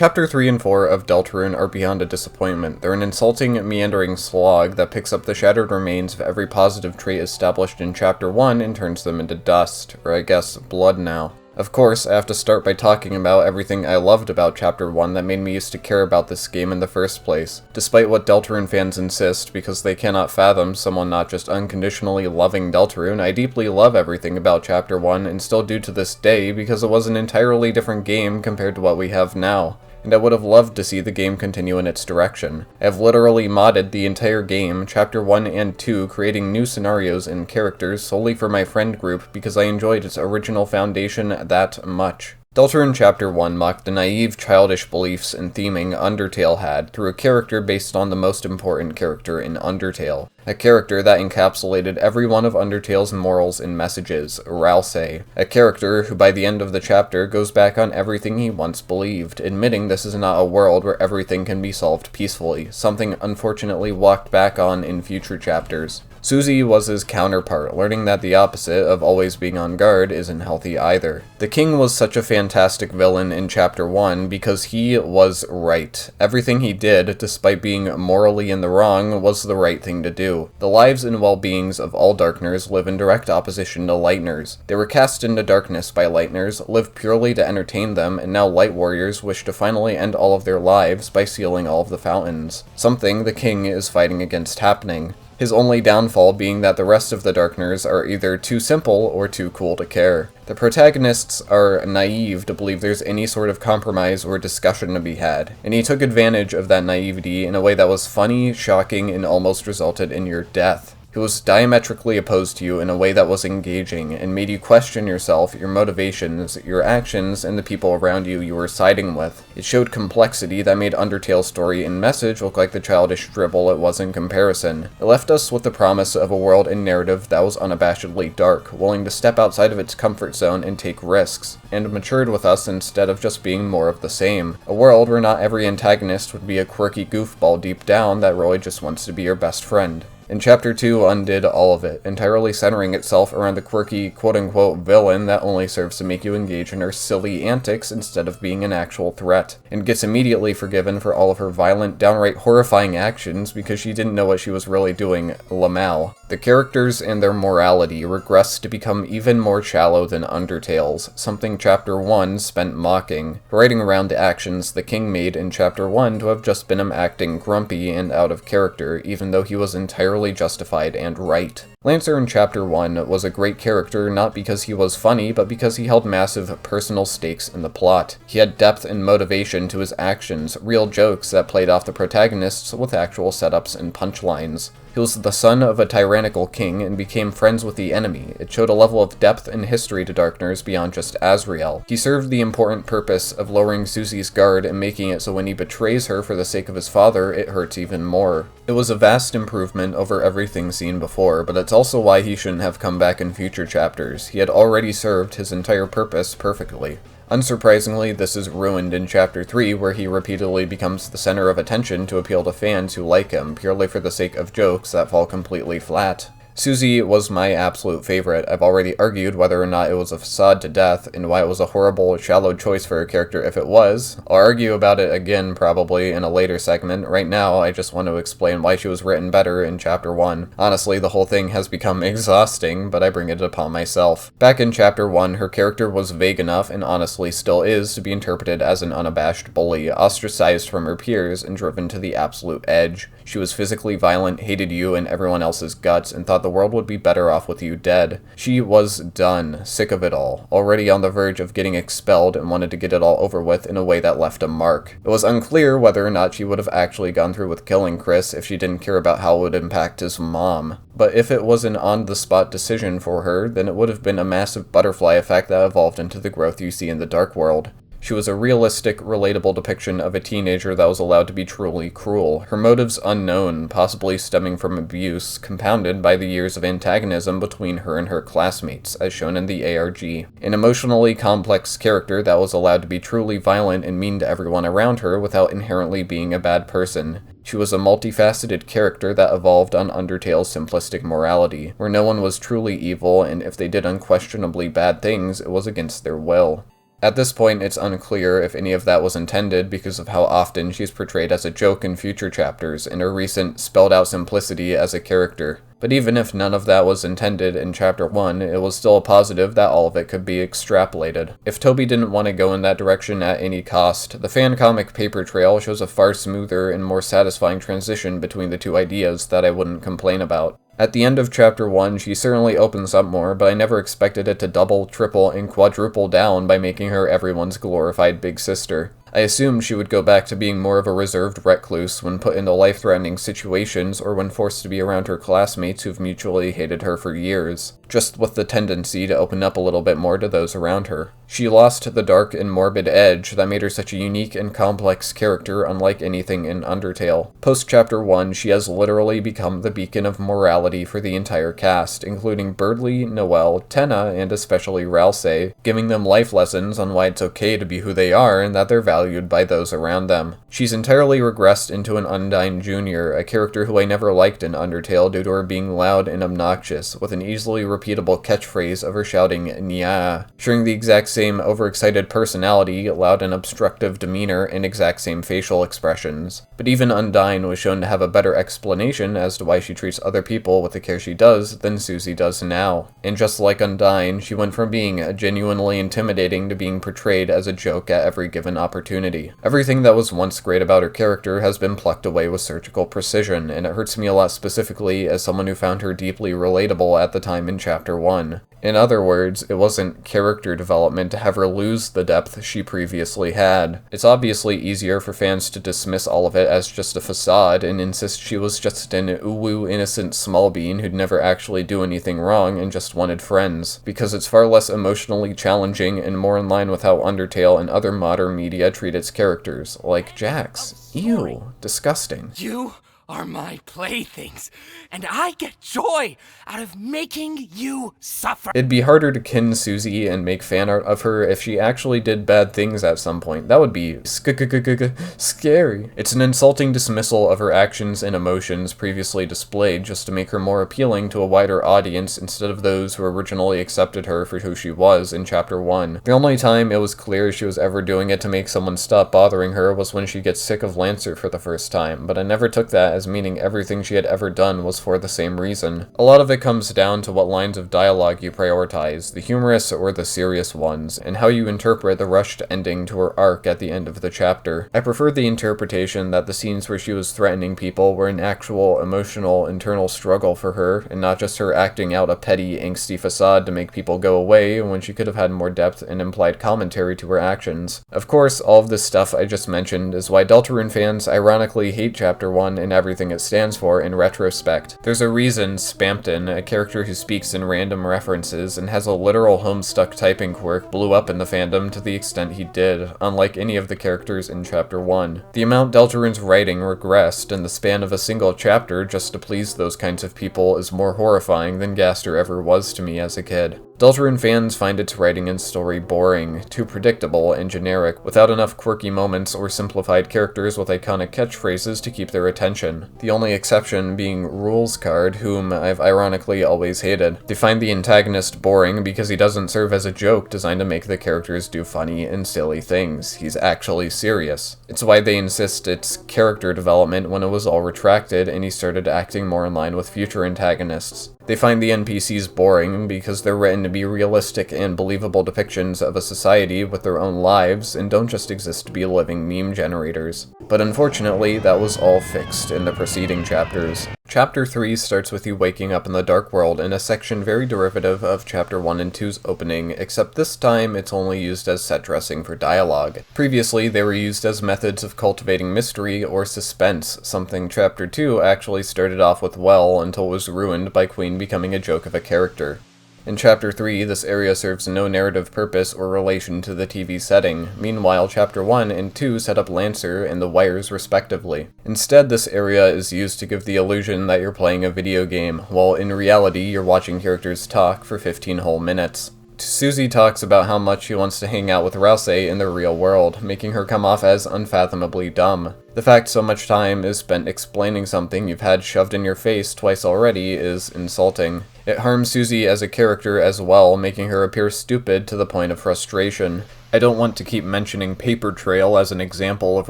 Chapter 3 and 4 of Deltarune are beyond a disappointment. They're an insulting, meandering slog that picks up the shattered remains of every positive trait established in Chapter 1 and turns them into dust, or I guess blood now. Of course, I have to start by talking about everything I loved about Chapter 1 that made me used to care about this game in the first place. Despite what Deltarune fans insist, because they cannot fathom someone not just unconditionally loving Deltarune, I deeply love everything about Chapter 1 and still do to this day because it was an entirely different game compared to what we have now. And I would have loved to see the game continue in its direction. I have literally modded the entire game, Chapter 1 and 2, creating new scenarios and characters solely for my friend group because I enjoyed its original foundation that much. Deltarune Chapter 1 mocked the naive, childish beliefs and theming Undertale had through a character based on the most important character in Undertale. A character that encapsulated every one of Undertale's morals and messages, Rouxls. A character who by the end of the chapter goes back on everything he once believed, admitting this is not a world where everything can be solved peacefully, something unfortunately walked back on in future chapters. Susie was his counterpart, learning that the opposite of always being on guard isn't healthy either. The king was such a fantastic villain in Chapter 1 because he was right. Everything he did, despite being morally in the wrong, was the right thing to do. The lives and well-beings of all Darkners live in direct opposition to Lightners. They were cast into darkness by Lightners, lived purely to entertain them, and now Light Warriors wish to finally end all of their lives by sealing all of the fountains. Something the king is fighting against happening. His only downfall being that the rest of the Darkners are either too simple or too cool to care. The protagonists are naive to believe there's any sort of compromise or discussion to be had, and he took advantage of that naivety in a way that was funny, shocking, and almost resulted in your death. He was diametrically opposed to you in a way that was engaging, and made you question yourself, your motivations, your actions, and the people around you were siding with. It showed complexity that made Undertale's story and message look like the childish dribble it was in comparison. It left us with the promise of a world and narrative that was unabashedly dark, willing to step outside of its comfort zone and take risks, and matured with us instead of just being more of the same. A world where not every antagonist would be a quirky goofball deep down that really just wants to be your best friend. And Chapter 2 undid all of it, entirely centering itself around the quirky quote-unquote villain that only serves to make you engage in her silly antics instead of being an actual threat, and gets immediately forgiven for all of her violent, downright horrifying actions because she didn't know what she was really doing, Lamal. The characters and their morality regress to become even more shallow than Undertale's, something Chapter 1 spent mocking, parading around the actions the king made in Chapter 1 to have just been him acting grumpy and out of character, even though he was entirely justified and right. Lancer in Chapter 1 was a great character not because he was funny, but because he held massive personal stakes in the plot. He had depth and motivation to his actions, real jokes that played off the protagonists with actual setups and punchlines. He was the son of a tyrannical king and became friends with the enemy. It showed a level of depth and history to Darkners beyond just Azrael. He served the important purpose of lowering Susie's guard and making it so when he betrays her for the sake of his father, it hurts even more. It was a vast improvement over everything seen before, but it's also why he shouldn't have come back in future chapters. He had already served his entire purpose perfectly. Unsurprisingly, this is ruined in Chapter 3, where he repeatedly becomes the center of attention to appeal to fans who like him, purely for the sake of jokes that fall completely flat. Susie was my absolute favorite. I've already argued whether or not it was a facade to death, and why it was a horrible, shallow choice for a character if it was. I'll argue about it again, probably, in a later segment. Right now, I just want to explain why she was written better in Chapter 1. Honestly, the whole thing has become exhausting, but I bring it upon myself. Back in Chapter 1, her character was vague enough, and honestly still is, to be interpreted as an unabashed bully, ostracized from her peers, and driven to the absolute edge. She was physically violent, hated you and everyone else's guts, and thought the world would be better off with you dead. She was done, sick of it all, already on the verge of getting expelled and wanted to get it all over with in a way that left a mark. It was unclear whether or not she would have actually gone through with killing Chris if she didn't care about how it would impact his mom. But if it was an on-the-spot decision for her, then it would have been a massive butterfly effect that evolved into the growth you see in the Dark World. She was a realistic, relatable depiction of a teenager that was allowed to be truly cruel, her motives unknown, possibly stemming from abuse, compounded by the years of antagonism between her and her classmates, as shown in the ARG. An emotionally complex character that was allowed to be truly violent and mean to everyone around her without inherently being a bad person. She was a multifaceted character that evolved on Undertale's simplistic morality, where no one was truly evil, and if they did unquestionably bad things, it was against their will. At this point, it's unclear if any of that was intended because of how often she's portrayed as a joke in future chapters and her recent spelled-out simplicity as a character. But even if none of that was intended in Chapter 1, it was still a positive that all of it could be extrapolated. If Toby didn't want to go in that direction at any cost, the fan comic paper trail shows a far smoother and more satisfying transition between the two ideas that I wouldn't complain about. At the end of Chapter 1, she certainly opens up more, but I never expected it to double, triple, and quadruple down by making her everyone's glorified big sister. I assumed she would go back to being more of a reserved recluse when put into life-threatening situations or when forced to be around her classmates who've mutually hated her for years, just with the tendency to open up a little bit more to those around her. She lost the dark and morbid edge that made her such a unique and complex character unlike anything in Undertale. Post-Chapter 1, she has literally become the beacon of morality for the entire cast, including Birdly, Noelle, Tenna, and especially Rouxls, giving them life lessons on why it's okay to be who they are and that they're valued by those around them. She's entirely regressed into an Undyne Jr., a character who I never liked in Undertale due to her being loud and obnoxious, with an easily repeatable catchphrase of her shouting "Nya," sharing the exact same overexcited personality, loud and obstructive demeanor, and exact same facial expressions. But even Undyne was shown to have a better explanation as to why she treats other people with the care she does than Susie does now. And just like Undyne, she went from being genuinely intimidating to being portrayed as a joke at every given opportunity. Everything that was once great about her character has been plucked away with surgical precision, and it hurts me a lot specifically as someone who found her deeply relatable at the time in Chapter 1. In other words, it wasn't character development to have her lose the depth she previously had. It's obviously easier for fans to dismiss all of it as just a facade and insist she was just an uwu innocent small bean who'd never actually do anything wrong and just wanted friends, because it's far less emotionally challenging and more in line with how Undertale and other modern media treat its characters, like Jax. Ew, disgusting. You are my playthings, and I get joy out of making you suffer. It'd be harder to kin Susie and make fan art of her if she actually did bad things at some point. That would be scary. It's an insulting dismissal of her actions and emotions previously displayed just to make her more appealing to a wider audience instead of those who originally accepted her for who she was in Chapter 1. The only time it was clear she was ever doing it to make someone stop bothering her was when she gets sick of Lancer for the first time, but I never took that as meaning everything she had ever done was for the same reason. A lot of it comes down to what lines of dialogue you prioritize, the humorous or the serious ones, and how you interpret the rushed ending to her arc at the end of the chapter. I prefer the interpretation that the scenes where she was threatening people were an actual emotional internal struggle for her, and not just her acting out a petty, angsty facade to make people go away when she could have had more depth and implied commentary to her actions. Of course, all of this stuff I just mentioned is why Deltarune fans ironically hate Chapter 1 and everything it stands for in retrospect. There's a reason Spampton, a character who speaks in random references and has a literal homestuck typing quirk, blew up in the fandom to the extent he did, unlike any of the characters in Chapter 1. The amount Deltarune's writing regressed in the span of a single chapter just to please those kinds of people is more horrifying than Gaster ever was to me as a kid. Deltarune fans find its writing and story boring, too predictable and generic, without enough quirky moments or simplified characters with iconic catchphrases to keep their attention. The only exception being Rouxls card, whom I've ironically always hated. They find the antagonist boring because he doesn't serve as a joke designed to make the characters do funny and silly things. He's actually serious. It's why they insist it's character development when it was all retracted and he started acting more in line with future antagonists. They find the NPCs boring because they're written to be realistic and believable depictions of a society with their own lives and don't just exist to be living meme generators. But unfortunately, that was all fixed in the preceding chapters. Chapter 3 starts with you waking up in the Dark World in a section very derivative of Chapter 1 and 2's opening, except this time it's only used as set dressing for dialogue. Previously, they were used as methods of cultivating mystery or suspense, something Chapter 2 actually started off with well until it was ruined by Queen becoming a joke of a character. In Chapter 3, this area serves no narrative purpose or relation to the TV setting. Meanwhile, Chapter 1 and 2 set up Lancer and the Wires respectively. Instead, this area is used to give the illusion that you're playing a video game, while in reality you're watching characters talk for 15 whole minutes. Susie talks about how much she wants to hang out with Rouxls in the real world, making her come off as unfathomably dumb. The fact so much time is spent explaining something you've had shoved in your face twice already is insulting. It harms Susie as a character as well, making her appear stupid to the point of frustration. I don't want to keep mentioning Paper Trail as an example of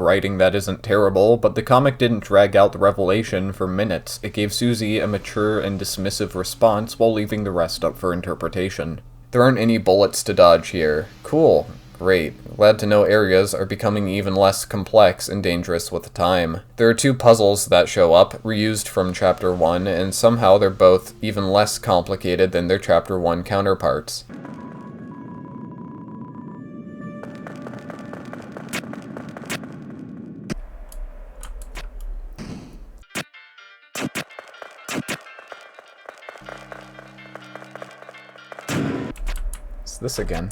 writing that isn't terrible, but the comic didn't drag out the revelation for minutes. It gave Susie a mature and dismissive response while leaving the rest up for interpretation. There aren't any bullets to dodge here. Cool. Great. Glad to know areas are becoming even less complex and dangerous with time. There are 2 puzzles that show up, reused from Chapter 1, and somehow they're both even less complicated than their Chapter 1 counterparts. It's this again.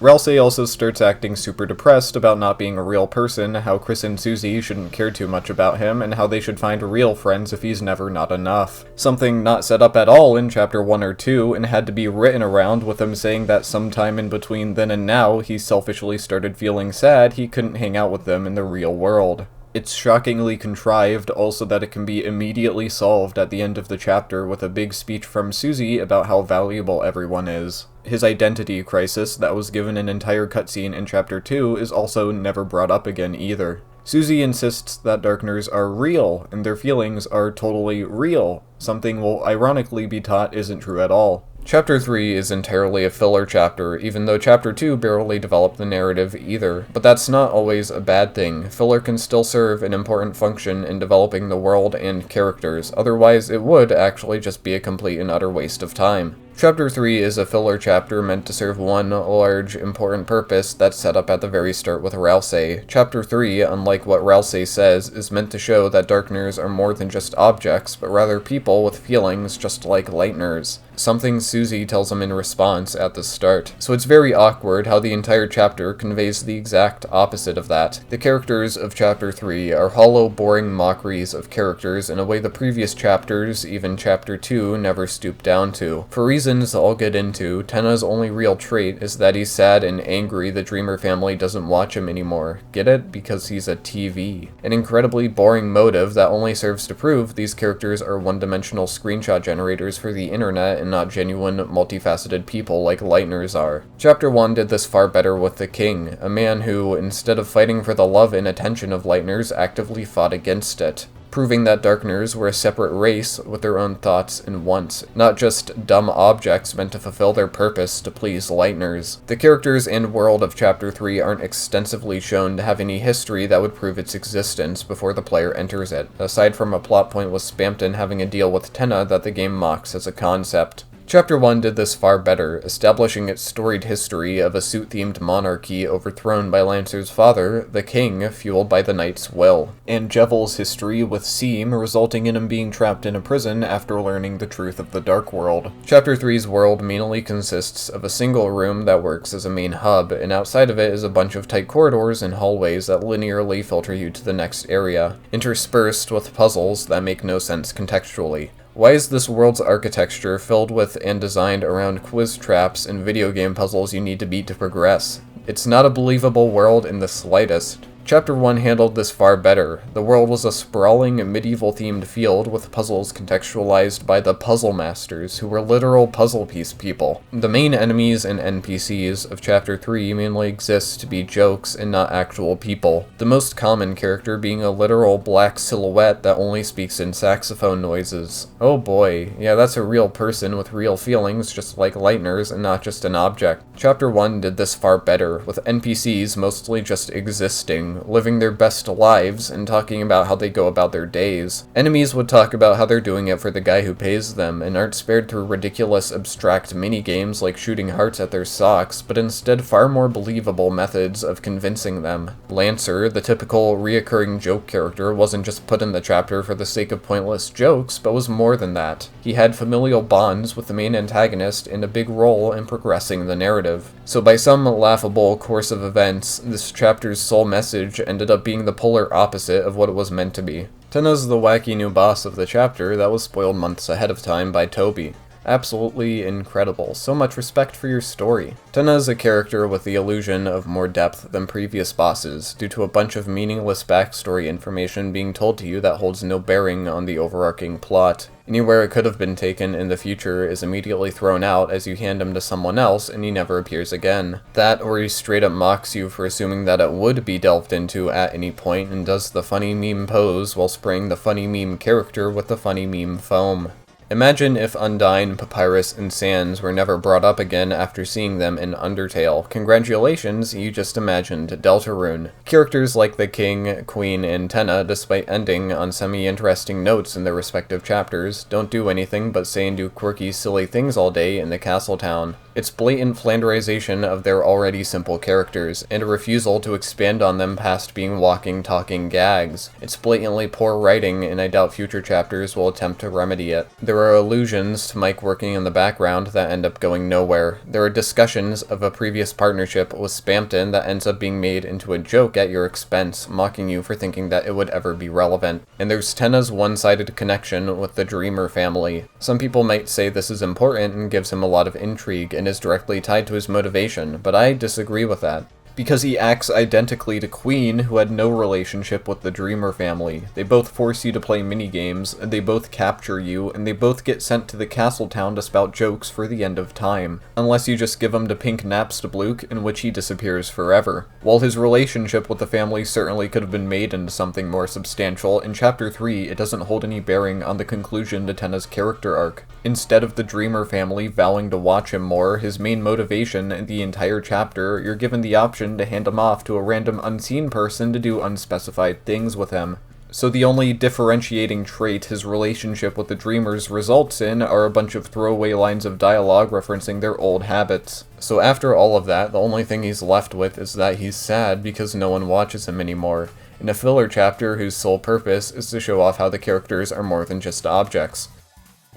Rouxls also starts acting super depressed about not being a real person, how Chris and Susie shouldn't care too much about him, and how they should find real friends if he's never not enough. Something not set up at all in Chapter 1 or 2, and had to be written around with him saying that sometime in between then and now, he selfishly started feeling sad he couldn't hang out with them in the real world. It's shockingly contrived, also that it can be immediately solved at the end of the chapter with a big speech from Susie about how valuable everyone is. His identity crisis that was given an entire cutscene in Chapter 2 is also never brought up again either. Susie insists that Darkners are real, and their feelings are totally real, something we'll ironically be taught isn't true at all. Chapter 3 is entirely a filler chapter, even though Chapter 2 barely developed the narrative either. But that's not always a bad thing. Filler can still serve an important function in developing the world and characters, otherwise it would actually just be a complete and utter waste of time. Chapter 3 is a filler chapter meant to serve one large, important purpose that's set up at the very start with Rouxls. Chapter 3, unlike what Rouxls says, is meant to show that Darkners are more than just objects, but rather people with feelings just like Lightners. Something Susie tells him in response at the start. So it's very awkward how the entire chapter conveys the exact opposite of that. The characters of Chapter 3 are hollow, boring mockeries of characters in a way the previous chapters, even Chapter 2, never stooped down to. For reasons I'll get into, Tenna's only real trait is that he's sad and angry the Dreamer family doesn't watch him anymore. Get it? Because he's a TV. An incredibly boring motive that only serves to prove these characters are one-dimensional screenshot generators for the internet and not genuine, multifaceted people like Lightners are. Chapter 1 did this far better with the King, a man who, instead of fighting for the love and attention of Lightners, actively fought against it, proving that Darkners were a separate race with their own thoughts and wants, not just dumb objects meant to fulfill their purpose to please Lightners. The characters and world of Chapter 3 aren't extensively shown to have any history that would prove its existence before the player enters it, aside from a plot point with Spampton having a deal with Tenna that the game mocks as a concept. Chapter 1 did this far better, establishing its storied history of a suit-themed monarchy overthrown by Lancer's father, the King, fueled by the Knight's will, and Jevel's history with Seam, resulting in him being trapped in a prison after learning the truth of the Dark World. Chapter 3's world mainly consists of a single room that works as a main hub, and outside of it is a bunch of tight corridors and hallways that linearly filter you to the next area, interspersed with puzzles that make no sense contextually. Why is this world's architecture filled with and designed around quiz traps and video game puzzles you need to beat to progress? It's not a believable world in the slightest. Chapter 1 handled this far better. The world was a sprawling, medieval-themed field with puzzles contextualized by the Puzzle Masters, who were literal puzzle piece people. The main enemies and NPCs of Chapter 3 mainly exist to be jokes and not actual people, the most common character being a literal black silhouette that only speaks in saxophone noises. Oh boy, yeah, that's a real person with real feelings just like Lightners and not just an object. Chapter 1 did this far better, with NPCs mostly just existing, living their best lives, and talking about how they go about their days. Enemies would talk about how they're doing it for the guy who pays them, and aren't spared through ridiculous abstract mini-games like shooting hearts at their socks, but instead far more believable methods of convincing them. Lancer, the typical reoccurring joke character, wasn't just put in the chapter for the sake of pointless jokes, but was more than that. He had familial bonds with the main antagonist and a big role in progressing the narrative. So by some laughable course of events, this chapter's sole message ended up being the polar opposite of what it was meant to be. Tenna's the wacky new boss of the chapter that was spoiled months ahead of time by Toby. Absolutely incredible. So much respect for your story. Tenna is a character with the illusion of more depth than previous bosses, due to a bunch of meaningless backstory information being told to you that holds no bearing on the overarching plot. Anywhere it could have been taken in the future is immediately thrown out as you hand him to someone else and he never appears again. That, or he straight up mocks you for assuming that it would be delved into at any point and does the funny meme pose while spraying the funny meme character with the funny meme foam. Imagine if Undyne, Papyrus, and Sans were never brought up again after seeing them in Undertale. Congratulations, you just imagined Deltarune. Characters like the King, Queen, and Tenna, despite ending on semi-interesting notes in their respective chapters, don't do anything but say and do quirky, silly things all day in the castle town. It's blatant flanderization of their already simple characters, and a refusal to expand on them past being walking, talking gags. It's blatantly poor writing, and I doubt future chapters will attempt to remedy it. There are allusions to Mike working in the background that end up going nowhere. There are discussions of a previous partnership with Spamton that ends up being made into a joke at your expense, mocking you for thinking that it would ever be relevant. And there's Tenna's one-sided connection with the Dreamer family. Some people might say this is important and gives him a lot of intrigue, and is directly tied to his motivation, but I disagree with that. Because he acts identically to Queen, who had no relationship with the Dreamer family. They both force you to play minigames, and they both capture you, and they both get sent to the castle town to spout jokes for the end of time. Unless you just give him to Pink Napstablook, in which he disappears forever. While his relationship with the family certainly could have been made into something more substantial, in Chapter 3 it doesn't hold any bearing on the conclusion to Tenna's character arc. Instead of the Dreamer family vowing to watch him more, his main motivation in the entire chapter, you're given the option to hand him off to a random unseen person to do unspecified things with him. So the only differentiating trait his relationship with the Dreamers results in are a bunch of throwaway lines of dialogue referencing their old habits. So after all of that, the only thing he's left with is that he's sad because no one watches him anymore, in a filler chapter whose sole purpose is to show off how the characters are more than just objects.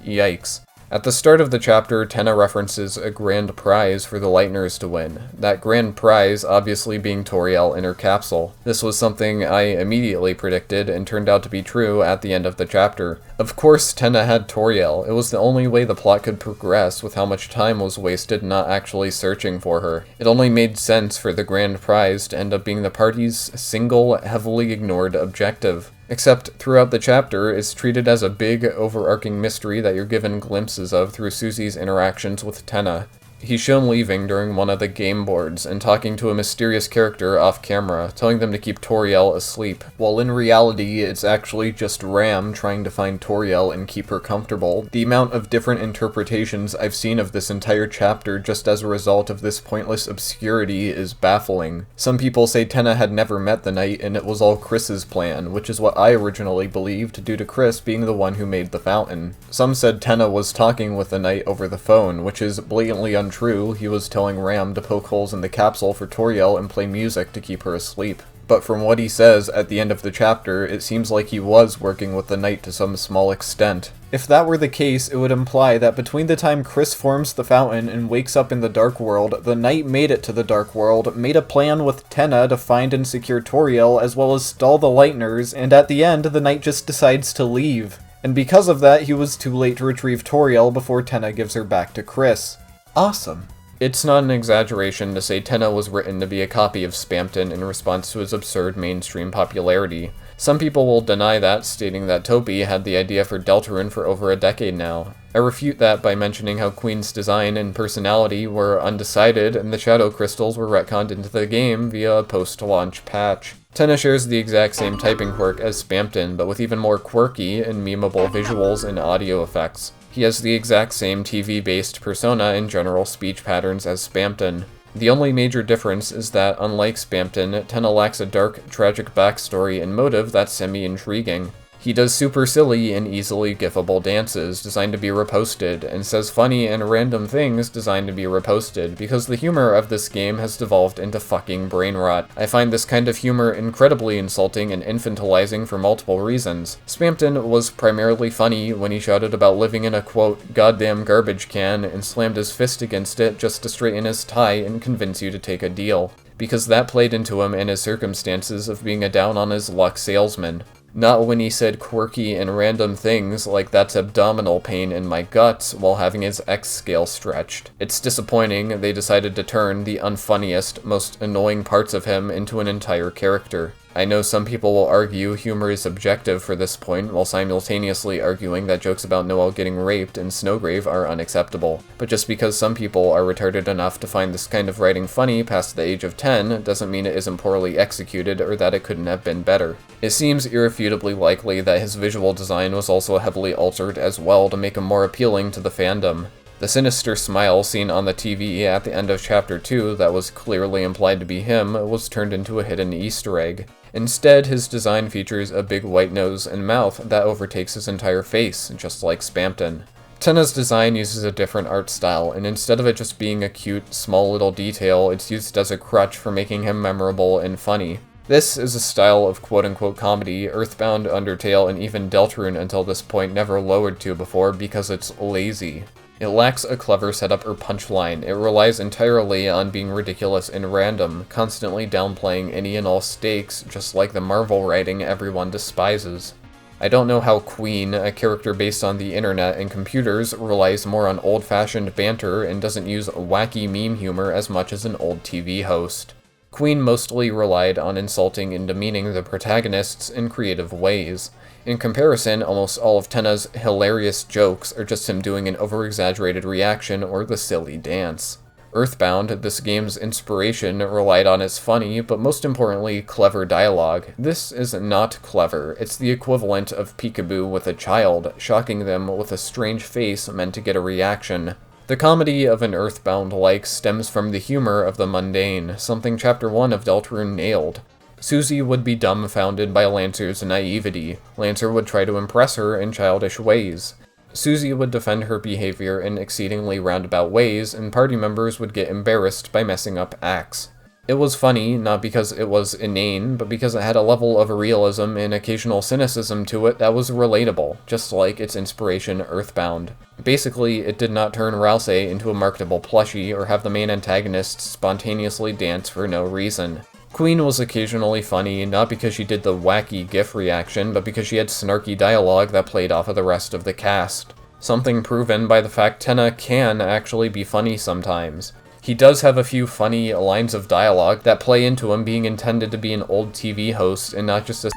Yikes. At the start of the chapter, Tenna references a grand prize for the Lightners to win. That grand prize obviously being Toriel in her capsule. This was something I immediately predicted and turned out to be true at the end of the chapter. Of course Tenna had Toriel. It was the only way the plot could progress with how much time was wasted not actually searching for her. It only made sense for the grand prize to end up being the party's single, heavily ignored objective. Except throughout the chapter, it's treated as a big, overarching mystery that you're given glimpses of through Susie's interactions with Tenna. He's shown leaving during one of the game boards and talking to a mysterious character off camera, telling them to keep Toriel asleep, while in reality it's actually just Ramb trying to find Toriel and keep her comfortable. The amount of different interpretations I've seen of this entire chapter just as a result of this pointless obscurity is baffling. Some people say Tenna had never met the Knight and it was all Chris's plan, which is what I originally believed due to Chris being the one who made the fountain. Some said Tenna was talking with the Knight over the phone, which is blatantly untrue. He was telling Ramb to poke holes in the capsule for Toriel and play music to keep her asleep. But from what he says at the end of the chapter, it seems like he was working with the Knight to some small extent. If that were the case, it would imply that between the time Chris forms the fountain and wakes up in the Dark World, the Knight made it to the Dark World, made a plan with Tenna to find and secure Toriel, as well as stall the Lightners, and at the end, the Knight just decides to leave. And because of that, he was too late to retrieve Toriel before Tenna gives her back to Chris. Awesome. It's not an exaggeration to say Tenna was written to be a copy of Spamton in response to his absurd mainstream popularity. Some people will deny that, stating that Topi had the idea for Deltarune for over a decade now. I refute that by mentioning how Queen's design and personality were undecided and the Shadow Crystals were retconned into the game via a post-launch patch. Tenna shares the exact same typing quirk as Spamton, but with even more quirky and memeable visuals and audio effects. He has the exact same TV-based persona and general speech patterns as Spamton. The only major difference is that, unlike Spamton, Tenna lacks a dark, tragic backstory and motive that's semi-intriguing. He does super silly and easily gifable dances designed to be reposted, and says funny and random things designed to be reposted, because the humor of this game has devolved into fucking brain rot. I find this kind of humor incredibly insulting and infantilizing for multiple reasons. Spamton was primarily funny when he shouted about living in a, quote, goddamn garbage can, and slammed his fist against it just to straighten his tie and convince you to take a deal, because that played into him and his circumstances of being a down-on-his-luck salesman. Not when he said quirky and random things like that's abdominal pain in my guts while having his X scale stretched. It's disappointing they decided to turn the unfunniest, most annoying parts of him into an entire character. I know some people will argue humor is subjective for this point, while simultaneously arguing that jokes about Noelle getting raped in Snowgrave are unacceptable. But just because some people are retarded enough to find this kind of writing funny past the age of 10 doesn't mean it isn't poorly executed or that it couldn't have been better. It seems irrefutably likely that his visual design was also heavily altered as well to make him more appealing to the fandom. The sinister smile seen on the TV at the end of Chapter 2 that was clearly implied to be him was turned into a hidden Easter egg. Instead, his design features a big white nose and mouth that overtakes his entire face, just like Spamton. Tenna's design uses a different art style, and instead of it just being a cute, small little detail, it's used as a crutch for making him memorable and funny. This is a style of quote-unquote comedy Earthbound, Undertale, and even Deltarune until this point never lowered to before because it's lazy. It lacks a clever setup or punchline. It relies entirely on being ridiculous and random, constantly downplaying any and all stakes, just like the Marvel writing everyone despises. I don't know how Queen, a character based on the internet and computers, relies more on old-fashioned banter and doesn't use wacky meme humor as much as an old TV host. Queen mostly relied on insulting and demeaning the protagonists in creative ways. In comparison, almost all of Tenna's hilarious jokes are just him doing an over-exaggerated reaction or the silly dance. Earthbound, this game's inspiration, relied on its funny, but most importantly, clever dialogue. This is not clever. It's the equivalent of peekaboo with a child, shocking them with a strange face meant to get a reaction. The comedy of an Earthbound-like stems from the humor of the mundane, something Chapter 1 of Deltarune nailed. Susie would be dumbfounded by Lancer's naivety. Lancer would try to impress her in childish ways. Susie would defend her behavior in exceedingly roundabout ways, and party members would get embarrassed by messing up acts. It was funny, not because it was inane, but because it had a level of realism and occasional cynicism to it that was relatable, just like its inspiration Earthbound. Basically, it did not turn Rouxls into a marketable plushie or have the main antagonist spontaneously dance for no reason. Queen was occasionally funny, not because she did the wacky GIF reaction, but because she had snarky dialogue that played off of the rest of the cast. Something proven by the fact Tenna can actually be funny sometimes. He does have a few funny lines of dialogue that play into him being intended to be an old TV host and not just a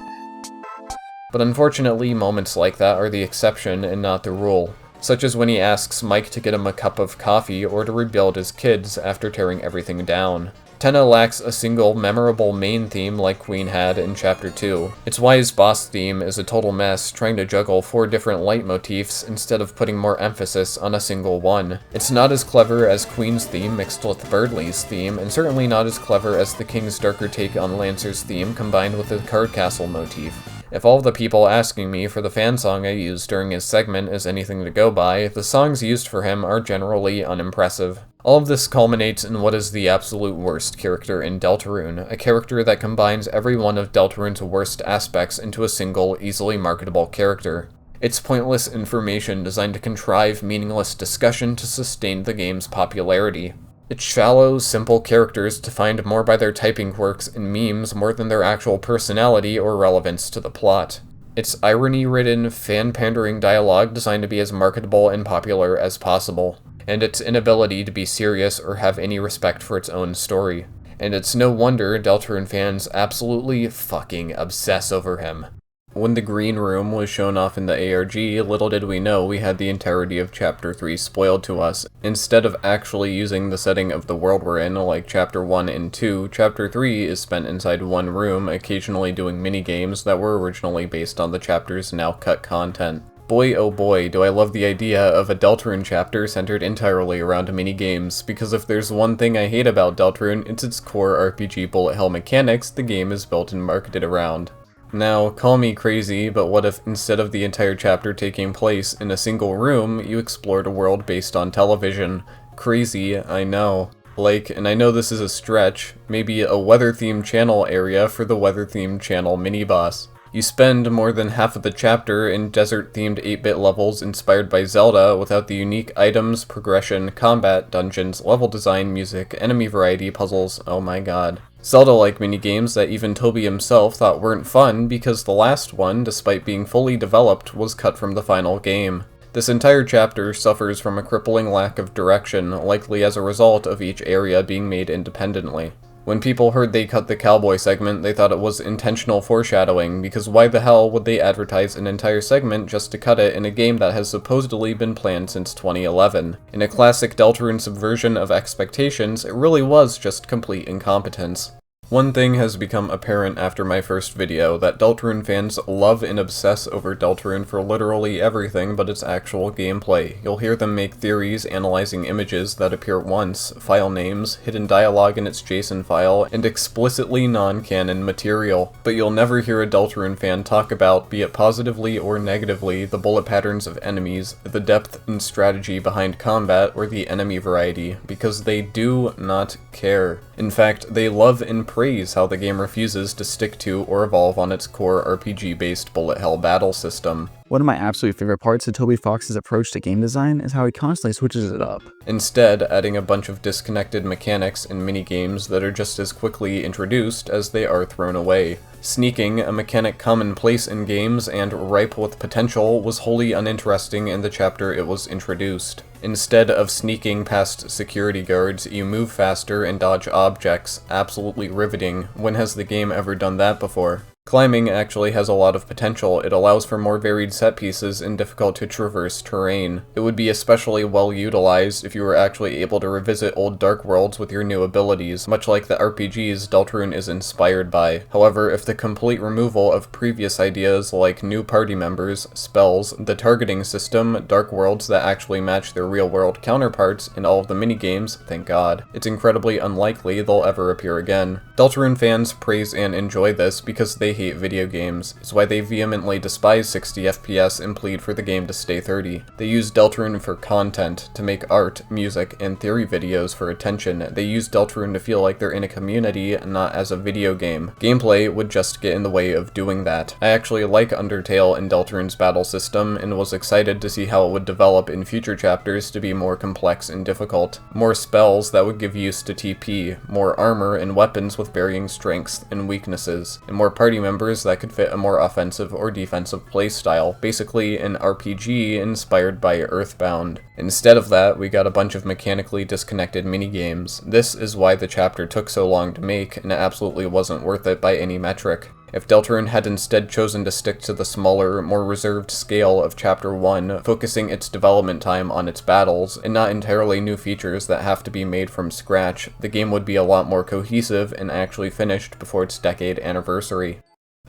but unfortunately moments like that are the exception and not the rule, such as when he asks Mike to get him a cup of coffee or to rebuild his kids after tearing everything down. Tenna lacks a single memorable main theme like Queen had in Chapter 2. It's why his boss theme is a total mess, trying to juggle 4 different leitmotifs instead of putting more emphasis on a single one. It's not as clever as Queen's theme mixed with Birdley's theme, and certainly not as clever as the King's darker take on Lancer's theme combined with the Card Castle motif. If all of the people asking me for the fan song I used during his segment is anything to go by, the songs used for him are generally unimpressive. All of this culminates in what is the absolute worst character in Deltarune, a character that combines every one of Deltarune's worst aspects into a single, easily marketable character. It's pointless information designed to contrive meaningless discussion to sustain the game's popularity. It's shallow, simple characters defined more by their typing quirks and memes more than their actual personality or relevance to the plot. It's irony-ridden, fan-pandering dialogue designed to be as marketable and popular as possible, and its inability to be serious or have any respect for its own story. And it's no wonder Deltarune fans absolutely fucking obsess over him. When the green room was shown off in the ARG, little did we know we had the entirety of Chapter 3 spoiled to us. Instead of actually using the setting of the world we're in, like Chapter 1 and 2, Chapter 3 is spent inside one room, occasionally doing minigames that were originally based on the chapter's now-cut content. Boy oh boy, do I love the idea of a Deltarune chapter centered entirely around minigames, because if there's one thing I hate about Deltarune, it's its core RPG bullet hell mechanics the game is built and marketed around. Now, call me crazy, but what if instead of the entire chapter taking place in a single room, you explored a world based on television? Crazy, I know. Like, and I know this is a stretch, maybe a weather-themed channel area for the weather-themed channel mini-boss. You spend more than half of the chapter in desert-themed 8-bit levels inspired by Zelda without the unique items, progression, combat, dungeons, level design, music, enemy variety, puzzles, oh my god. Zelda-like minigames that even Toby himself thought weren't fun because the last one, despite being fully developed, was cut from the final game. This entire chapter suffers from a crippling lack of direction, likely as a result of each area being made independently. When people heard they cut the cowboy segment, they thought it was intentional foreshadowing, because why the hell would they advertise an entire segment just to cut it in a game that has supposedly been planned since 2011? In a classic Deltarune subversion of expectations, it really was just complete incompetence. One thing has become apparent after my first video, that Deltarune fans love and obsess over Deltarune for literally everything but its actual gameplay. You'll hear them make theories analyzing images that appear once, file names, hidden dialogue in its JSON file, and explicitly non-canon material. But you'll never hear a Deltarune fan talk about, be it positively or negatively, the bullet patterns of enemies, the depth and strategy behind combat, or the enemy variety, because they do not care. In fact, they love and praise how the game refuses to stick to or evolve on its core RPG-based bullet hell battle system. One of my absolute favorite parts of Toby Fox's approach to game design is how he constantly switches it up. Instead, adding a bunch of disconnected mechanics and minigames that are just as quickly introduced as they are thrown away. Sneaking, a mechanic commonplace in games and ripe with potential, was wholly uninteresting in the chapter it was introduced. Instead of sneaking past security guards, you move faster and dodge objects, absolutely riveting. When has the game ever done that before? Climbing actually has a lot of potential. It allows for more varied set pieces and difficult to traverse terrain. It would be especially well utilized if you were actually able to revisit old dark worlds with your new abilities, much like the RPGs Deltarune is inspired by. However, if the complete removal of previous ideas like new party members, spells, the targeting system, dark worlds that actually match their real-world counterparts, and all of the minigames, thank God, it's incredibly unlikely they'll ever appear again. Deltarune fans praise and enjoy this because they hate video games. It's why they vehemently despise 60 FPS and plead for the game to stay 30. They use Deltarune for content, to make art, music, and theory videos for attention. They use Deltarune to feel like they're in a community, not as a video game. Gameplay would just get in the way of doing that. I actually like Undertale in Deltarune's battle system, and was excited to see how it would develop in future chapters to be more complex and difficult. More spells that would give use to TP, more armor and weapons with varying strengths and weaknesses, and more party members that could fit a more offensive or defensive playstyle, basically an RPG inspired by Earthbound. Instead of that, we got a bunch of mechanically disconnected minigames. This is why the chapter took so long to make, and it absolutely wasn't worth it by any metric. If Deltarune had instead chosen to stick to the smaller, more reserved scale of Chapter 1, focusing its development time on its battles, and not entirely new features that have to be made from scratch, the game would be a lot more cohesive and actually finished before its decade anniversary.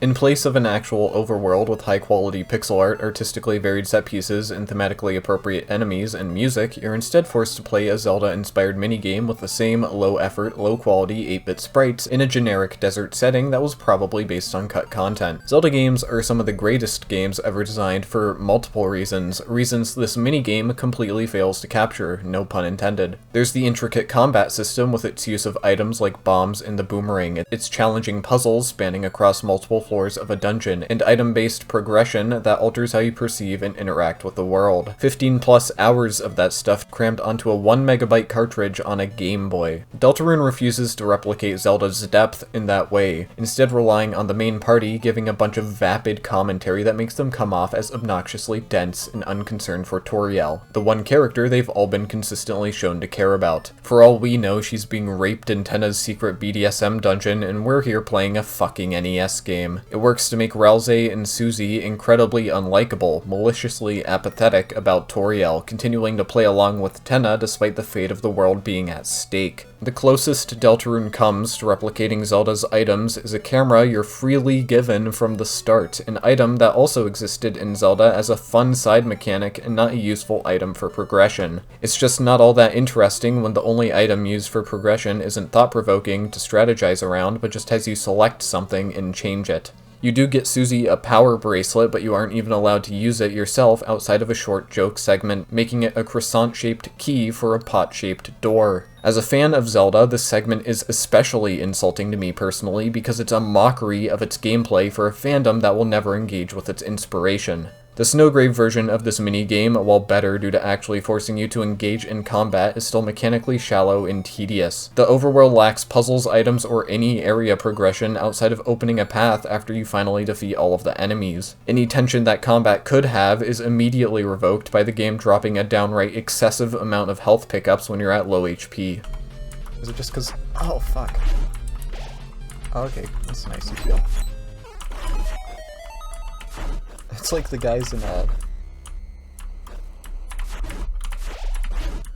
In place of an actual overworld with high-quality pixel art, artistically varied set pieces, and thematically appropriate enemies and music, you're instead forced to play a Zelda-inspired minigame with the same low-effort, low-quality 8-bit sprites in a generic desert setting that was probably based on cut content. Zelda games are some of the greatest games ever designed for multiple reasons this minigame completely fails to capture, no pun intended. There's the intricate combat system with its use of items like bombs and the boomerang, its challenging puzzles spanning across multiple floors of a dungeon, and item-based progression that alters how you perceive and interact with the world. 15 plus hours of that stuff crammed onto a 1 megabyte cartridge on a Game Boy. Deltarune refuses to replicate Zelda's depth in that way, instead relying on the main party giving a bunch of vapid commentary that makes them come off as obnoxiously dense and unconcerned for Toriel, the one character they've all been consistently shown to care about. For all we know, she's being raped in Tenna's secret BDSM dungeon, and we're here playing a fucking NES game. It works to make Rouxls and Susie incredibly unlikable, maliciously apathetic about Toriel, continuing to play along with Tenna despite the fate of the world being at stake. The closest Deltarune comes to replicating Zelda's items is a camera you're freely given from the start, an item that also existed in Zelda as a fun side mechanic and not a useful item for progression. It's just not all that interesting when the only item used for progression isn't thought-provoking to strategize around, but just has you select something and change it. You do get Susie a power bracelet, but you aren't even allowed to use it yourself outside of a short joke segment, making it a croissant-shaped key for a pot-shaped door. As a fan of Zelda, this segment is especially insulting to me personally because it's a mockery of its gameplay for a fandom that will never engage with its inspiration. The Snowgrave version of this minigame, while better due to actually forcing you to engage in combat, is still mechanically shallow and tedious. The overworld lacks puzzles, items, or any area progression outside of opening a path after you finally defeat all of the enemies. Any tension that combat could have is immediately revoked by the game dropping a downright excessive amount of health pickups when you're at low HP. Is it just because... Oh, fuck. Oh, okay, that's nice, you feel. It's like the guys in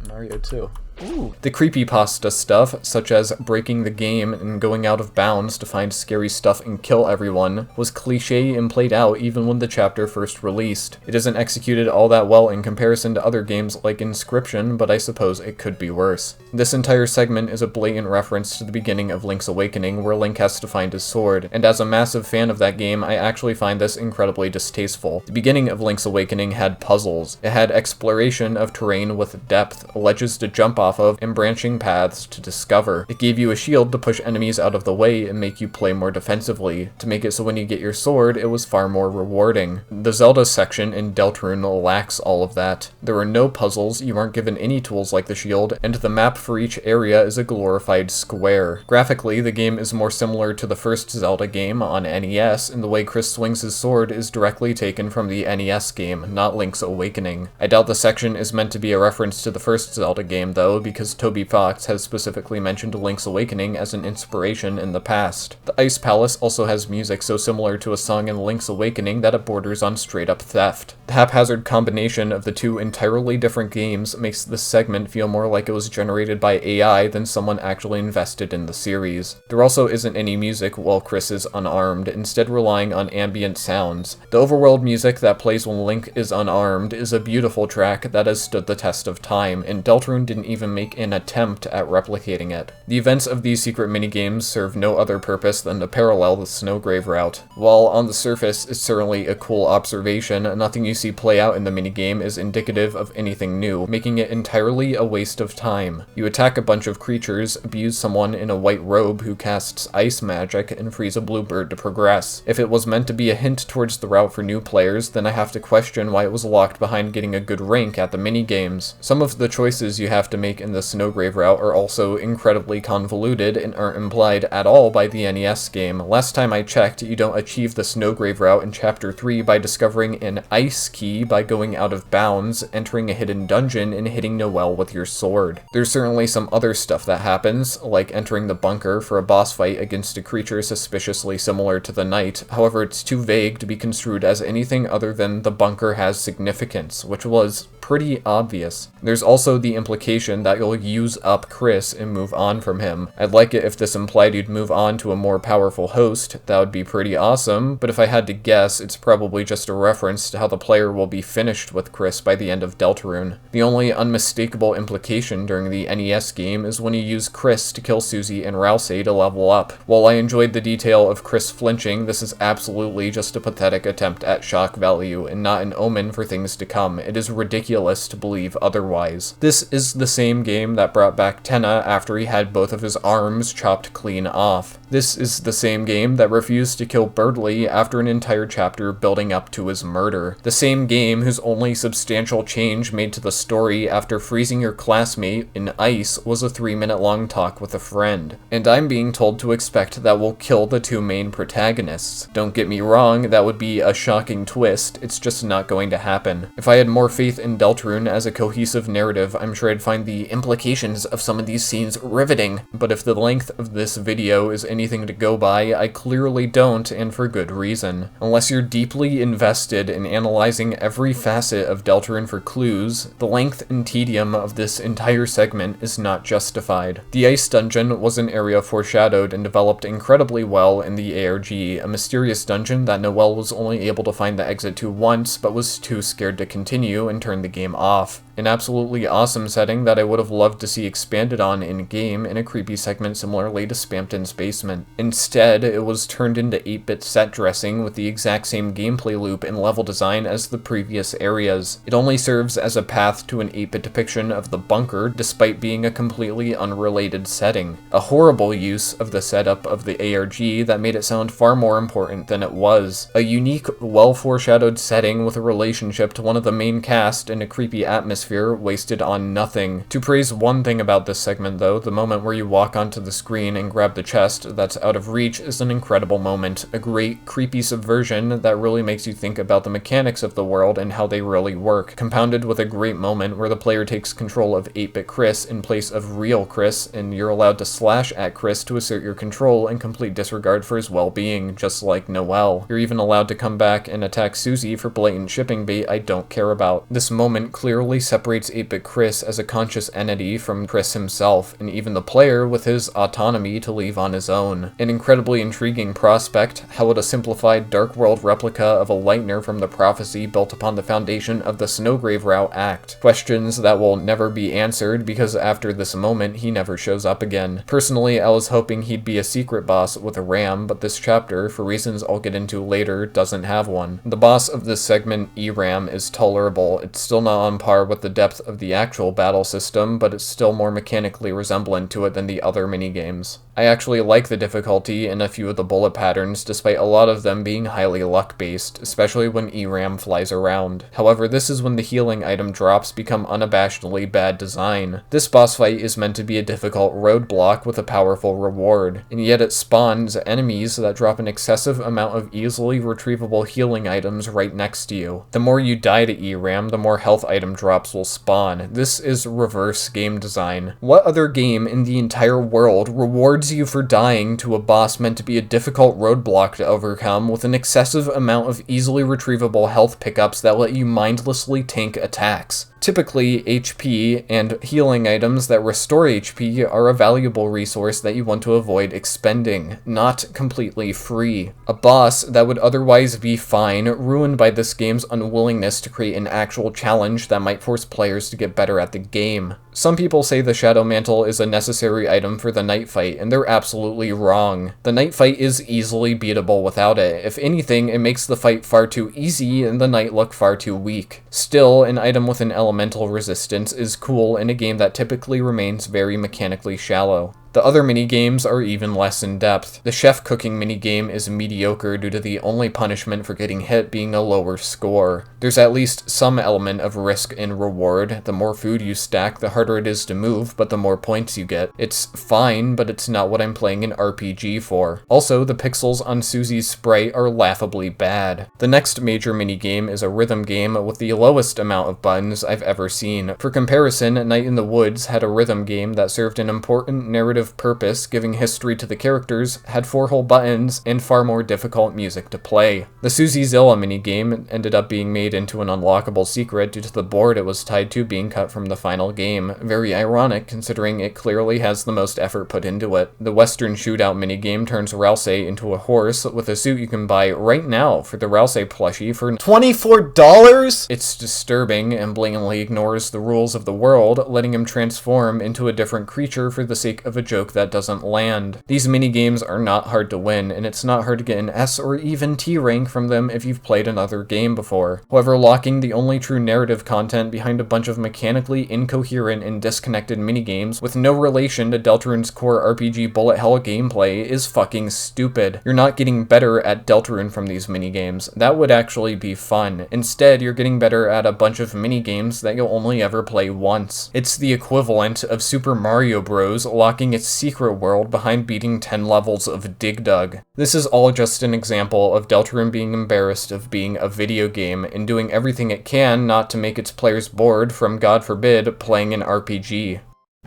Mario 2. Ooh. The creepypasta stuff, such as breaking the game and going out of bounds to find scary stuff and kill everyone, was cliché and played out even when the chapter first released. It isn't executed all that well in comparison to other games like Inscription, but I suppose it could be worse. This entire segment is a blatant reference to the beginning of Link's Awakening, where Link has to find his sword, and as a massive fan of that game, I actually find this incredibly distasteful. The beginning of Link's Awakening had puzzles. It had exploration of terrain with depth, ledges to jump off of, and branching paths to discover. It gave you a shield to push enemies out of the way and make you play more defensively, to make it so when you get your sword, it was far more rewarding. The Zelda section in Deltarune lacks all of that. There were no puzzles, you aren't given any tools like the shield, and the map for each area is a glorified square. Graphically, the game is more similar to the first Zelda game on NES, and the way Chris swings his sword is directly taken from the NES game, not Link's Awakening. I doubt the section is meant to be a reference to the first Zelda game, though, because Toby Fox has specifically mentioned Link's Awakening as an inspiration in the past. The Ice Palace also has music so similar to a song in Link's Awakening that it borders on straight-up theft. The haphazard combination of the two entirely different games makes this segment feel more like it was generated by AI than someone actually invested in the series. There also isn't any music while Chris is unarmed, instead relying on ambient sounds. The overworld music that plays when Link is unarmed is a beautiful track that has stood the test of time, and Deltarune didn't even make an attempt at replicating it. The events of these secret minigames serve no other purpose than to parallel the Snowgrave route. While on the surface it's certainly a cool observation, nothing you see play out in the minigame is indicative of anything new, making it entirely a waste of time. You attack a bunch of creatures, abuse someone in a white robe who casts ice magic, and freeze a blue bird to progress. If it was meant to be a hint towards the route for new players, then I have to question why it was locked behind getting a good rank at the minigames. Some of the choices you have to make in the Snowgrave route are also incredibly convoluted and aren't implied at all by the NES game. Last time I checked, you don't achieve the Snowgrave route in Chapter 3 by discovering an ice key by going out of bounds, entering a hidden dungeon, and hitting Noelle with your sword. There's certainly some other stuff that happens, like entering the bunker for a boss fight against a creature suspiciously similar to the Knight. However, it's too vague to be construed as anything other than the bunker has significance, which was pretty obvious. There's also the implication that you'll use up Chris and move on from him. I'd like it if this implied you'd move on to a more powerful host. That would be pretty awesome, but if I had to guess, it's probably just a reference to how the player will be finished with Chris by the end of Deltarune. The only unmistakable implication during the NES game is when you use Chris to kill Susie and Rouxls to level up. While I enjoyed the detail of Chris flinching, this is absolutely just a pathetic attempt at shock value and not an omen for things to come. It is ridiculous to believe otherwise. This is the same game that brought back Tenna after he had both of his arms chopped clean off. This is the same game that refused to kill Birdley after an entire chapter building up to his murder. The same game whose only substantial change made to the story after freezing your classmate in ice was a 3-minute long talk with a friend. And I'm being told to expect that we'll kill the two main protagonists. Don't get me wrong, that would be a shocking twist, it's just not going to happen. If I had more faith in Deltarune as a cohesive narrative, I'm sure I'd find the implications of some of these scenes riveting. But if the length of this video is anything to go by, I clearly don't, and for good reason. Unless you're deeply invested in analyzing every facet of Deltarune for clues, the length and tedium of this entire segment is not justified. The Ice Dungeon was an area foreshadowed and developed incredibly well in the ARG, a mysterious dungeon that Noelle was only able to find the exit to once, but was too scared to continue and turned the game off. An absolutely awesome setting that I would have loved to see expanded on in-game in a creepy segment similarly to Spamton's Basement. Instead, it was turned into 8-bit set dressing with the exact same gameplay loop and level design as as the previous areas. It only serves as a path to an 8-bit depiction of the bunker, despite being a completely unrelated setting. A horrible use of the setup of the ARG that made it sound far more important than it was. A unique, well-foreshadowed setting with a relationship to one of the main cast and a creepy atmosphere wasted on nothing. To praise one thing about this segment though, the moment where you walk onto the screen and grab the chest that's out of reach is an incredible moment. A great, creepy subversion that really makes you think about the mechanics of the world and how they really work, compounded with a great moment where the player takes control of 8-bit Chris in place of real Chris, and you're allowed to slash at Chris to assert your control in complete disregard for his well-being, just like Noelle. You're even allowed to come back and attack Susie for blatant shipping bait I don't care about. This moment clearly separates 8-bit Chris as a conscious entity from Chris himself, and even the player with his autonomy to leave on his own. An incredibly intriguing prospect, how would a simplified Dark World replica of a Lightner from the prophecy built upon the foundation of the Snowgrave route act? Questions that will never be answered because after this moment he never shows up again. Personally, I was hoping he'd be a secret boss with a Ramb, but this chapter, for reasons I'll get into later, doesn't have one. The boss of this segment, ERAM, is tolerable. It's still not on par with the depth of the actual battle system, but it's still more mechanically resemblant to it than the other minigames. I actually like the difficulty in a few of the bullet patterns, despite a lot of them being highly luck-based, especially when ERAM flies around. However, this is when the healing item drops become unabashedly bad design. This boss fight is meant to be a difficult roadblock with a powerful reward, and yet it spawns enemies that drop an excessive amount of easily retrievable healing items right next to you. The more you die to ERAM, the more health item drops will spawn. This is reverse game design. What other game in the entire world rewards you for dying to a boss meant to be a difficult roadblock to overcome with an excessive amount of easily retrievable health pickups that let you mindlessly tank attacks? Typically, HP and healing items that restore HP are a valuable resource that you want to avoid expending, not completely free. A boss that would otherwise be fine, ruined by this game's unwillingness to create an actual challenge that might force players to get better at the game. Some people say the Shadow Mantle is a necessary item for the Knight fight, and they're absolutely wrong. The Knight fight is easily beatable without it. If anything, it makes the fight far too easy and the Knight look far too weak. Still, an item with an elemental resistance is cool in a game that typically remains very mechanically shallow. The other minigames are even less in depth. The chef cooking minigame is mediocre due to the only punishment for getting hit being a lower score. There's at least some element of risk and reward. The more food you stack, the harder it is to move, but the more points you get. It's fine, but it's not what I'm playing an RPG for. Also, the pixels on Susie's sprite are laughably bad. The next major minigame is a rhythm game with the lowest amount of buttons I've ever seen. For comparison, Night in the Woods had a rhythm game that served an important narrative purpose, giving history to the characters, had 4 whole buttons, and far more difficult music to play. The Susie Zilla minigame ended up being made into an unlockable secret due to the board it was tied to being cut from the final game. Very ironic, considering it clearly has the most effort put into it. The Western Shootout minigame turns Rouxls into a horse with a suit you can buy right now for the Rouxls plushie for $24? It's disturbing and blatantly ignores the rules of the world, letting him transform into a different creature for the sake of a joke that doesn't land. These minigames are not hard to win, and it's not hard to get an S or even T rank from them if you've played another game before. However, locking the only true narrative content behind a bunch of mechanically incoherent and disconnected minigames with no relation to Deltarune's core RPG bullet hell gameplay is fucking stupid. You're not getting better at Deltarune from these minigames. That would actually be fun. Instead, you're getting better at a bunch of minigames that you'll only ever play once. It's the equivalent of Super Mario Bros. Locking its secret world behind beating 10 levels of Dig Dug. This is all just an example of Deltarune being embarrassed of being a video game and doing everything it can not to make its players bored from, God forbid, playing an RPG.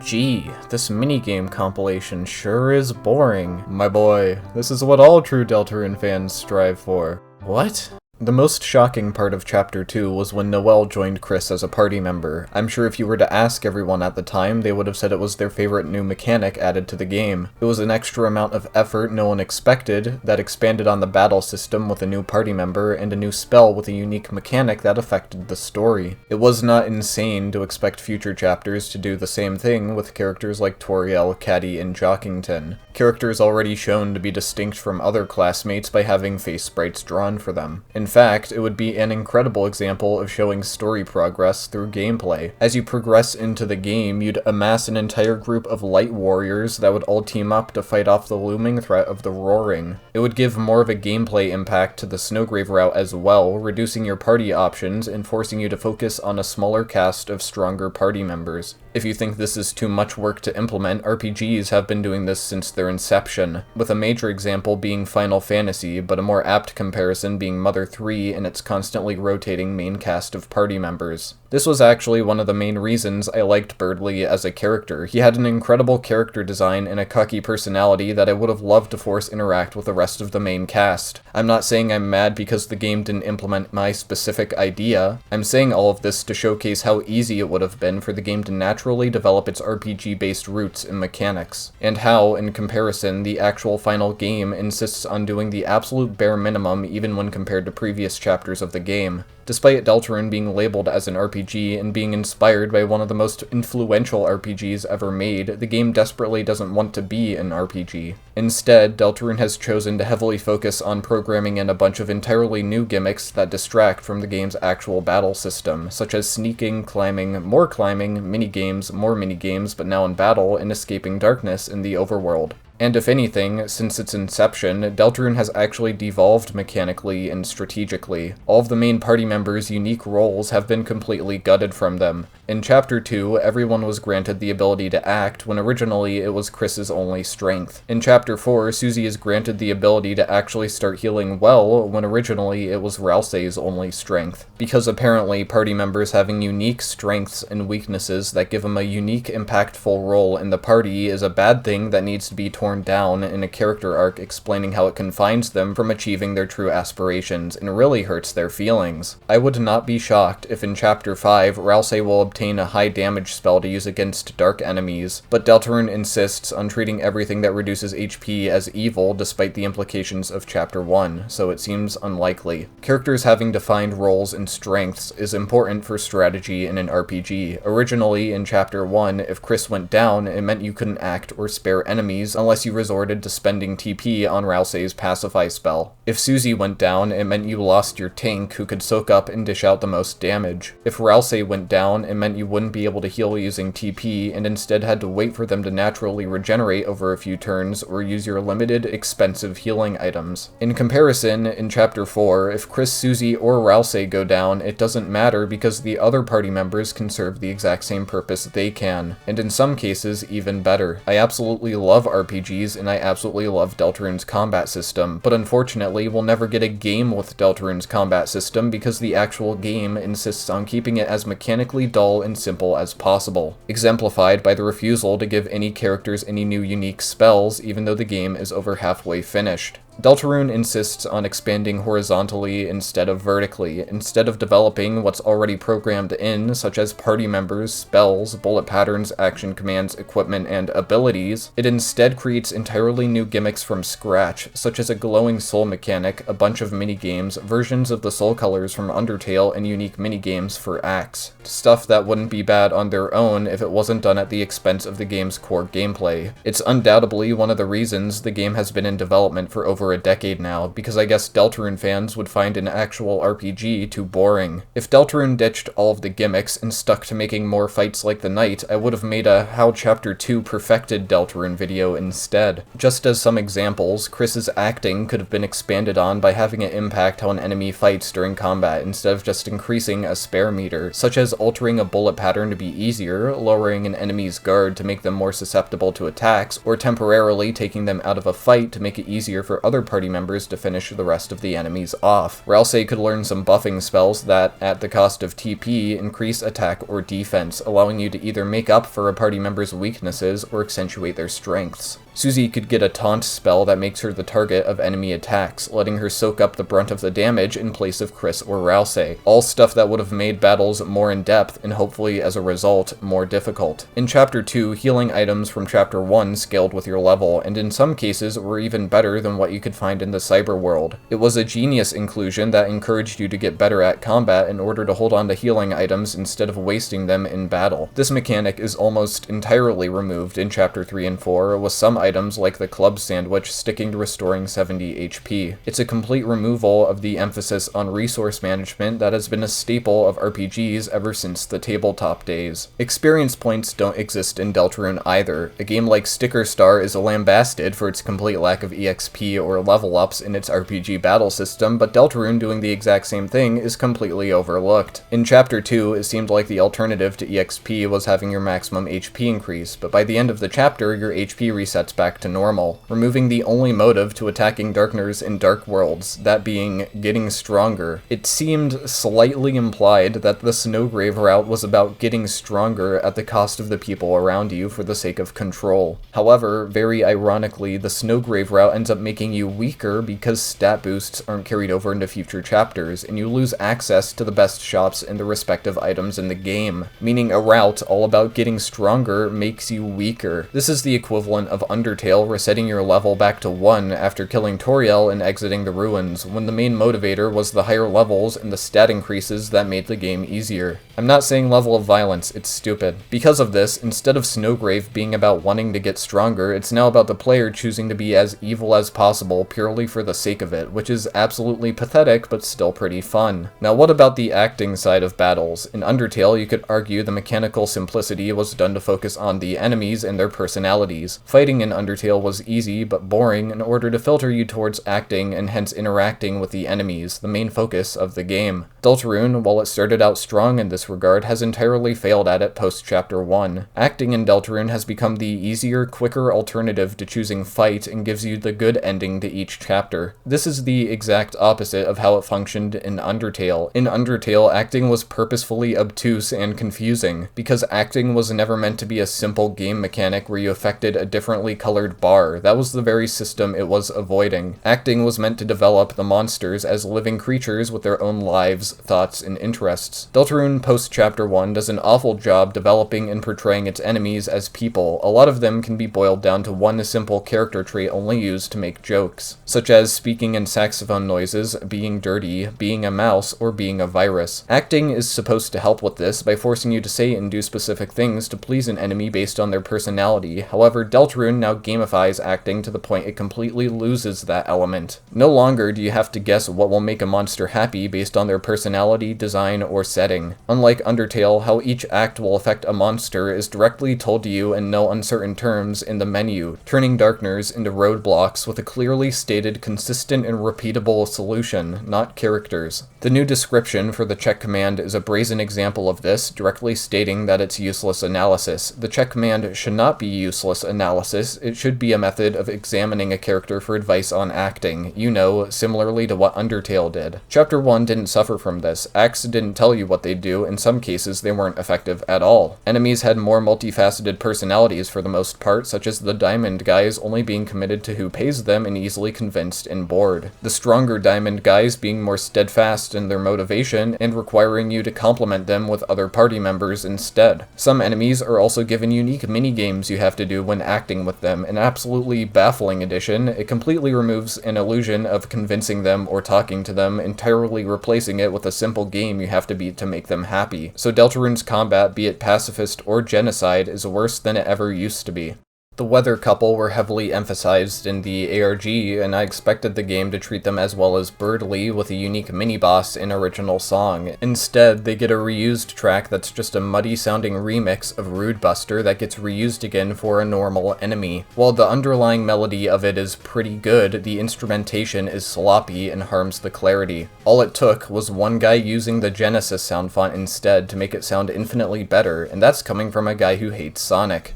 Gee, this minigame compilation sure is boring. My boy, this is what all true Deltarune fans strive for. What? The most shocking part of Chapter 2 was when Noelle joined Chris as a party member. I'm sure if you were to ask everyone at the time, they would have said it was their favorite new mechanic added to the game. It was an extra amount of effort no one expected, that expanded on the battle system with a new party member, and a new spell with a unique mechanic that affected the story. It was not insane to expect future chapters to do the same thing with characters like Toriel, Caddy, and Jackenstein. Characters already shown to be distinct from other classmates by having face sprites drawn for them. In In fact, it would be an incredible example of showing story progress through gameplay. As you progress into the game, you'd amass an entire group of light warriors that would all team up to fight off the looming threat of the Roaring. It would give more of a gameplay impact to the Snowgrave route as well, reducing your party options and forcing you to focus on a smaller cast of stronger party members. If you think this is too much work to implement, RPGs have been doing this since their inception, with a major example being Final Fantasy, but a more apt comparison being Mother 3 and its constantly rotating main cast of party members. This was actually one of the main reasons I liked Berdly as a character. He had an incredible character design and a cocky personality that I would have loved to force interact with the rest of the main cast. I'm not saying I'm mad because the game didn't implement my specific idea. I'm saying all of this to showcase how easy it would have been for the game to naturally develop its RPG-based roots and mechanics, and how, in comparison, the actual final game insists on doing the absolute bare minimum even when compared to previous chapters of the game. Despite Deltarune being labeled as an RPG and being inspired by one of the most influential RPGs ever made, the game desperately doesn't want to be an RPG. Instead, Deltarune has chosen to heavily focus on programming in a bunch of entirely new gimmicks that distract from the game's actual battle system, such as sneaking, climbing, minigames, more minigames, but now in battle, and escaping darkness in the overworld. And if anything, since its inception, Deltarune has actually devolved mechanically and strategically. All of the main party members' unique roles have been completely gutted from them. In Chapter 2, everyone was granted the ability to act, when originally it was Chris's only strength. In Chapter 4, Susie is granted the ability to actually start healing well, when originally it was Rouxls' only strength. Because apparently party members having unique strengths and weaknesses that give them a unique, impactful role in the party is a bad thing that needs to be torn down in a character arc explaining how it confines them from achieving their true aspirations and really hurts their feelings. I would not be shocked if in Chapter 5, Rouxls will obtain a high damage spell to use against dark enemies, but Deltarune insists on treating everything that reduces HP as evil despite the implications of Chapter 1, so it seems unlikely. Characters having defined roles and strengths is important for strategy in an RPG. Originally, in Chapter 1, if Chris went down, it meant you couldn't act or spare enemies unless you resorted to spending TP on Rouxls' Pacify spell. If Susie went down, it meant you lost your tank who could soak up and dish out the most damage. If Rouxls went down, it meant you wouldn't be able to heal using TP and instead had to wait for them to naturally regenerate over a few turns or use your limited, expensive healing items. In comparison, in Chapter 4, if Chris, Susie, or Rouxls go down, it doesn't matter because the other party members can serve the exact same purpose they can, and in some cases, even better. I absolutely love RPGs and I absolutely love Deltarune's combat system, but unfortunately we'll never get a game with Deltarune's combat system because the actual game insists on keeping it as mechanically dull and simple as possible, exemplified by the refusal to give any characters any new unique spells even though the game is over halfway finished. Deltarune insists on expanding horizontally instead of vertically. Instead of developing what's already programmed in, such as party members, spells, bullet patterns, action commands, equipment, and abilities, it instead creates entirely new gimmicks from scratch, such as a glowing soul mechanic, a bunch of minigames, versions of the soul colors from Undertale, and unique minigames for Axe. Stuff that wouldn't be bad on their own if it wasn't done at the expense of the game's core gameplay. It's undoubtedly one of the reasons the game has been in development for over a decade now, because I guess Deltarune fans would find an actual RPG too boring. If Deltarune ditched all of the gimmicks and stuck to making more fights like the Knight, I would have made a How Chapter 2 Perfected Deltarune video instead. Just as some examples, Chris's acting could have been expanded on by having it impact how an enemy fights during combat instead of just increasing a spare meter, such as altering a bullet pattern to be easier, lowering an enemy's guard to make them more susceptible to attacks, or temporarily taking them out of a fight to make it easier for other party members to finish the rest of the enemies off. Rouxls could learn some buffing spells that, at the cost of TP, increase attack or defense, allowing you to either make up for a party member's weaknesses or accentuate their strengths. Susie could get a taunt spell that makes her the target of enemy attacks, letting her soak up the brunt of the damage in place of Chris or Rouxls. All stuff that would have made battles more in-depth and hopefully, as a result, more difficult. In Chapter 2, healing items from Chapter 1 scaled with your level, and in some cases were even better than what you could find in the cyber world. It was a genius inclusion that encouraged you to get better at combat in order to hold on to healing items instead of wasting them in battle. This mechanic is almost entirely removed in Chapter 3 and 4, with some items like the club sandwich sticking to restoring 70 HP. It's a complete removal of the emphasis on resource management that has been a staple of RPGs ever since the tabletop days. Experience points don't exist in Deltarune either. A game like Sticker Star is lambasted for its complete lack of EXP or level ups in its RPG battle system, but Deltarune doing the exact same thing is completely overlooked. In Chapter 2, it seemed like the alternative to EXP was having your maximum HP increase, but by the end of the chapter, your HP resets back to normal, removing the only motive to attacking Darkners in Dark Worlds, that being getting stronger. It seemed slightly implied that the Snowgrave route was about getting stronger at the cost of the people around you for the sake of control. However, very ironically, the Snowgrave route ends up making you weaker because stat boosts aren't carried over into future chapters, and you lose access to the best shops and the respective items in the game, meaning a route all about getting stronger makes you weaker. This is the equivalent of Undertale resetting your level back to 1 after killing Toriel and exiting the ruins, when the main motivator was the higher levels and the stat increases that made the game easier. I'm not saying level of violence, it's stupid. Because of this, instead of Snowgrave being about wanting to get stronger, it's now about the player choosing to be as evil as possible purely for the sake of it, which is absolutely pathetic but still pretty fun. Now what about the acting side of battles? In Undertale, you could argue the mechanical simplicity was done to focus on the enemies and their personalities. Fighting in Undertale was easy but boring in order to filter you towards acting and hence interacting with the enemies, the main focus of the game. Deltarune, while it started out strong in this regard, has entirely failed at it post-Chapter 1. Acting in Deltarune has become the easier, quicker alternative to choosing fight and gives you the good ending to each chapter. This is the exact opposite of how it functioned in Undertale. In Undertale, acting was purposefully obtuse and confusing, because acting was never meant to be a simple game mechanic where you affected a differently colored bar. That was the very system it was avoiding. Acting was meant to develop the monsters as living creatures with their own lives, thoughts, and interests. Deltarune post-Chapter 1 does an awful job developing and portraying its enemies as people. A lot of them can be boiled down to one simple character trait only used to make jokes, such as speaking in saxophone noises, being dirty, being a mouse, or being a virus. Acting is supposed to help with this by forcing you to say and do specific things to please an enemy based on their personality. However, Deltarune now gamifies acting to the point it completely loses that element. No longer do you have to guess what will make a monster happy based on their personality, design, or setting. Unlike Undertale, how each act will affect a monster is directly told to you in no uncertain terms in the menu, turning Darkners into roadblocks with a clearly stated, consistent, and repeatable solution, not characters. The new description for the check command is a brazen example of this, directly stating that it's useless analysis. The check command should not be useless analysis, it should be a method of examining a character for advice on acting, you know, similarly to what Undertale did. Chapter 1 didn't suffer from this. Acts didn't tell you what they'd do, in some cases they weren't effective at all. Enemies had more multifaceted personalities for the most part, such as the diamond guys only being committed to who pays them and easily convinced and bored. The stronger diamond guys being more steadfast in their motivation and requiring you to complement them with other party members instead. Some enemies are also given unique mini-games you have to do when acting with them. An absolutely baffling addition, it completely removes an illusion of convincing them or talking to them, entirely replacing it with a simple game you have to beat to make them happy. So Deltarune's combat, be it pacifist or genocide, is worse than it ever used to be. The weather couple were heavily emphasized in the ARG, and I expected the game to treat them as well as Birdly with a unique mini-boss and original song. Instead, they get a reused track that's just a muddy-sounding remix of Rude Buster that gets reused again for a normal enemy. While the underlying melody of it is pretty good, the instrumentation is sloppy and harms the clarity. All it took was one guy using the Genesis sound font instead to make it sound infinitely better, and that's coming from a guy who hates Sonic.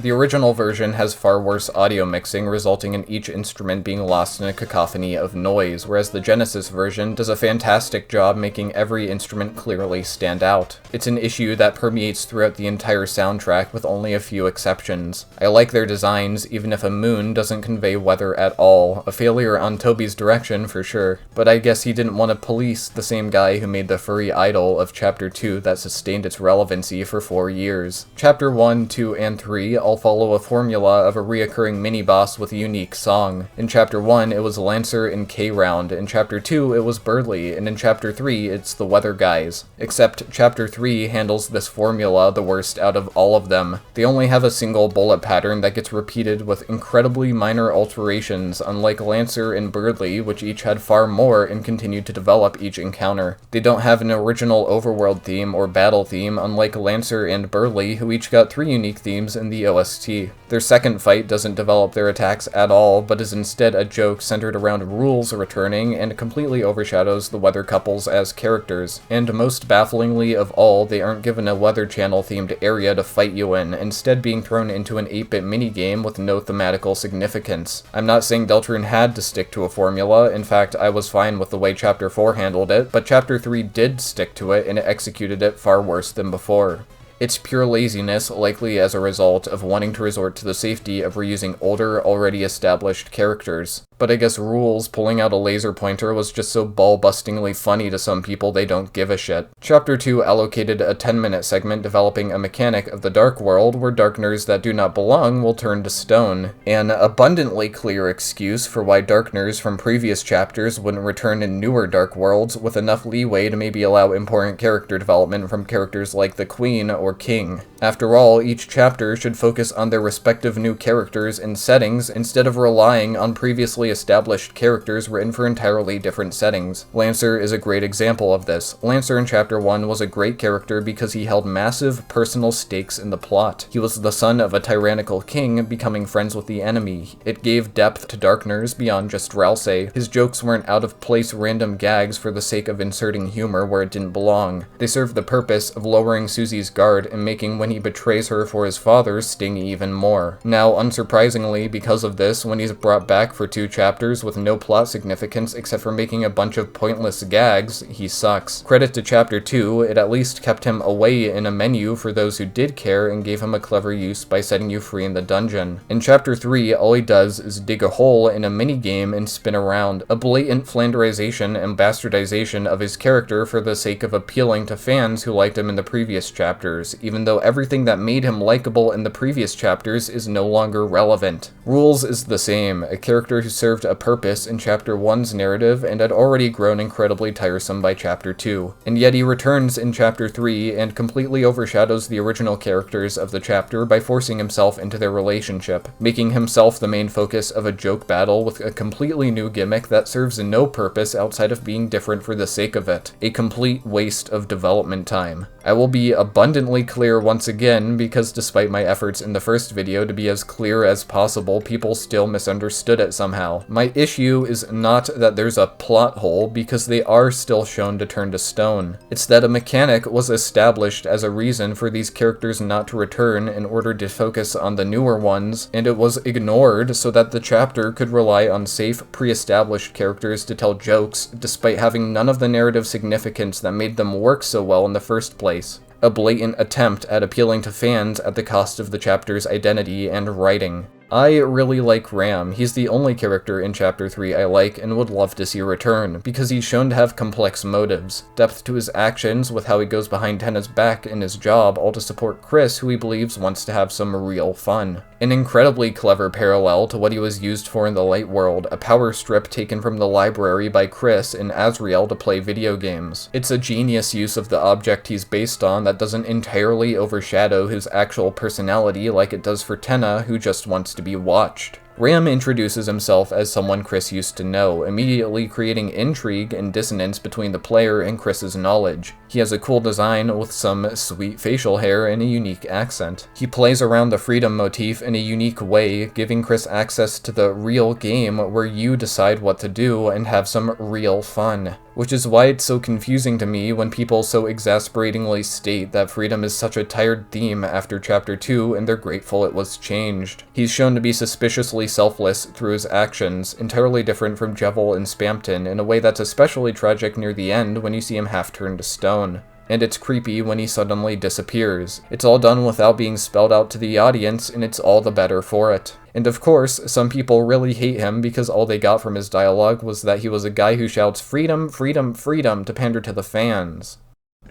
The original version has far worse audio mixing, resulting in each instrument being lost in a cacophony of noise, whereas the Genesis version does a fantastic job making every instrument clearly stand out. It's an issue that permeates throughout the entire soundtrack with only a few exceptions. I like their designs, even if a moon doesn't convey weather at all, a failure on Toby's direction for sure, but I guess he didn't want to police the same guy who made the furry idol of Chapter 2 that sustained its relevancy for 4 years. Chapter 1, 2, and 3 all follow a formula of a reoccurring mini-boss with a unique song. In Chapter 1, it was Lancer and K-Round, in Chapter 2, it was Birdly, and in Chapter 3, it's the Weather Guys. Except Chapter 3 handles this formula the worst out of all of them. They only have a single bullet pattern that gets repeated with incredibly minor alterations, unlike Lancer and Birdly, which each had far more and continued to develop each encounter. They don't have an original overworld theme or battle theme, unlike Lancer and Birdly, who each got 3 unique themes in the OST. Their second fight doesn't develop their attacks at all, but is instead a joke centered around Rouxls returning and completely overshadows the weather couples as characters. And most bafflingly of all, they aren't given a Weather Channel themed area to fight you in, instead being thrown into an 8-bit minigame with no thematical significance. I'm not saying Deltarune had to stick to a formula, in fact I was fine with the way Chapter 4 handled it, but Chapter 3 did stick to it and it executed it far worse than before. It's pure laziness, likely as a result of wanting to resort to the safety of reusing older, already established characters. But I guess Rouxls pulling out a laser pointer was just so ball-bustingly funny to some people they don't give a shit. Chapter 2 allocated a 10-minute segment developing a mechanic of the Dark World where Darkners that do not belong will turn to stone. An abundantly clear excuse for why Darkners from previous chapters wouldn't return in newer Dark Worlds, with enough leeway to maybe allow important character development from characters like the Queen or King. After all, each chapter should focus on their respective new characters and settings instead of relying on previously established characters written for entirely different settings. Lancer is a great example of this. Lancer in Chapter 1 was a great character because he held massive personal stakes in the plot. He was the son of a tyrannical king becoming friends with the enemy. It gave depth to Darkners beyond just Rouxls. His jokes weren't out-of-place random gags for the sake of inserting humor where it didn't belong. They served the purpose of lowering Susie's guard and making when he betrays her for his father sting even more. Now, unsurprisingly, because of this, when he's brought back for 2 chapters with no plot significance except for making a bunch of pointless gags, he sucks. Credit to Chapter 2, it at least kept him away in a menu for those who did care and gave him a clever use by setting you free in the dungeon. In Chapter 3, all he does is dig a hole in a minigame and spin around, a blatant flanderization and bastardization of his character for the sake of appealing to fans who liked him in the previous chapters, even though everything that made him likable in the previous chapters is no longer relevant. Rouxls is the same, a character who served a purpose in Chapter 1's narrative and had already grown incredibly tiresome by Chapter 2. And yet he returns in Chapter 3 and completely overshadows the original characters of the chapter by forcing himself into their relationship, making himself the main focus of a joke battle with a completely new gimmick that serves no purpose outside of being different for the sake of it. A complete waste of development time. I will be abundantly clear once again, because despite my efforts in the first video to be as clear as possible, people still misunderstood it somehow. My issue is not that there's a plot hole, because they are still shown to turn to stone. It's that a mechanic was established as a reason for these characters not to return in order to focus on the newer ones, and it was ignored so that the chapter could rely on safe, pre-established characters to tell jokes, despite having none of the narrative significance that made them work so well in the first place. A blatant attempt at appealing to fans at the cost of the chapter's identity and writing. I really like Ramb. He's the only character in Chapter 3 I like and would love to see return, because he's shown to have complex motives, depth to his actions with how he goes behind Tenna's back in his job, all to support Chris, who he believes wants to have some real fun. An incredibly clever parallel to what he was used for in the Light World, a power strip taken from the library by Chris in Azrael to play video games. It's a genius use of the object he's based on that doesn't entirely overshadow his actual personality like it does for Tenna, who just wants to be watched. Ramb introduces himself as someone Chris used to know, immediately creating intrigue and dissonance between the player and Chris's knowledge. He has a cool design with some sweet facial hair and a unique accent. He plays around the freedom motif in a unique way, giving Chris access to the real game where you decide what to do and have some real fun. which is why it's so confusing to me when people so exasperatingly state that freedom is such a tired theme after Chapter 2 and they're grateful it was changed. He's shown to be suspiciously selfless through his actions, entirely different from Jevil and Spamton in a way that's especially tragic near the end when you see him half turned to stone. And it's creepy when he suddenly disappears. It's all done without being spelled out to the audience, and it's all the better for it. And of course, some people really hate him because all they got from his dialogue was that he was a guy who shouts freedom, freedom, freedom to pander to the fans.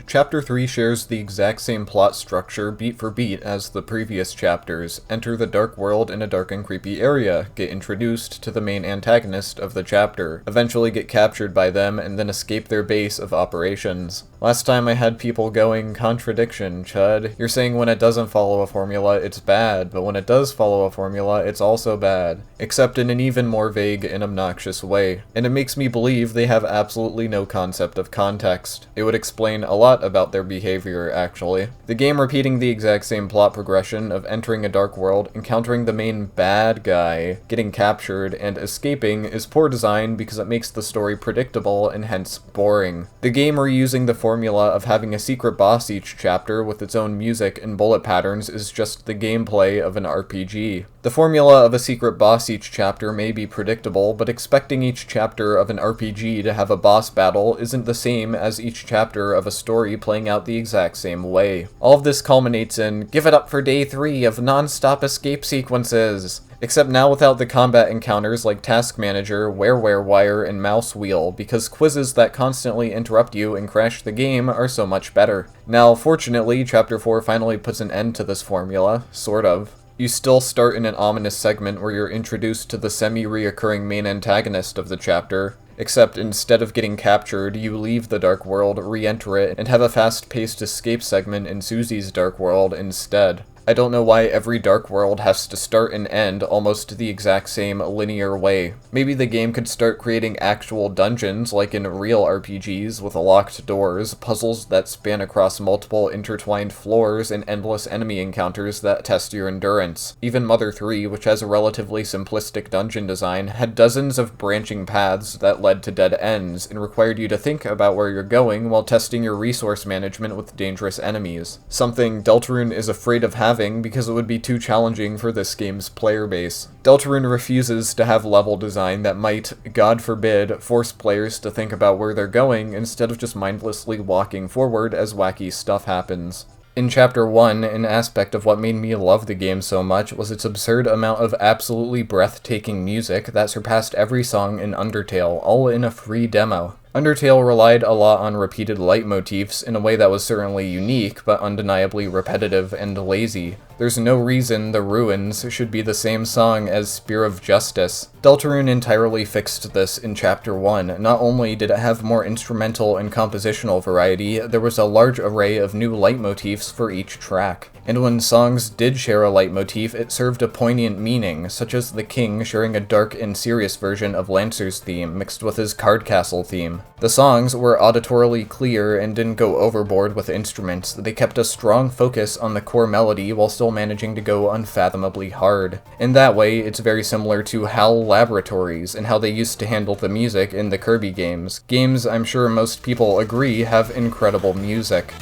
Chapter 3 shares the exact same plot structure, beat for beat, as the previous chapters. Enter the dark world in a dark and creepy area, get introduced to the main antagonist of the chapter, eventually get captured by them, and then escape their base of operations. Last time I had people going, contradiction, Chud. You're saying when it doesn't follow a formula, it's bad, but when it does follow a formula, it's also bad. Except in an even more vague and obnoxious way. And it makes me believe they have absolutely no concept of context. It would explain a lot about their behavior, actually. The game repeating the exact same plot progression of entering a dark world, encountering the main bad guy, getting captured, and escaping is poor design because it makes the story predictable and hence boring. The game reusing the formula of having a secret boss each chapter with its own music and bullet patterns is just the gameplay of an RPG. The formula of a secret boss each chapter may be predictable, but expecting each chapter of an RPG to have a boss battle isn't the same as each chapter of a story playing out the exact same way. All of this culminates in, give it up for day 3 of non-stop escape sequences! Except now without the combat encounters like Task Manager, Wire, and Mouse Wheel, because quizzes that constantly interrupt you and crash the game are so much better. Now, fortunately, Chapter 4 finally puts an end to this formula, sort of. You still start in an ominous segment where you're introduced to the semi-reoccurring main antagonist of the chapter, except instead of getting captured, you leave the dark world, re-enter it, and have a fast-paced escape segment in Susie's dark world instead. I don't know why every dark world has to start and end almost the exact same linear way. Maybe the game could start creating actual dungeons like in real RPGs with locked doors, puzzles that span across multiple intertwined floors, and endless enemy encounters that test your endurance. Even Mother 3, which has a relatively simplistic dungeon design, had dozens of branching paths that led to dead ends and required you to think about where you're going while testing your resource management with dangerous enemies. Something Deltarune is afraid of having because it would be too challenging for this game's player base. Deltarune refuses to have level design that might, God forbid, force players to think about where they're going instead of just mindlessly walking forward as wacky stuff happens. In Chapter 1, an aspect of what made me love the game so much was its absurd amount of absolutely breathtaking music that surpassed every song in Undertale, all in a free demo. Undertale relied a lot on repeated leitmotifs in a way that was certainly unique, but undeniably repetitive and lazy. There's no reason The Ruins should be the same song as Spear of Justice. Deltarune entirely fixed this in Chapter 1. Not only did it have more instrumental and compositional variety, there was a large array of new leitmotifs for each track. And when songs did share a leitmotif, it served a poignant meaning, such as the king sharing a dark and serious version of Lancer's theme mixed with his Card Castle theme. The songs were auditorily clear and didn't go overboard with instruments. They kept a strong focus on the core melody while still managing to go unfathomably hard. In that way, it's very similar to HAL Laboratories and how they used to handle the music in the Kirby games. Games I'm sure most people agree have incredible music.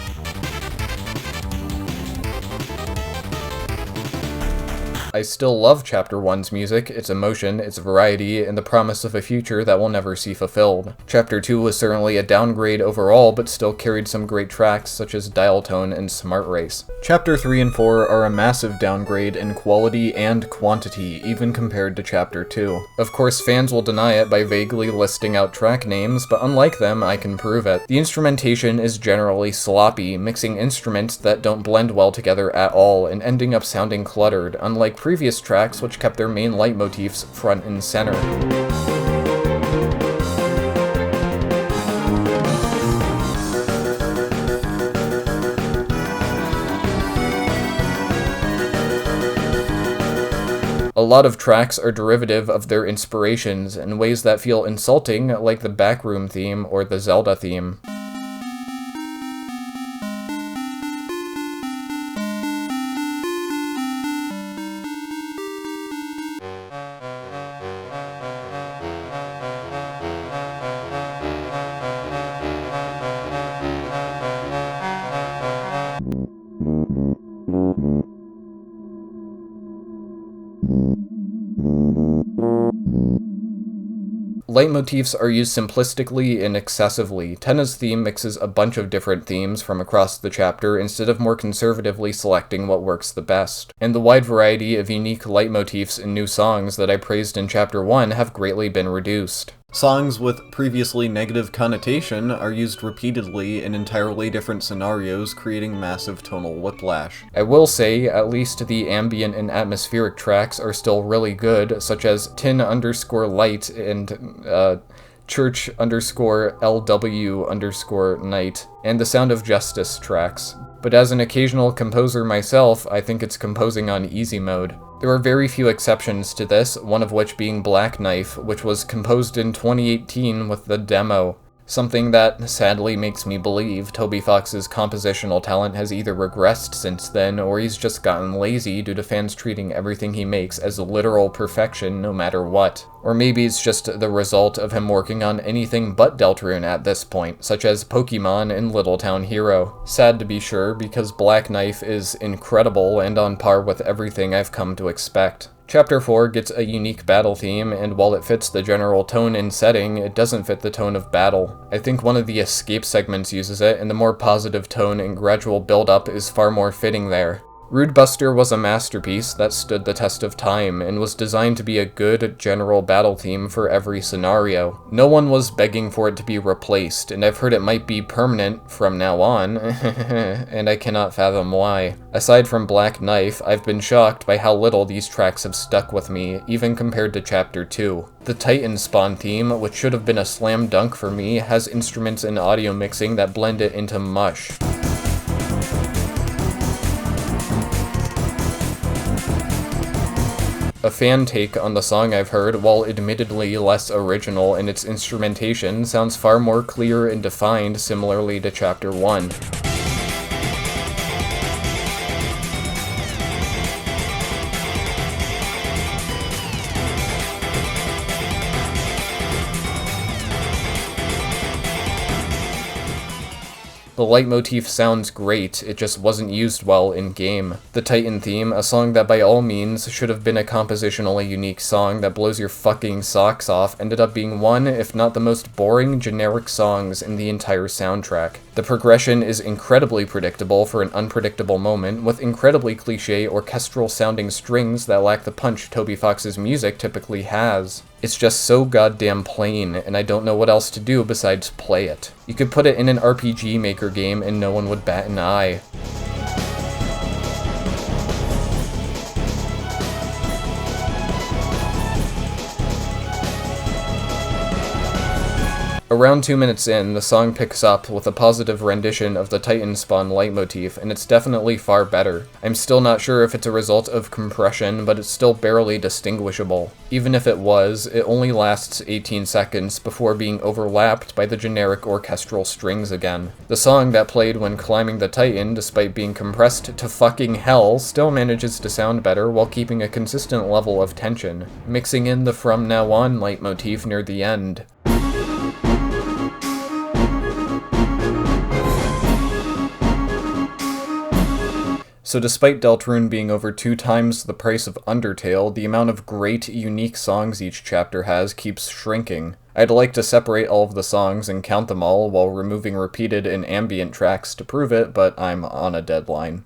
I still love Chapter 1's music, its emotion, its variety, and the promise of a future that will never see fulfilled. Chapter 2 was certainly a downgrade overall, but still carried some great tracks such as Dial Tone and Smart Race. Chapter 3 and 4 are a massive downgrade in quality and quantity, even compared to Chapter 2. Of course, fans will deny it by vaguely listing out track names, but unlike them, I can prove it. The instrumentation is generally sloppy, mixing instruments that don't blend well together at all, and ending up sounding cluttered, unlike previous tracks which kept their main leitmotifs front and center. A lot of tracks are derivative of their inspirations in ways that feel insulting, like the Backroom theme or the Zelda theme. Leitmotifs are used simplistically and excessively. Tenna's theme mixes a bunch of different themes from across the chapter instead of more conservatively selecting what works the best. And the wide variety of unique leitmotifs in new songs that I praised in Chapter 1 have greatly been reduced. Songs with previously negative connotation are used repeatedly in entirely different scenarios, creating massive tonal whiplash. I will say, at least the ambient and atmospheric tracks are still really good, such as Tin_Light and Church_LW_Night, and the Sound of Justice tracks. But as an occasional composer myself, I think it's composing on easy mode. There are very few exceptions to this, one of which being Black Knife, which was composed in 2018 with the demo. Something that sadly makes me believe Toby Fox's compositional talent has either regressed since then, or he's just gotten lazy due to fans treating everything he makes as literal perfection no matter what. Or maybe it's just the result of him working on anything but Deltarune at this point, such as Pokemon and Little Town Hero. Sad to be sure, because Black Knife is incredible and on par with everything I've come to expect. Chapter 4 gets a unique battle theme, and while it fits the general tone and setting, it doesn't fit the tone of battle. I think one of the escape segments uses it, and the more positive tone and gradual build-up is far more fitting there. Rude Buster was a masterpiece that stood the test of time, and was designed to be a good, general battle theme for every scenario. No one was begging for it to be replaced, and I've heard it might be permanent from now on, and I cannot fathom why. Aside from Black Knife, I've been shocked by how little these tracks have stuck with me, even compared to Chapter 2. The Titan Spawn theme, which should have been a slam dunk for me, has instruments and audio mixing that blend it into mush. A fan take on the song I've heard, while admittedly less original in its instrumentation, sounds far more clear and defined similarly to Chapter 1. The leitmotif sounds great, it just wasn't used well in-game. The Titan theme, a song that by all means should have been a compositionally unique song that blows your fucking socks off, ended up being one, if not the most boring, generic songs in the entire soundtrack. The progression is incredibly predictable for an unpredictable moment, with incredibly cliché orchestral-sounding strings that lack the punch Toby Fox's music typically has. It's just so goddamn plain, and I don't know what else to do besides play it. You could put it in an RPG Maker game and no one would bat an eye. Around 2 minutes in, the song picks up with a positive rendition of the Titan Spawn leitmotif, and it's definitely far better. I'm still not sure if it's a result of compression, but it's still barely distinguishable. Even if it was, it only lasts 18 seconds before being overlapped by the generic orchestral strings again. The song that played when climbing the Titan, despite being compressed to fucking hell, still manages to sound better while keeping a consistent level of tension, mixing in the From Now On leitmotif near the end. So despite Deltarune being over 2 times the price of Undertale, the amount of great, unique songs each chapter has keeps shrinking. I'd like to separate all of the songs and count them all while removing repeated and ambient tracks to prove it, but I'm on a deadline.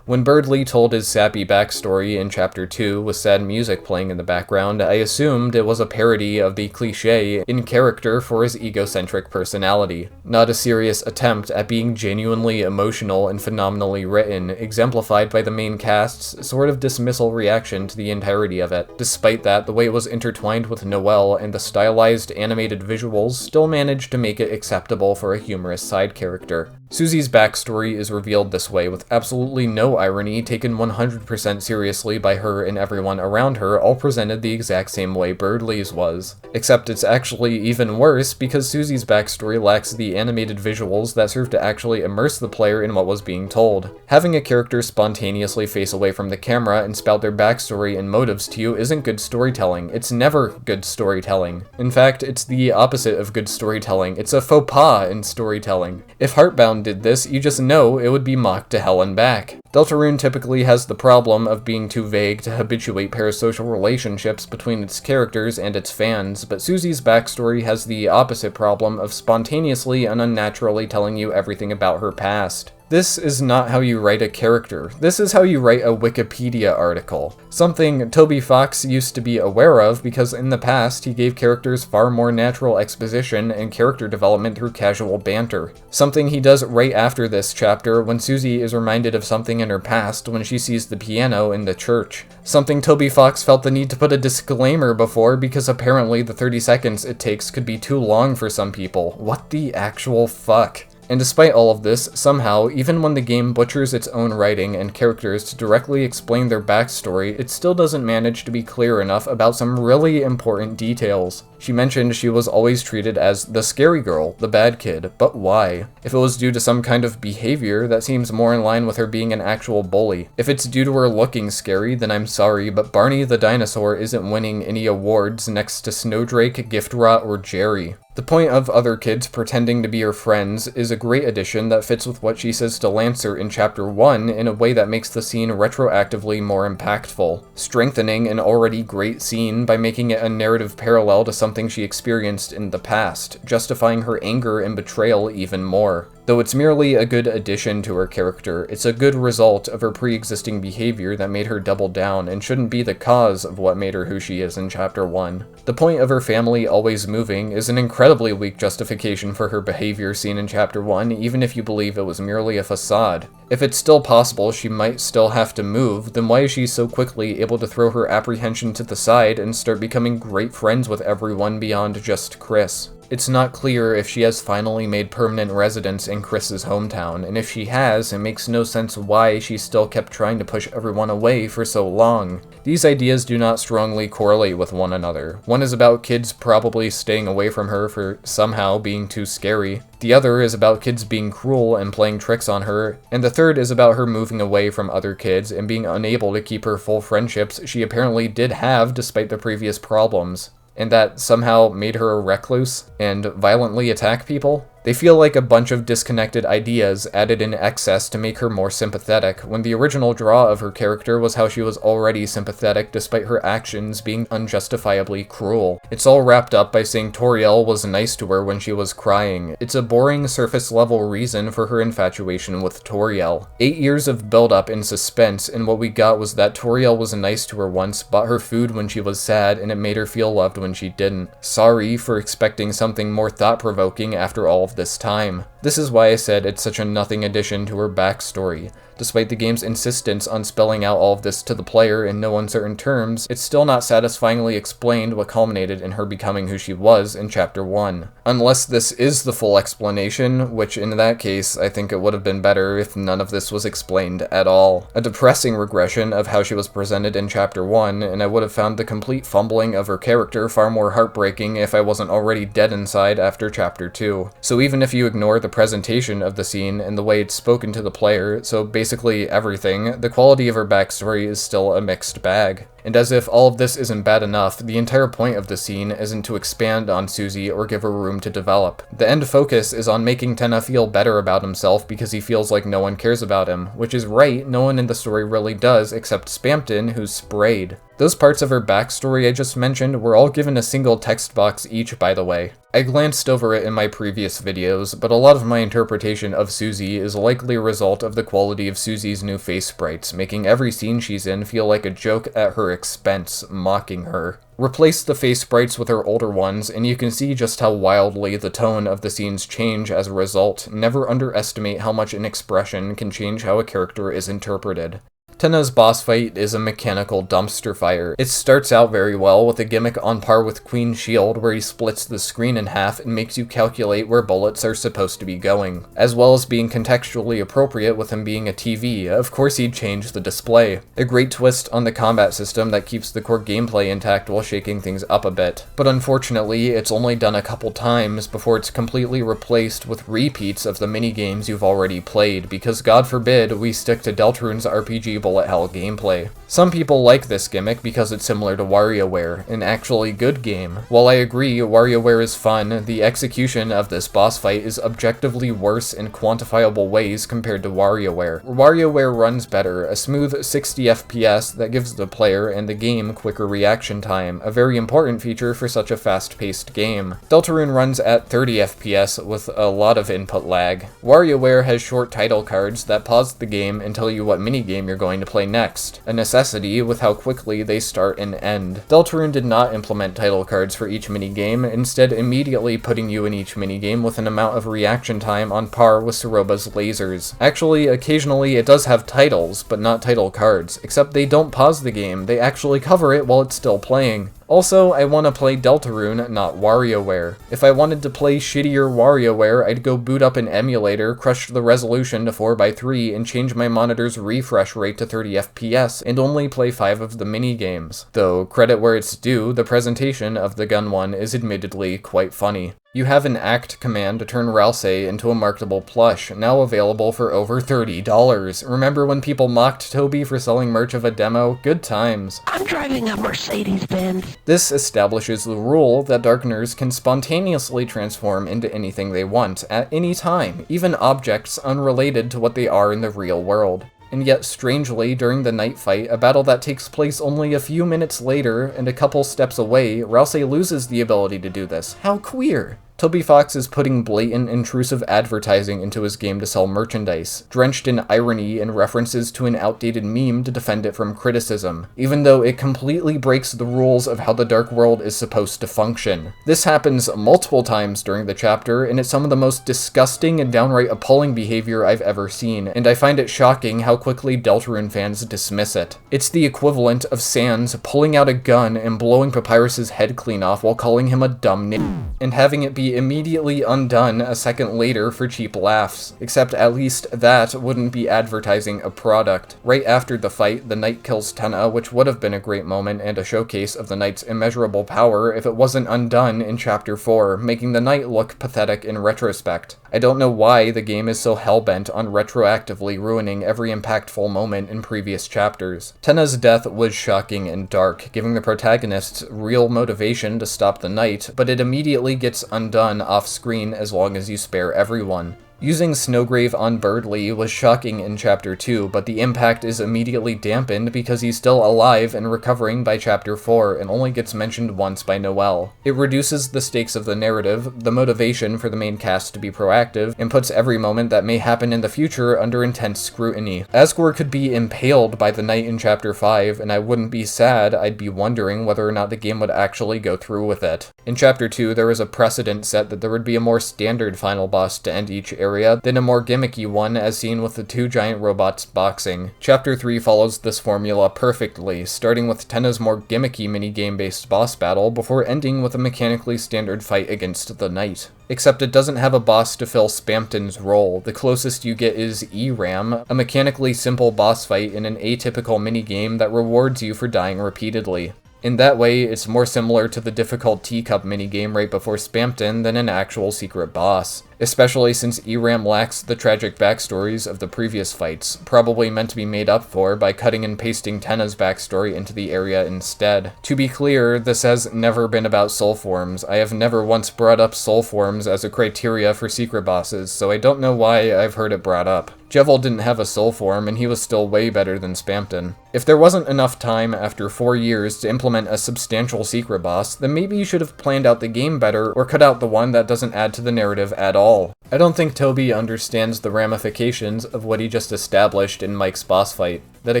When Birdley told his sappy backstory in Chapter 2 with sad music playing in the background, I assumed it was a parody of the cliché in character for his egocentric personality, not a serious attempt at being genuinely emotional and phenomenally written, exemplified by the main cast's sort of dismissal reaction to the entirety of it. Despite that, the way it was intertwined with Noelle and the stylized animated visuals still managed to make it acceptable for a humorous side character. Susie's backstory is revealed this way, with absolutely no irony, taken 100% seriously by her and everyone around her, all presented the exact same way Birdley's was. Except it's actually even worse, because Susie's backstory lacks the animated visuals that serve to actually immerse the player in what was being told. Having a character spontaneously face away from the camera and spout their backstory and motives to you isn't good storytelling. It's never good storytelling. In fact, it's the opposite of good storytelling. It's a faux pas in storytelling. If Heartbound did this, you just know it would be mocked to hell and back. Deltarune typically has the problem of being too vague to habituate parasocial relationships between its characters and its fans, but Susie's backstory has the opposite problem of spontaneously and unnaturally telling you everything about her past. This is not how you write a character. This is how you write a Wikipedia article. Something Toby Fox used to be aware of because in the past he gave characters far more natural exposition and character development through casual banter. Something he does right after this chapter when Susie is reminded of something in her past when she sees the piano in the church. Something Toby Fox felt the need to put a disclaimer before because apparently the 30 seconds it takes could be too long for some people. What the actual fuck? And despite all of this, somehow, even when the game butchers its own writing and characters to directly explain their backstory, it still doesn't manage to be clear enough about some really important details. She mentioned she was always treated as the scary girl, the bad kid, but why? If it was due to some kind of behavior, that seems more in line with her being an actual bully. If it's due to her looking scary, then I'm sorry, but Barney the dinosaur isn't winning any awards next to Snowdrake, Giftrot, or Jerry. The point of other kids pretending to be her friends is a great addition that fits with what she says to Lancer in Chapter 1 in a way that makes the scene retroactively more impactful, strengthening an already great scene by making it a narrative parallel to something she experienced in the past, justifying her anger and betrayal even more. Though it's merely a good addition to her character, it's a good result of her pre-existing behavior that made her double down and shouldn't be the cause of what made her who she is in Chapter 1. The point of her family always moving is an incredibly weak justification for her behavior seen in Chapter 1, even if you believe it was merely a facade. If it's still possible she might still have to move, then why is she so quickly able to throw her apprehension to the side and start becoming great friends with everyone beyond just Chris? It's not clear if she has finally made permanent residence in Chris's hometown, and if she has, it makes no sense why she still kept trying to push everyone away for so long. These ideas do not strongly correlate with one another. One is about kids probably staying away from her for somehow being too scary. The other is about kids being cruel and playing tricks on her, and the third is about her moving away from other kids and being unable to keep her full friendships she apparently did have despite the previous problems. And that somehow made her a recluse and violently attack people? They feel like a bunch of disconnected ideas added in excess to make her more sympathetic, when the original draw of her character was how she was already sympathetic despite her actions being unjustifiably cruel. It's all wrapped up by saying Toriel was nice to her when she was crying. It's a boring surface-level reason for her infatuation with Toriel. 8 years of build-up and suspense, and what we got was that Toriel was nice to her once, bought her food when she was sad, and it made her feel loved when she didn't. Sorry for expecting something more thought-provoking after all of this time. This is why I said it's such a nothing addition to her backstory. Despite the game's insistence on spelling out all of this to the player in no uncertain terms, it's still not satisfyingly explained what culminated in her becoming who she was in Chapter 1. Unless this is the full explanation, which in that case, I think it would have been better if none of this was explained at all. A depressing regression of how she was presented in Chapter 1, and I would have found the complete fumbling of her character far more heartbreaking if I wasn't already dead inside after Chapter 2. So even if you ignore the presentation of the scene and the way it's spoken to the player, so basically everything, the quality of her backstory is still a mixed bag. And as if all of this isn't bad enough, the entire point of the scene isn't to expand on Susie or give her room to develop. The end focus is on making Tenna feel better about himself because he feels like no one cares about him, which is right, no one in the story really does except Spamton, who's sprayed. Those parts of her backstory I just mentioned were all given a single text box each, by the way. I glanced over it in my previous videos, but a lot of my interpretation of Susie is likely a result of the quality of Susie's new face sprites, making every scene she's in feel like a joke at her expense, mocking her. Replace the face sprites with her older ones, and you can see just how wildly the tone of the scenes change as a result. Never underestimate how much an expression can change how a character is interpreted. Tenna's boss fight is a mechanical dumpster fire. It starts out very well with a gimmick on par with Queen's Shield where he splits the screen in half and makes you calculate where bullets are supposed to be going, as well as being contextually appropriate with him being a TV. Of course he'd change the display. A great twist on the combat system that keeps the core gameplay intact while shaking things up a bit. But unfortunately, it's only done a couple times before it's completely replaced with repeats of the minigames you've already played, because God forbid we stick to Deltarune's RPG bullet hell gameplay. Some people like this gimmick because it's similar to WarioWare, an actually good game. While I agree WarioWare is fun, the execution of this boss fight is objectively worse in quantifiable ways compared to WarioWare. WarioWare runs better, a smooth 60 FPS that gives the player and the game quicker reaction time, a very important feature for such a fast-paced game. Deltarune runs at 30 FPS with a lot of input lag. WarioWare has short title cards that pause the game and tell you what minigame you're going to play next, a necessity with how quickly they start and end. Deltarune did not implement title cards for each minigame, instead immediately putting you in each minigame with an amount of reaction time on par with Soroba's lasers. Actually, occasionally it does have titles, but not title cards, except they don't pause the game, they actually cover it while it's still playing. Also, I want to play Deltarune, not WarioWare. If I wanted to play shittier WarioWare, I'd go boot up an emulator, crush the resolution to 4:3, and change my monitor's refresh rate to 30 FPS, and only play 5 of the minigames. Though, credit where it's due, the presentation of the gun one is admittedly quite funny. You have an act command to turn Rouxls into a marketable plush, now available for over $30. Remember when people mocked Toby for selling merch of a demo? Good times. I'm driving a Mercedes-Benz. This establishes the rule that Darkeners can spontaneously transform into anything they want, at any time, even objects unrelated to what they are in the real world. And yet, strangely, during the night fight, a battle that takes place only a few minutes later and a couple steps away, Rouxls loses the ability to do this. How queer! Toby Fox is putting blatant, intrusive advertising into his game to sell merchandise, drenched in irony and references to an outdated meme to defend it from criticism, even though it completely breaks the rules of how the Dark World is supposed to function. This happens multiple times during the chapter, and it's some of the most disgusting and downright appalling behavior I've ever seen, and I find it shocking how quickly Deltarune fans dismiss it. It's the equivalent of Sans pulling out a gun and blowing Papyrus's head clean off while calling him a dumb and having it be immediately undone a second later for cheap laughs, except at least that wouldn't be advertising a product. Right after the fight, the Knight kills Tenna, which would have been a great moment and a showcase of the Knight's immeasurable power if it wasn't undone in Chapter 4, making the Knight look pathetic in retrospect. I don't know why the game is so hellbent on retroactively ruining every impactful moment in previous chapters. Tenna's death was shocking and dark, giving the protagonists real motivation to stop the Knight, but it immediately gets undone off-screen as long as you spare everyone. Using Snowgrave on Birdly was shocking in Chapter 2, but the impact is immediately dampened because he's still alive and recovering by Chapter 4 and only gets mentioned once by Noelle. It reduces the stakes of the narrative, the motivation for the main cast to be proactive, and puts every moment that may happen in the future under intense scrutiny. Asgore could be impaled by the Knight in Chapter 5, and I wouldn't be sad, I'd be wondering whether or not the game would actually go through with it. In Chapter 2, there was a precedent set that there would be a more standard final boss to end each area than a more gimmicky one as seen with the two giant robots boxing. Chapter 3 follows this formula perfectly, starting with Tenna's more gimmicky minigame-based boss battle before ending with a mechanically standard fight against the Knight. Except it doesn't have a boss to fill Spamton's role. The closest you get is Ramb, a mechanically simple boss fight in an atypical minigame that rewards you for dying repeatedly. In that way, it's more similar to the difficult teacup minigame right before Spamton than an actual secret boss, especially since Ramb lacks the tragic backstories of the previous fights, probably meant to be made up for by cutting and pasting Tenna's backstory into the area instead. To be clear, this has never been about soul forms. I have never once brought up soul forms as a criteria for secret bosses, so I don't know why I've heard it brought up. Jevil didn't have a soul form, and he was still way better than Spamton. If there wasn't enough time after 4 years to implement a substantial secret boss, then maybe you should have planned out the game better or cut out the one that doesn't add to the narrative at all. I don't think Toby understands the ramifications of what he just established in Mike's boss fight. That a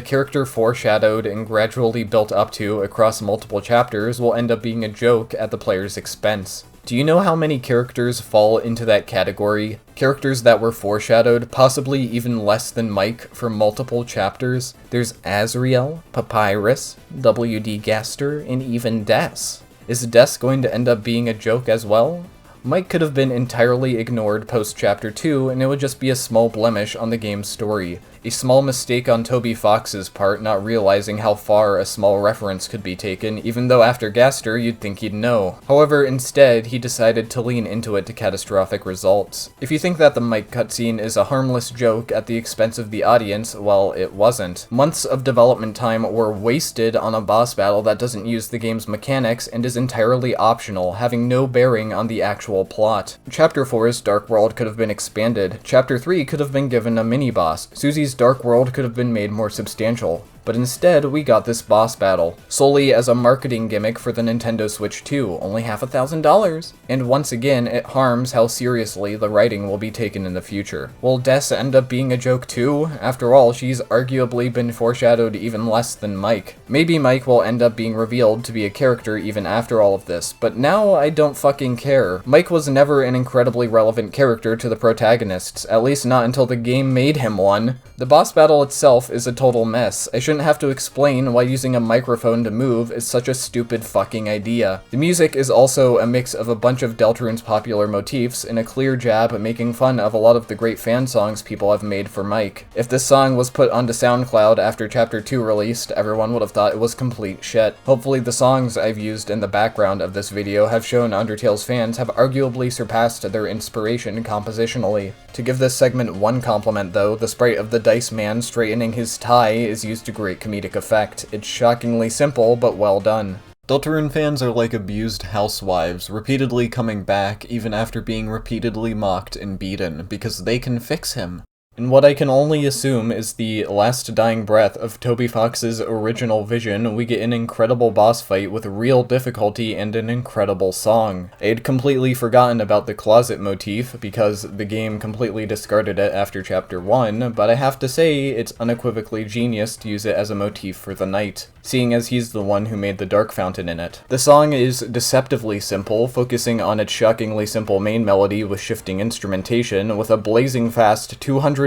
character foreshadowed and gradually built up to across multiple chapters will end up being a joke at the player's expense. Do you know how many characters fall into that category? Characters that were foreshadowed, possibly even less than Mike, for multiple chapters? There's Azrael, Papyrus, W.D. Gaster, and even Des. Is Des going to end up being a joke as well? Mike could have been entirely ignored post-Chapter 2, and it would just be a small blemish on the game's story. A small mistake on Toby Fox's part, not realizing how far a small reference could be taken, even though after Gaster you'd think he'd know. However, instead, he decided to lean into it to catastrophic results. If you think that the Mike cutscene is a harmless joke at the expense of the audience, well, it wasn't. Months of development time were wasted on a boss battle that doesn't use the game's mechanics and is entirely optional, having no bearing on the actual plot. Chapter 4's Dark World could have been expanded. Chapter 3 could have been given a mini-boss. Susie's Dark World could have been made more substantial. But instead, we got this boss battle, solely as a marketing gimmick for the Nintendo Switch 2, only $50,000. And once again, it harms how seriously the writing will be taken in the future. Will Des end up being a joke too? After all, she's arguably been foreshadowed even less than Mike. Maybe Mike will end up being revealed to be a character even after all of this, but now I don't fucking care. Mike was never an incredibly relevant character to the protagonists, at least not until the game made him one. The boss battle itself is a total mess. I shouldn't have to explain why using a microphone to move is such a stupid fucking idea. The music is also a mix of a bunch of Deltarune's popular motifs and a clear jab at making fun of a lot of the great fan songs people have made for Mike. If this song was put onto SoundCloud after Chapter 2 released, everyone would have thought it was complete shit. Hopefully the songs I've used in the background of this video have shown Undertale's fans have arguably surpassed their inspiration compositionally. To give this segment one compliment though, the sprite of the Dice Man straightening his tie is used to great comedic effect. It's shockingly simple, but well done. Deltarune fans are like abused housewives, repeatedly coming back even after being repeatedly mocked and beaten, because they can fix him. In what I can only assume is the last dying breath of Toby Fox's original vision, we get an incredible boss fight with real difficulty and an incredible song. I had completely forgotten about the closet motif because the game completely discarded it after Chapter 1, but I have to say it's unequivocally genius to use it as a motif for the Knight, seeing as he's the one who made the Dark Fountain in it. The song is deceptively simple, focusing on its shockingly simple main melody with shifting instrumentation, with a blazing fast 295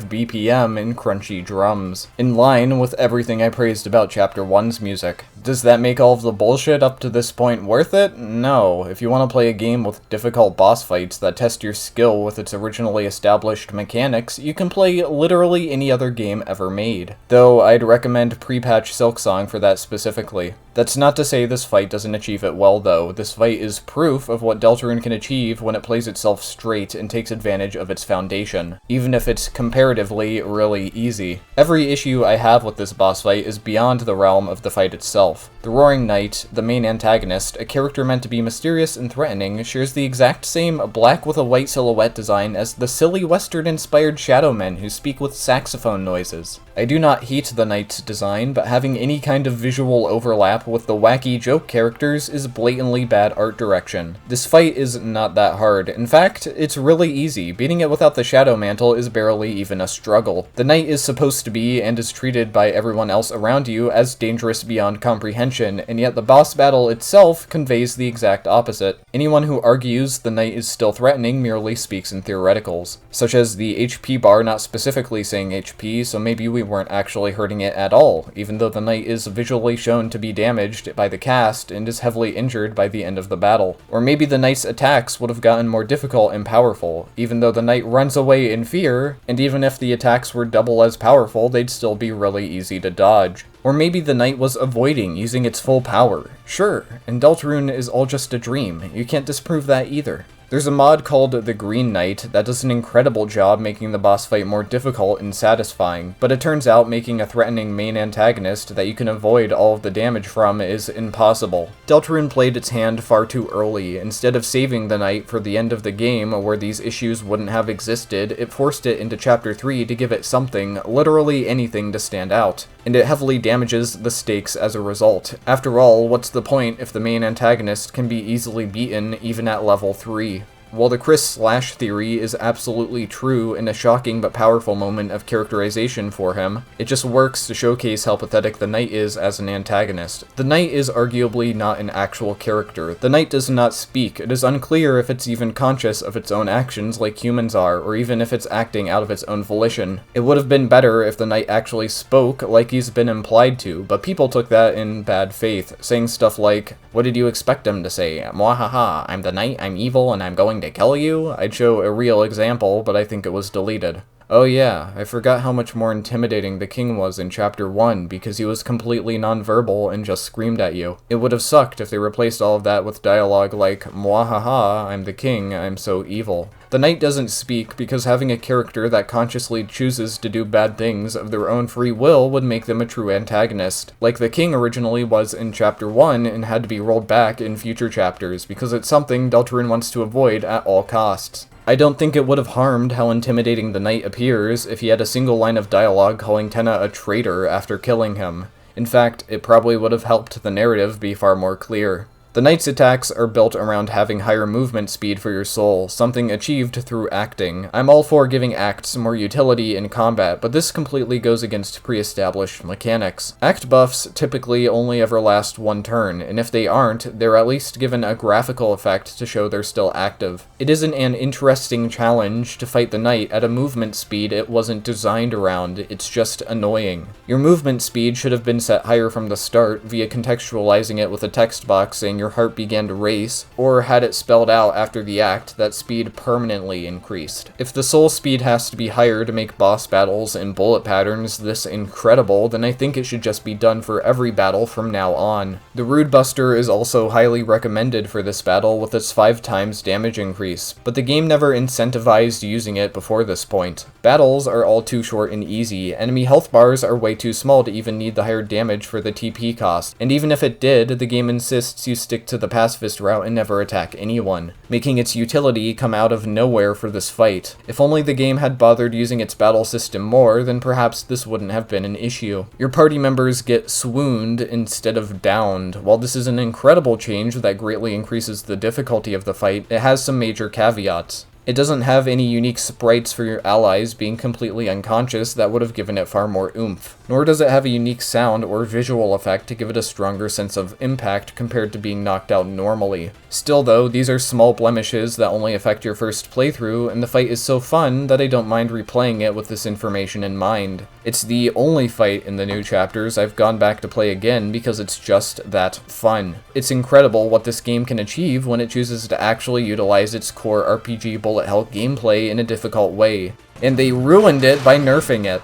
BPM and crunchy drums, in line with everything I praised about Chapter 1's music. Does that make all of the bullshit up to this point worth it? No. If you want to play a game with difficult boss fights that test your skill with its originally established mechanics, you can play literally any other game ever made. Though I'd recommend pre-patch Silksong for that specifically. That's not to say this fight doesn't achieve it well though. This fight is proof of what Deltarune can achieve when it plays itself straight and takes advantage of its foundation, even if it's comparatively really easy. Every issue I have with this boss fight is beyond the realm of the fight itself. The Roaring Knight, the main antagonist, a character meant to be mysterious and threatening, shares the exact same black with a white silhouette design as the silly Western-inspired shadow men who speak with saxophone noises. I do not hate the Knight's design, but having any kind of visual overlap with the wacky joke characters is blatantly bad art direction. This fight is not that hard. In fact, it's really easy. Beating it without the Shadow Mantle is barely even a struggle. The Knight is supposed to be, and is treated by everyone else around you, as dangerous beyond comprehension, and yet the boss battle itself conveys the exact opposite. Anyone who argues the Knight is still threatening merely speaks in theoreticals, such as the HP bar not specifically saying HP, so maybe we weren't actually hurting it at all, even though the Knight is visually shown to be damaged by the cast and is heavily injured by the end of the battle. Or maybe the Knight's attacks would have gotten more difficult and powerful, even though the Knight runs away in fear, and even if the attacks were double as powerful, they'd still be really easy to dodge. Or maybe the Knight was avoiding using its full power. Sure, and Deltarune is all just a dream. You can't disprove that either. There's a mod called the Green Knight that does an incredible job making the boss fight more difficult and satisfying, but it turns out making a threatening main antagonist that you can avoid all of the damage from is impossible. Deltarune played its hand far too early. Instead of saving the Knight for the end of the game where these issues wouldn't have existed, it forced it into Chapter 3 to give it something, literally anything, to stand out. And it heavily damages the stakes as a result. After all, what's the point if the main antagonist can be easily beaten even at level 3? While the Chris Slash theory is absolutely true in a shocking but powerful moment of characterization for him, it just works to showcase how pathetic the Knight is as an antagonist. The Knight is arguably not an actual character. The Knight does not speak. It is unclear if it's even conscious of its own actions like humans are, or even if it's acting out of its own volition. It would have been better if the Knight actually spoke like he's been implied to, but people took that in bad faith, saying stuff like, "What did you expect him to say? Mwahaha, I'm the Knight, I'm evil, and I'm going trying to kill you? I'd show a real example, but I think it was deleted. Oh yeah, I forgot how much more intimidating the king was in Chapter 1 because he was completely nonverbal and just screamed at you. It would have sucked if they replaced all of that with dialogue like, "Mwahaha, I'm the king, I'm so evil." The knight doesn't speak because having a character that consciously chooses to do bad things of their own free will would make them a true antagonist, like the king originally was in Chapter 1 and had to be rolled back in future chapters because it's something Deltarune wants to avoid at all costs. I don't think it would have harmed how intimidating the knight appears if he had a single line of dialogue calling Tenna a traitor after killing him. In fact, it probably would have helped the narrative be far more clear. The knight's attacks are built around having higher movement speed for your soul, something achieved through acting. I'm all for giving acts more utility in combat, but this completely goes against pre-established mechanics. Act buffs typically only ever last one turn, and if they aren't, they're at least given a graphical effect to show they're still active. It isn't an interesting challenge to fight the knight at a movement speed it wasn't designed around, it's just annoying. Your movement speed should have been set higher from the start via contextualizing it with a text box saying your heart began to race, or had it spelled out after the act that speed permanently increased. If the soul speed has to be higher to make boss battles and bullet patterns this incredible, then I think it should just be done for every battle from now on. The Rude Buster is also highly recommended for this battle with its 5 times damage increase, but the game never incentivized using it before this point. Battles are all too short and easy, enemy health bars are way too small to even need the higher damage for the TP cost, and even if it did, the game insists you stick to the pacifist route and never attack anyone, making its utility come out of nowhere for this fight. If only the game had bothered using its battle system more, then perhaps this wouldn't have been an issue. Your party members get swooned instead of downed. While this is an incredible change that greatly increases the difficulty of the fight, it has some major caveats. It doesn't have any unique sprites for your allies being completely unconscious that would have given it far more oomph. Nor does it have a unique sound or visual effect to give it a stronger sense of impact compared to being knocked out normally. Still though, these are small blemishes that only affect your first playthrough, and the fight is so fun that I don't mind replaying it with this information in mind. It's the only fight in the new chapters I've gone back to play again because it's just that fun. It's incredible what this game can achieve when it chooses to actually utilize its core RPG bullet hell gameplay in a difficult way. And they ruined it by nerfing it.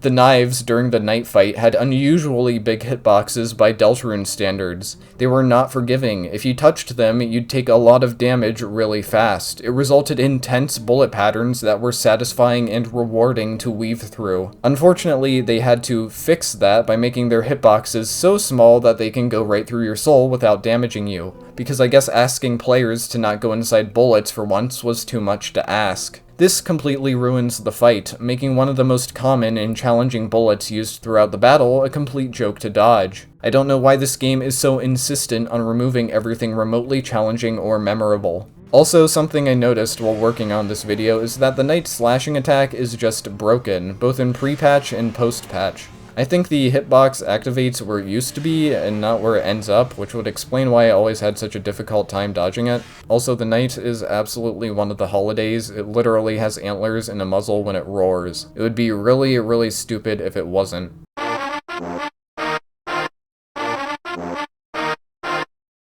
The knives during the knight fight had unusually big hitboxes by Deltarune standards. They were not forgiving. If you touched them, you'd take a lot of damage really fast. It resulted in tense bullet patterns that were satisfying and rewarding to weave through. Unfortunately, they had to fix that by making their hitboxes so small that they can go right through your soul without damaging you, because I guess asking players to not go inside bullets for once was too much to ask. This completely ruins the fight, making one of the most common and challenging bullets used throughout the battle a complete joke to dodge. I don't know why this game is so insistent on removing everything remotely challenging or memorable. Also, something I noticed while working on this video is that the knight's slashing attack is just broken, both in pre-patch and post-patch. I think the hitbox activates where it used to be and not where it ends up, which would explain why I always had such a difficult time dodging it. Also, the knight is absolutely one of the holidays. It literally has antlers and a muzzle when it roars. It would be really, really stupid if it wasn't.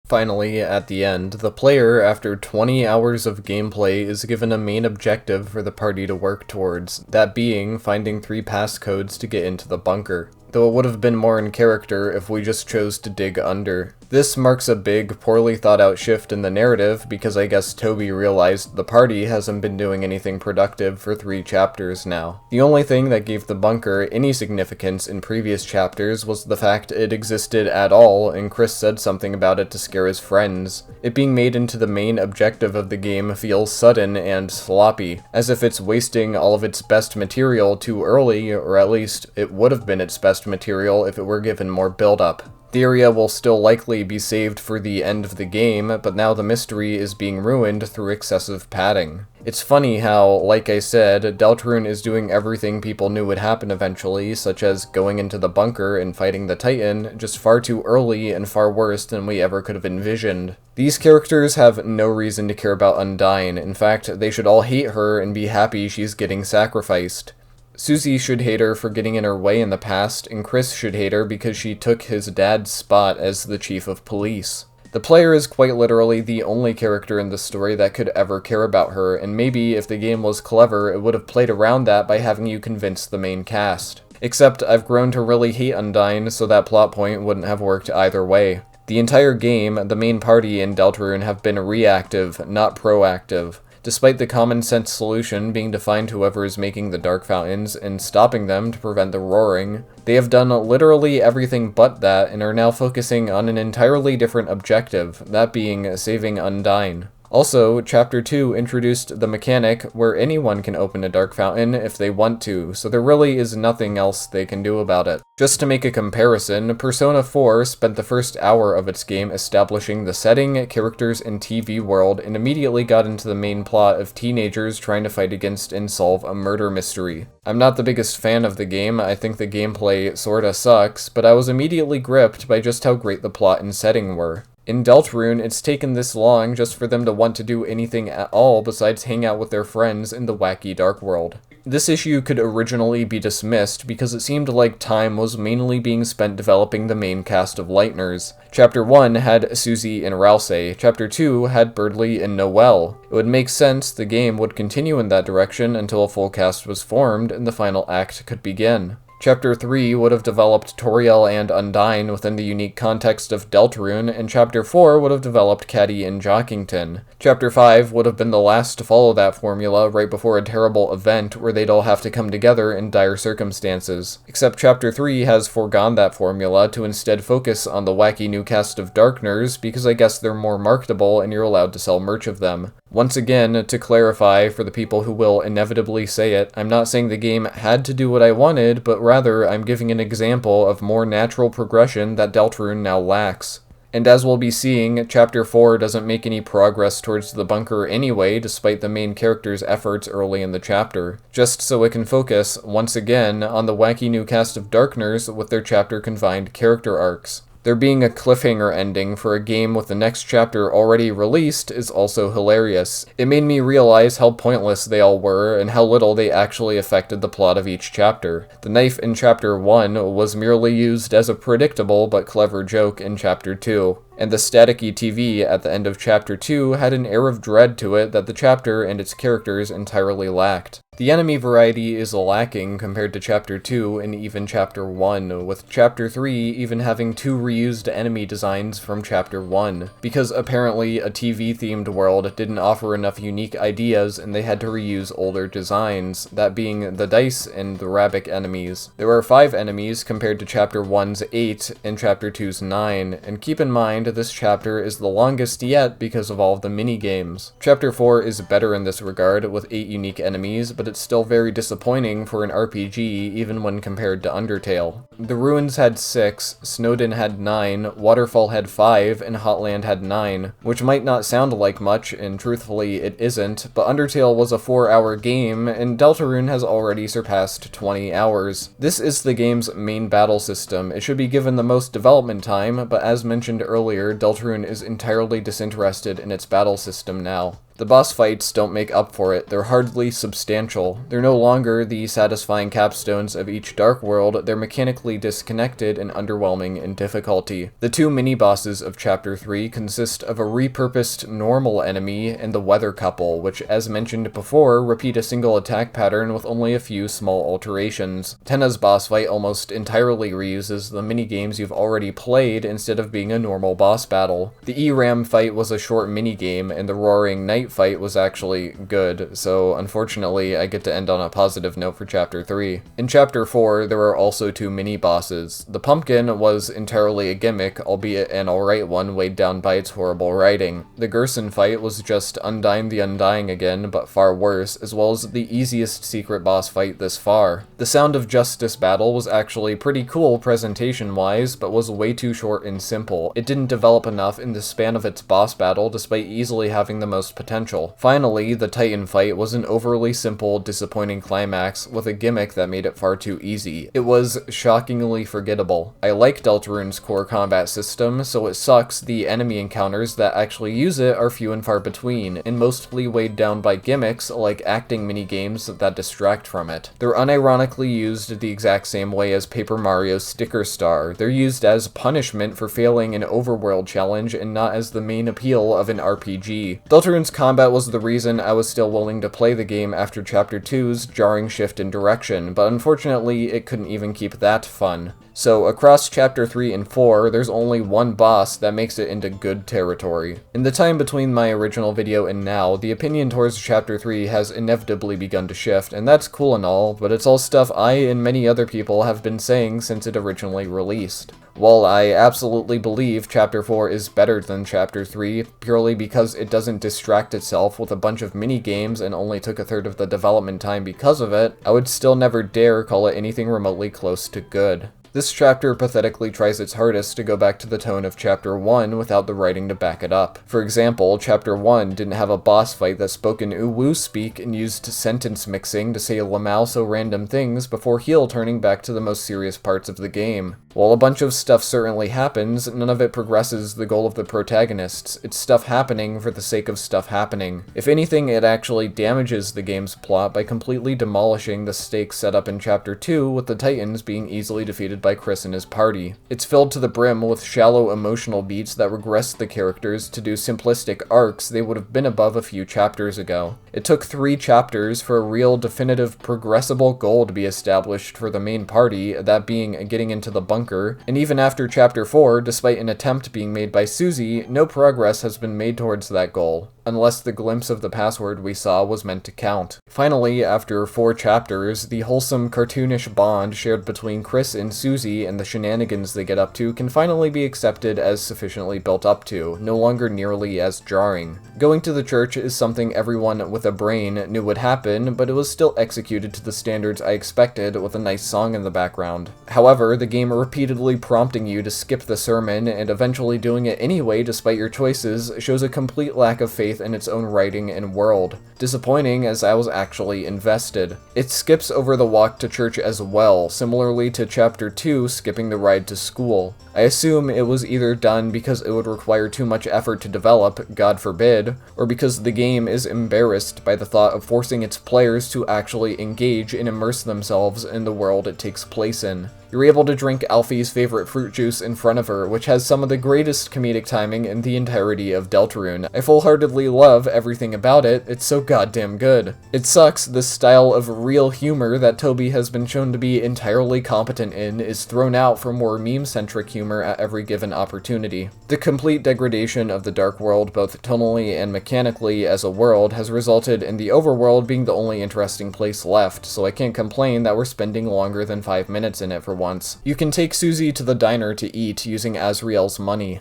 Finally, at the end, the player, after 20 hours of gameplay, is given a main objective for the party to work towards, that being finding 3 passcodes to get into the bunker. Though it would have been more in character if we just chose to dig under. This marks a big, poorly thought out shift in the narrative because I guess Toby realized the party hasn't been doing anything productive for 3 chapters now. The only thing that gave the bunker any significance in previous chapters was the fact it existed at all, and Chris said something about it to scare his friends. It being made into the main objective of the game feels sudden and sloppy, as if it's wasting all of its best material too early, or at least it would have been its best material if it were given more build-up. The area will still likely be saved for the end of the game, but now the mystery is being ruined through excessive padding. It's funny how, like I said, Deltarune is doing everything people knew would happen eventually, such as going into the bunker and fighting the Titan, just far too early and far worse than we ever could have envisioned. These characters have no reason to care about Undyne. In fact, they should all hate her and be happy she's getting sacrificed. Susie should hate her for getting in her way in the past, and Chris should hate her because she took his dad's spot as the chief of police. The player is quite literally the only character in the story that could ever care about her, and maybe if the game was clever, it would have played around that by having you convince the main cast. Except I've grown to really hate Undyne, so that plot point wouldn't have worked either way. The entire game, the main party in Deltarune have been reactive, not proactive. Despite the common sense solution being to find whoever is making the dark fountains and stopping them to prevent the roaring, they have done literally everything but that and are now focusing on an entirely different objective, that being saving Undyne. Also, Chapter 2 introduced the mechanic where anyone can open a dark fountain if they want to, so there really is nothing else they can do about it. Just to make a comparison, Persona 4 spent the first hour of its game establishing the setting, characters, and TV world, and immediately got into the main plot of teenagers trying to fight against and solve a murder mystery. I'm not the biggest fan of the game, I think the gameplay sorta sucks, but I was immediately gripped by just how great the plot and setting were. In Deltarune, it's taken this long just for them to want to do anything at all besides hang out with their friends in the wacky dark world. This issue could originally be dismissed because it seemed like time was mainly being spent developing the main cast of Lightners. Chapter 1 had Susie and Rouxls, Chapter 2 had Birdly and Noelle. It would make sense the game would continue in that direction until a full cast was formed and the final act could begin. Chapter 3 would have developed Toriel and Undyne within the unique context of Deltarune, and Chapter 4 would have developed Caddy and Jackenstein. Chapter 5 would have been the last to follow that formula right before a terrible event where they'd all have to come together in dire circumstances. Except Chapter 3 has foregone that formula to instead focus on the wacky new cast of Darkners because I guess they're more marketable and you're allowed to sell merch of them. Once again, to clarify for the people who will inevitably say it, I'm not saying the game had to do what I wanted, but rather I'm giving an example of more natural progression that Deltarune now lacks. And as we'll be seeing, Chapter 4 doesn't make any progress towards the bunker anyway, despite the main character's efforts early in the chapter, just so it can focus, once again, on the wacky new cast of Darkners with their chapter-confined character arcs. There being a cliffhanger ending for a game with the next chapter already released is also hilarious. It made me realize how pointless they all were and how little they actually affected the plot of each chapter. The knife in Chapter 1 was merely used as a predictable but clever joke in Chapter 2. And the staticky TV at the end of Chapter 2 had an air of dread to it that the chapter and its characters entirely lacked. The enemy variety is lacking compared to Chapter 2 and even Chapter 1, with Chapter 3 even having 2 reused enemy designs from Chapter 1, because apparently a TV-themed world didn't offer enough unique ideas and they had to reuse older designs, that being the dice and the rabbit enemies. There are 5 enemies compared to Chapter 1's 8 and Chapter 2's 9, and keep in mind this chapter is the longest yet because of all of the minigames. Chapter 4 is better in this regard, with 8 unique enemies, but it's still very disappointing for an RPG even when compared to Undertale. The Ruins had 6, Snowdin had 9, Waterfall had 5, and Hotland had 9, which might not sound like much, and truthfully it isn't, but Undertale was a 4-hour game, and Deltarune has already surpassed 20 hours. This is the game's main battle system. It should be given the most development time, but as mentioned earlier, Deltarune is entirely disinterested in its battle system now. The boss fights don't make up for it, they're hardly substantial. They're no longer the satisfying capstones of each dark world, they're mechanically disconnected and underwhelming in difficulty. The 2 mini-bosses of Chapter 3 consist of a repurposed normal enemy and the weather couple, which as mentioned before, repeat a single attack pattern with only a few small alterations. Tenna's boss fight almost entirely reuses the minigames you've already played instead of being a normal boss battle. The Ramb fight was a short minigame, and the roaring Knight fight was actually good, so unfortunately I get to end on a positive note for Chapter 3. In Chapter 4, there are also 2 mini-bosses. The pumpkin was entirely a gimmick, albeit an alright one weighed down by its horrible writing. The Gerson fight was just Undyne the Undying again, but far worse, as well as the easiest secret boss fight this far. The Sound of Justice battle was actually pretty cool presentation-wise, but was way too short and simple. It didn't develop enough in the span of its boss battle, despite easily having the most potential potential. Finally, the Titan fight was an overly simple, disappointing climax with a gimmick that made it far too easy. It was shockingly forgettable. I like Deltarune's core combat system, so it sucks the enemy encounters that actually use it are few and far between, and mostly weighed down by gimmicks like acting minigames that distract from it. They're unironically used the exact same way as Paper Mario's Sticker Star. They're used as punishment for failing an overworld challenge and not as the main appeal of an RPG. Deltarune's combat was the reason I was still willing to play the game after Chapter 2's jarring shift in direction, but unfortunately it couldn't even keep that fun. So across Chapter 3 and 4, there's only one boss that makes it into good territory. In the time between my original video and now, the opinion towards Chapter 3 has inevitably begun to shift, and that's cool and all, but it's all stuff I and many other people have been saying since it originally released. While I absolutely believe Chapter 4 is better than Chapter 3, purely because it doesn't distract itself with a bunch of mini-games and only took a third of the development time because of it, I would still never dare call it anything remotely close to good. This chapter pathetically tries its hardest to go back to the tone of Chapter 1 without the writing to back it up. For example, Chapter 1 didn't have a boss fight that spoke in uwu speak and used sentence mixing to say Lamau so random things before heel turning back to the most serious parts of the game. While a bunch of stuff certainly happens, none of it progresses the goal of the protagonists. It's stuff happening for the sake of stuff happening. If anything, it actually damages the game's plot by completely demolishing the stakes set up in Chapter 2 with the Titans being easily defeated by Chris and his party. It's filled to the brim with shallow emotional beats that regress the characters to do simplistic arcs they would have been above a few chapters ago. It took 3 chapters for a real definitive progressible goal to be established for the main party, that being getting into the bunker, and even after Chapter 4, despite an attempt being made by Susie, no progress has been made towards that goal, unless the glimpse of the password we saw was meant to count. Finally, after 4 chapters, the wholesome cartoonish bond shared between Chris and Susie and the shenanigans they get up to can finally be accepted as sufficiently built up to, no longer nearly as jarring. Going to the church is something everyone with a brain knew would happen, but it was still executed to the standards I expected with a nice song in the background. However, the game repeatedly prompting you to skip the sermon and eventually doing it anyway despite your choices shows a complete lack of faith in its own writing and world. Disappointing, as I was actually invested. It skips over the walk to church as well, similarly to Chapter 2 skipping the ride to school. I assume it was either done because it would require too much effort to develop, God forbid, or because the game is embarrassed by the thought of forcing its players to actually engage and immerse themselves in the world it takes place in. You're able to drink Alfie's favorite fruit juice in front of her, which has some of the greatest comedic timing in the entirety of Deltarune. I full-heartedly love everything about it, it's so goddamn good. It sucks this style of real humor that Toby has been shown to be entirely competent in is thrown out for more meme-centric humor at every given opportunity. The complete degradation of the Dark World, both tonally and mechanically as a world, has resulted in the overworld being the only interesting place left, so I can't complain that we're spending longer than 5 minutes in it for once. You can take Susie to the diner to eat using Azriel's money.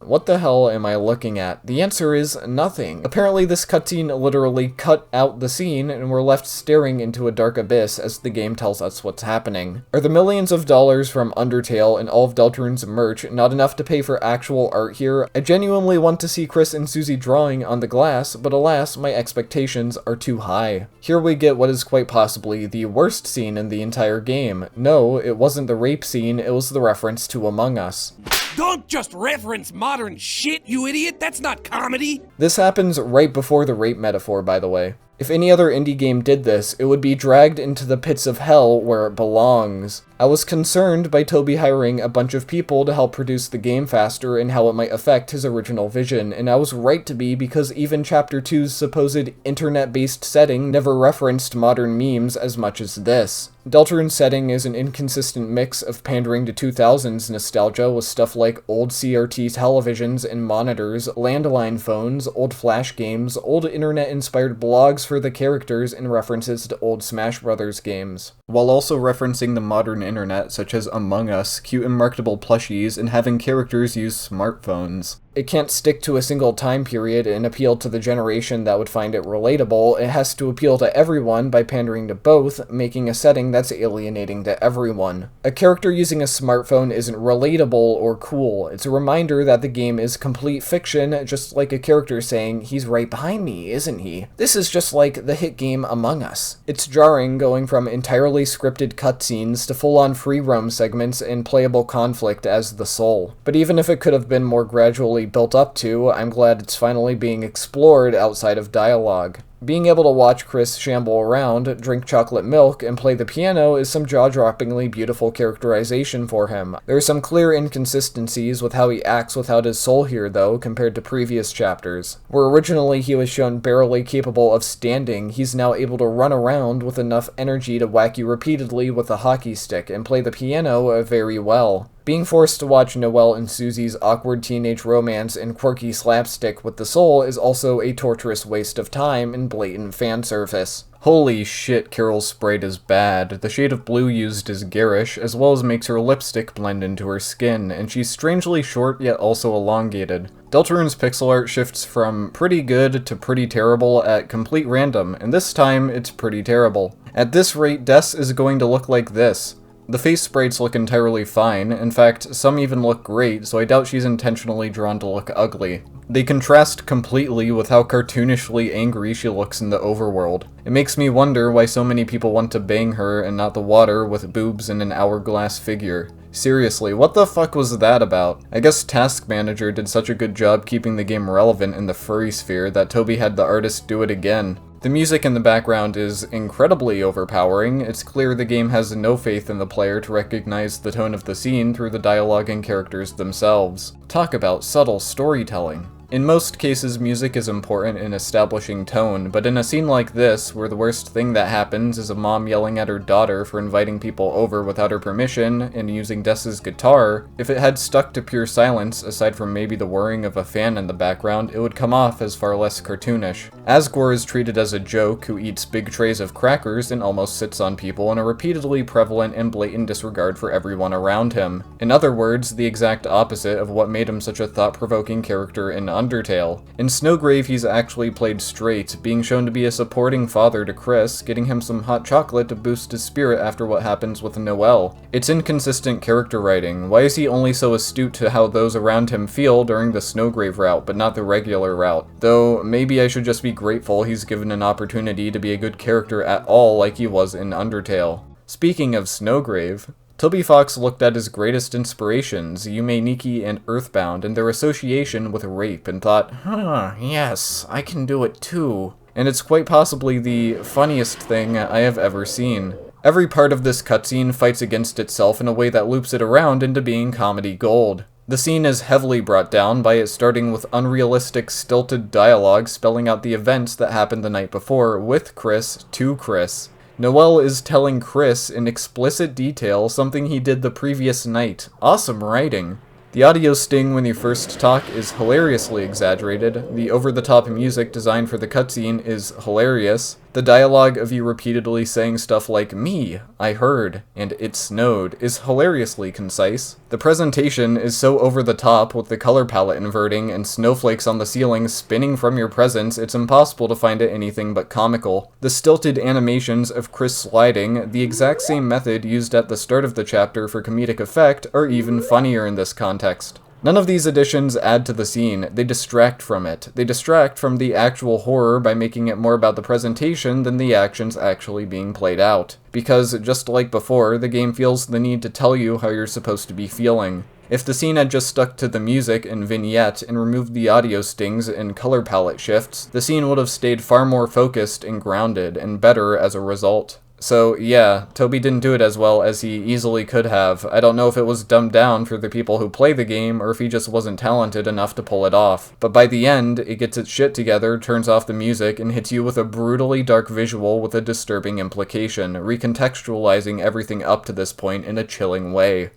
What the hell am I looking at? The answer is nothing. Apparently this cutscene literally cut out the scene and we're left staring into a dark abyss as the game tells us what's happening. Are the millions of dollars from Undertale and all of Deltarune's merch not enough to pay for actual art here? I genuinely want to see Chris and Susie drawing on the glass, but alas, my expectations are too high. Here we get what is quite possibly the worst scene in the entire game. No, it wasn't the rape scene, it was the reference to Among Us. Don't just reference modern shit, you idiot! That's not comedy! This happens right before the rape metaphor, by the way. If any other indie game did this, it would be dragged into the pits of hell where it belongs. I was concerned by Toby hiring a bunch of people to help produce the game faster and how it might affect his original vision, and I was right to be because even Chapter 2's supposed internet-based setting never referenced modern memes as much as this. Deltarune's setting is an inconsistent mix of pandering to 2000s nostalgia with stuff like old CRT televisions and monitors, landline phones, old flash games, old internet-inspired blogs for the characters, and references to old Smash Brothers games, while also referencing the modern internet such as Among Us, cute and marketable plushies, and having characters use smartphones. It can't stick to a single time period and appeal to the generation that would find it relatable. It has to appeal to everyone by pandering to both, making a setting that's alienating to everyone. A character using a smartphone isn't relatable or cool. It's a reminder that the game is complete fiction, just like a character saying, "He's right behind me, isn't he?" This is just like the hit game Among Us. It's jarring going from entirely scripted cutscenes to full-on free roam segments and playable conflict as the soul. But even if it could have been more gradually built up to, I'm glad it's finally being explored outside of dialogue. Being able to watch Chris shamble around, drink chocolate milk, and play the piano is some jaw-droppingly beautiful characterization for him. There are some clear inconsistencies with how he acts without his soul here, though, compared to previous chapters. Where originally he was shown barely capable of standing, he's now able to run around with enough energy to whack you repeatedly with a hockey stick and play the piano very well. Being forced to watch Noelle and Susie's awkward teenage romance and quirky slapstick with the soul is also a torturous waste of time and blatant fan service. Holy shit, Carol's sprite is bad. The shade of blue used is garish, as well as makes her lipstick blend into her skin, and she's strangely short yet also elongated. Deltarune's pixel art shifts from pretty good to pretty terrible at complete random, and this time it's pretty terrible. At this rate, Des is going to look like this. The face sprites look entirely fine, in fact, some even look great, so I doubt she's intentionally drawn to look ugly. They contrast completely with how cartoonishly angry she looks in the overworld. It makes me wonder why so many people want to bang her and not the water with boobs and an hourglass figure. Seriously, what the fuck was that about? I guess Task Manager did such a good job keeping the game relevant in the furry sphere that Toby had the artist do it again. The music in the background is incredibly overpowering. It's clear the game has no faith in the player to recognize the tone of the scene through the dialogue and characters themselves. Talk about subtle storytelling. In most cases, music is important in establishing tone, but in a scene like this, where the worst thing that happens is a mom yelling at her daughter for inviting people over without her permission and using Des's guitar, if it had stuck to pure silence, aside from maybe the whirring of a fan in the background, it would come off as far less cartoonish. Asgore is treated as a joke who eats big trays of crackers and almost sits on people in a repeatedly prevalent and blatant disregard for everyone around him. In other words, the exact opposite of what made him such a thought-provoking character in Undertale. In Snowgrave, he's actually played straight, being shown to be a supporting father to Chris, getting him some hot chocolate to boost his spirit after what happens with Noelle. It's inconsistent character writing. Why is he only so astute to how those around him feel during the Snowgrave route, but not the regular route? Though, maybe I should just be grateful he's given an opportunity to be a good character at all like he was in Undertale. Speaking of Snowgrave, Toby Fox looked at his greatest inspirations, Yume Nikki and Earthbound, and their association with rape, and thought, yes, I can do it too. And it's quite possibly the funniest thing I have ever seen. Every part of this cutscene fights against itself in a way that loops it around into being comedy gold. The scene is heavily brought down by it starting with unrealistic, stilted dialogue spelling out the events that happened the night before with Chris to Chris. Noelle is telling Chris in explicit detail something he did the previous night. Awesome writing. The audio sting when you first talk is hilariously exaggerated. The over-the-top music designed for the cutscene is hilarious. The dialogue of you repeatedly saying stuff like, "Me, I heard," and "It snowed," is hilariously concise. The presentation is so over-the-top with the color palette inverting and snowflakes on the ceiling spinning from your presence, it's impossible to find it anything but comical. The stilted animations of Chris sliding, the exact same method used at the start of the chapter for comedic effect, are even funnier in this context. None of these additions add to the scene, they distract from it. They distract from the actual horror by making it more about the presentation than the actions actually being played out. Because, just like before, the game feels the need to tell you how you're supposed to be feeling. If the scene had just stuck to the music and vignette and removed the audio stings and color palette shifts, the scene would have stayed far more focused and grounded, and better as a result. So yeah, Toby didn't do it as well as he easily could have. I don't know if it was dumbed down for the people who play the game, or if he just wasn't talented enough to pull it off. But by the end, it gets its shit together, turns off the music, and hits you with a brutally dark visual with a disturbing implication, recontextualizing everything up to this point in a chilling way.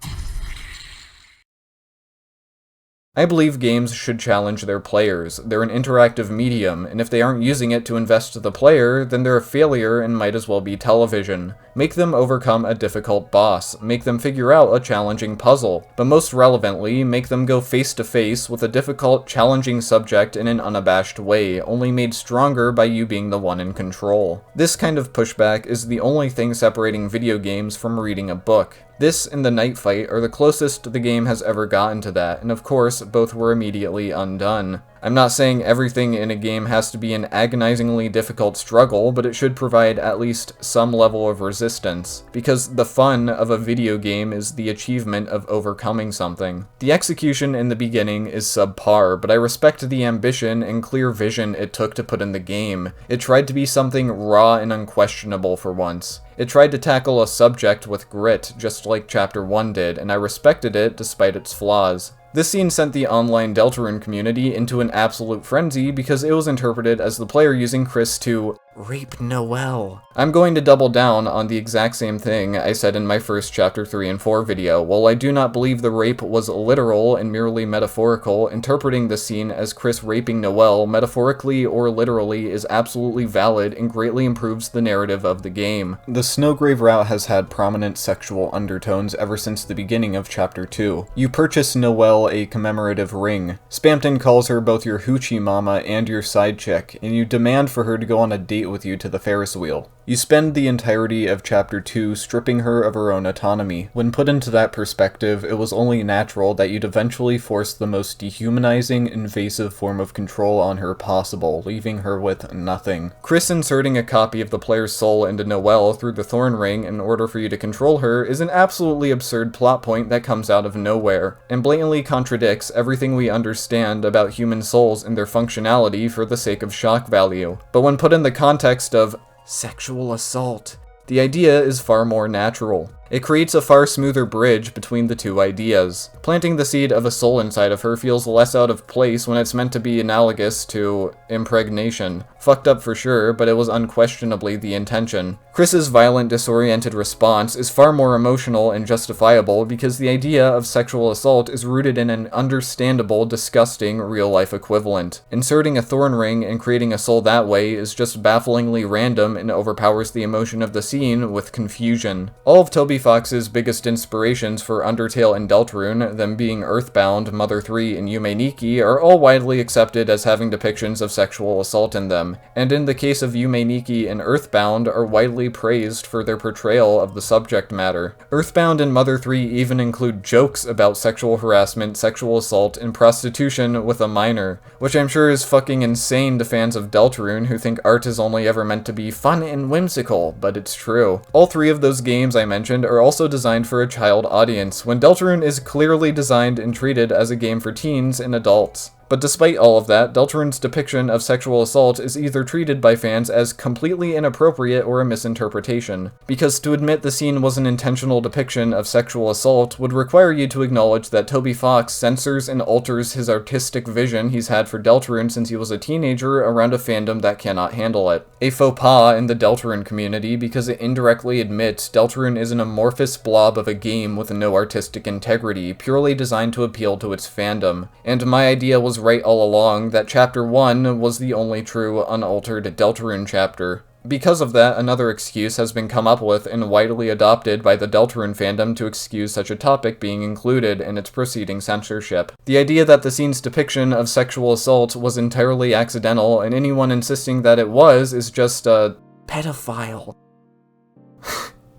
I believe games should challenge their players. They're an interactive medium, and if they aren't using it to invest the player, then they're a failure and might as well be television. Make them overcome a difficult boss, make them figure out a challenging puzzle, but most relevantly, make them go face to face with a difficult, challenging subject in an unabashed way, only made stronger by you being the one in control. This kind of pushback is the only thing separating video games from reading a book. This and the Knight fight are the closest the game has ever gotten to that, and of course, both were immediately undone. I'm not saying everything in a game has to be an agonizingly difficult struggle, but it should provide at least some level of resistance, because the fun of a video game is the achievement of overcoming something. The execution in the beginning is subpar, but I respect the ambition and clear vision it took to put in the game. It tried to be something raw and unquestionable for once. It tried to tackle a subject with grit, just like Chapter 1 did, and I respected it despite its flaws. This scene sent the online Deltarune community into an absolute frenzy because it was interpreted as the player using Chris to rape Noelle. I'm going to double down on the exact same thing I said in my first Chapter 3 and 4 video. While I do not believe the rape was literal and merely metaphorical, interpreting the scene as Chris raping Noelle, metaphorically or literally, is absolutely valid and greatly improves the narrative of the game. The Snowgrave route has had prominent sexual undertones ever since the beginning of Chapter 2. You purchase Noelle a commemorative ring. Spamton calls her both your hoochie mama and your side chick, and you demand for her to go on a date with you to the Ferris wheel. You spend the entirety of Chapter 2 stripping her of her own autonomy. When put into that perspective, it was only natural that you'd eventually force the most dehumanizing, invasive form of control on her possible, leaving her with nothing. Chris inserting a copy of the player's soul into Noelle through the Thorn Ring in order for you to control her is an absolutely absurd plot point that comes out of nowhere, and blatantly contradicts everything we understand about human souls and their functionality for the sake of shock value. But when put in the context of sexual assault, the idea is far more natural. It creates a far smoother bridge between the two ideas. Planting the seed of a soul inside of her feels less out of place when it's meant to be analogous to impregnation. Fucked up for sure, but it was unquestionably the intention. Chris's violent, disoriented response is far more emotional and justifiable because the idea of sexual assault is rooted in an understandable, disgusting, real-life equivalent. Inserting a thorn ring and creating a soul that way is just bafflingly random and overpowers the emotion of the scene with confusion. All of Toby Fox's biggest inspirations for Undertale and Deltarune, them being Earthbound, Mother 3, and Yume Nikki, are all widely accepted as having depictions of sexual assault in them, and in the case of Yume Nikki and Earthbound, are widely praised for their portrayal of the subject matter. Earthbound and Mother 3 even include jokes about sexual harassment, sexual assault, and prostitution with a minor, which I'm sure is fucking insane to fans of Deltarune who think art is only ever meant to be fun and whimsical, but it's true. All three of those games I mentioned are also designed for a child audience, when Deltarune is clearly designed and treated as a game for teens and adults. But despite all of that, Deltarune's depiction of sexual assault is either treated by fans as completely inappropriate or a misinterpretation, because to admit the scene was an intentional depiction of sexual assault would require you to acknowledge that Toby Fox censors and alters his artistic vision he's had for Deltarune since he was a teenager around a fandom that cannot handle it. A faux pas in the Deltarune community because it indirectly admits Deltarune is an amorphous blob of a game with no artistic integrity, purely designed to appeal to its fandom. And my idea was right all along that Chapter 1 was the only true, unaltered Deltarune chapter. Because of that, another excuse has been come up with and widely adopted by the Deltarune fandom to excuse such a topic being included in its preceding censorship. The idea that the scene's depiction of sexual assault was entirely accidental, and anyone insisting that it was is just a pedophile.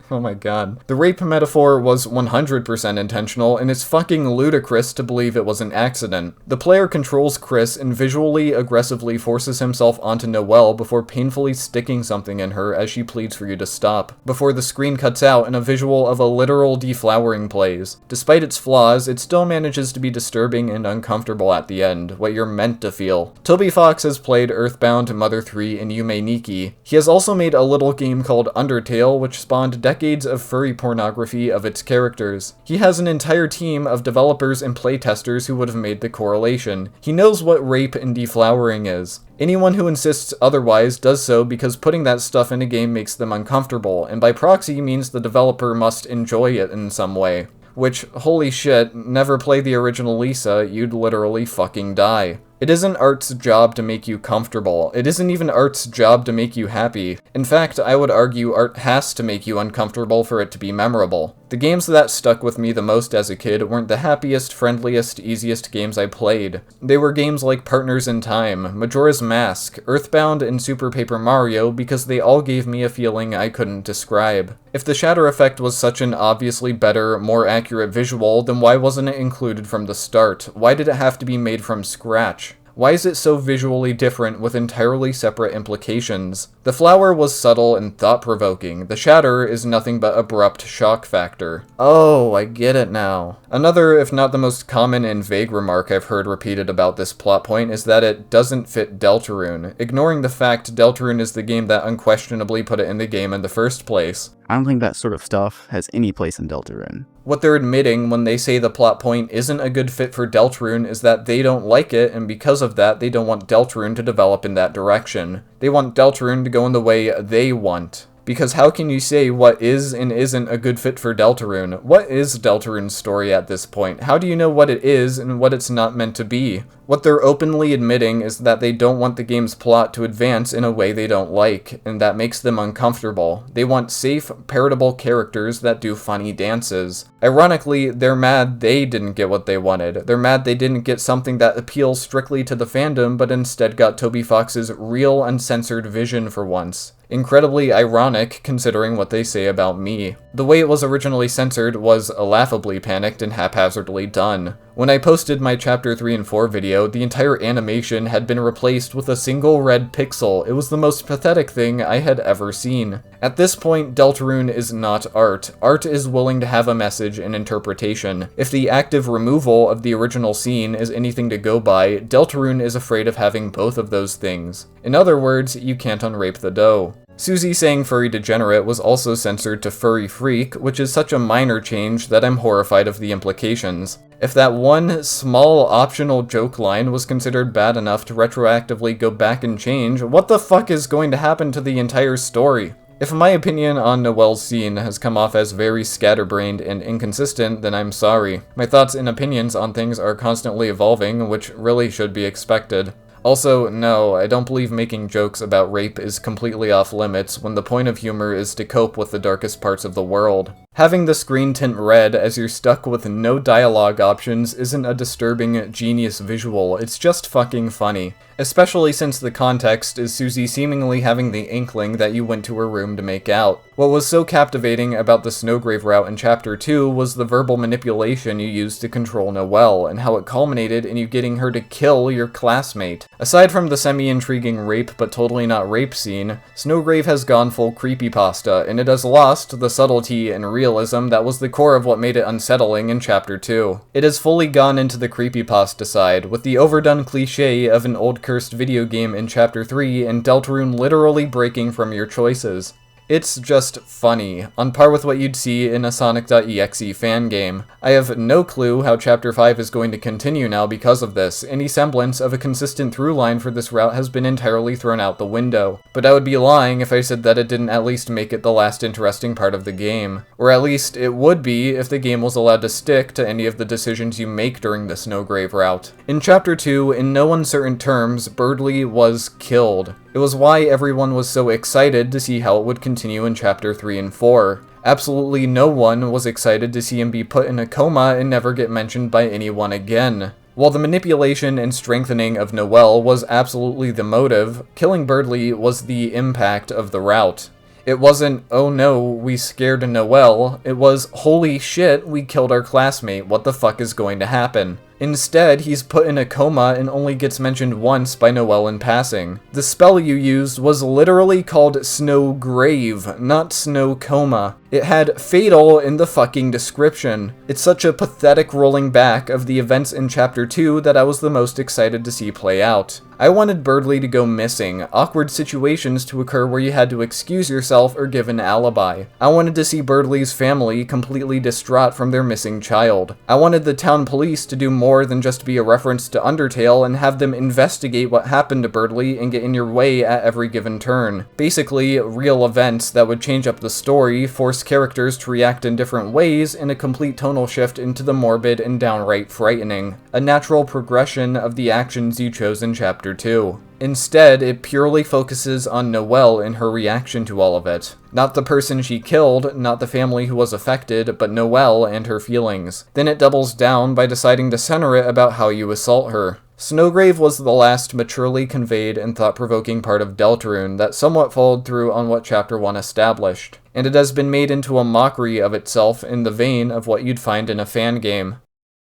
Oh my god. The rape metaphor was 100% intentional, and it's fucking ludicrous to believe it was an accident. The player controls Chris and visually aggressively forces himself onto Noelle before painfully sticking something in her as she pleads for you to stop, before the screen cuts out and a visual of a literal deflowering plays. Despite its flaws, it still manages to be disturbing and uncomfortable at the end, what you're meant to feel. Toby Fox has played Earthbound, Mother 3, and Yume Nikki. He has also made a little game called Undertale, which spawned decades of furry pornography of its characters. He has an entire team of developers and playtesters who would have made the correlation. He knows what rape and deflowering is. Anyone who insists otherwise does so because putting that stuff in a game makes them uncomfortable, and by proxy means the developer must enjoy it in some way. which, holy shit, never play the original Lisa, you'd literally fucking die. It isn't art's job to make you comfortable. It isn't even art's job to make you happy. In fact, I would argue art has to make you uncomfortable for it to be memorable. The games that stuck with me the most as a kid weren't the happiest, friendliest, easiest games I played. They were games like Partners in Time, Majora's Mask, Earthbound, and Super Paper Mario because they all gave me a feeling I couldn't describe. If the shatter effect was such an obviously better, more accurate visual, then why wasn't it included from the start? Why did it have to be made from scratch? Why is it so visually different with entirely separate implications? The flower was subtle and thought-provoking. The shatter is nothing but abrupt shock factor. Oh, I get it now. Another, if not the most common and vague remark I've heard repeated about this plot point is that it doesn't fit Deltarune, ignoring the fact Deltarune is the game that unquestionably put it in the game in the first place. I don't think that sort of stuff has any place in Deltarune. What they're admitting when they say the plot point isn't a good fit for Deltarune is that they don't like it, and because of that, they don't want Deltarune to develop in that direction. They want Deltarune to go in the way they want. Because how can you say what is and isn't a good fit for Deltarune? What is Deltarune's story at this point? How do you know what it is and what it's not meant to be? What they're openly admitting is that they don't want the game's plot to advance in a way they don't like, and that makes them uncomfortable. They want safe, paritable characters that do funny dances. Ironically, they're mad they didn't get what they wanted. They're mad they didn't get something that appeals strictly to the fandom, but instead got Toby Fox's real, uncensored vision for once. Incredibly ironic, considering what they say about me. The way it was originally censored was laughably panicked and haphazardly done. When I posted my Chapter 3 and 4 video, the entire animation had been replaced with a single red pixel. It was the most pathetic thing I had ever seen. At this point, Deltarune is not art. Art is willing to have a message and interpretation. If the active removal of the original scene is anything to go by, Deltarune is afraid of having both of those things. In other words, you can't unrape the dough. Susie saying furry degenerate was also censored to furry freak, which is such a minor change that I'm horrified of the implications. If that one small optional joke line was considered bad enough to retroactively go back and change, what the fuck is going to happen to the entire story? If my opinion on Noelle's scene has come off as very scatterbrained and inconsistent, then I'm sorry. My thoughts and opinions on things are constantly evolving, which really should be expected. Also, no, I don't believe making jokes about rape is completely off limits when the point of humor is to cope with the darkest parts of the world. Having the screen tint red as you're stuck with no dialogue options isn't a disturbing, genius visual, it's just fucking funny. Especially since the context is Susie seemingly having the inkling that you went to her room to make out. What was so captivating about the Snowgrave route in Chapter 2 was the verbal manipulation you used to control Noelle, and how it culminated in you getting her to kill your classmate. Aside from the semi-intriguing rape but totally not rape scene, Snowgrave has gone full creepypasta, and it has lost the subtlety and realism that was the core of what made it unsettling in Chapter 2. It has fully gone into the creepypasta side, with the overdone cliche of an old cursed video game in Chapter 3 and Deltarune literally breaking from your choices. It's just funny, on par with what you'd see in a Sonic.exe fan game. I have no clue how Chapter 5 is going to continue now because of this. Any semblance of a consistent through line for this route has been entirely thrown out the window. But I would be lying if I said that it didn't at least make it the last interesting part of the game. Or at least it would be if the game was allowed to stick to any of the decisions you make during the Snowgrave route. In Chapter 2, in no uncertain terms, Birdly was killed. It was why everyone was so excited to see how it would continue in Chapter 3 and 4. Absolutely no one was excited to see him be put in a coma and never get mentioned by anyone again. While the manipulation and strengthening of Noelle was absolutely the motive, killing Birdly was the impact of the route. It wasn't, oh no, we scared Noelle, it was, holy shit, we killed our classmate, what the fuck is going to happen? Instead, he's put in a coma and only gets mentioned once by Noelle in passing. The spell you used was literally called Snowgrave, not Snow Coma. It had fatal in the fucking description. It's such a pathetic rolling back of the events in Chapter 2 that I was the most excited to see play out. I wanted Birdly to go missing, awkward situations to occur where you had to excuse yourself or give an alibi. I wanted to see Birdly's family completely distraught from their missing child. I wanted the town police to do more more than just be a reference to Undertale and have them investigate what happened to Berdly and get in your way at every given turn. Basically, real events that would change up the story, force characters to react in different ways, and a complete tonal shift into the morbid and downright frightening. A natural progression of the actions you chose in Chapter 2. Instead, it purely focuses on Noelle and her reaction to all of it. Not the person she killed, not the family who was affected, but Noelle and her feelings. Then it doubles down by deciding to center it about how you assault her. Snowgrave was the last maturely conveyed and thought-provoking part of Deltarune that somewhat followed through on what Chapter 1 established, and it has been made into a mockery of itself in the vein of what you'd find in a fan game.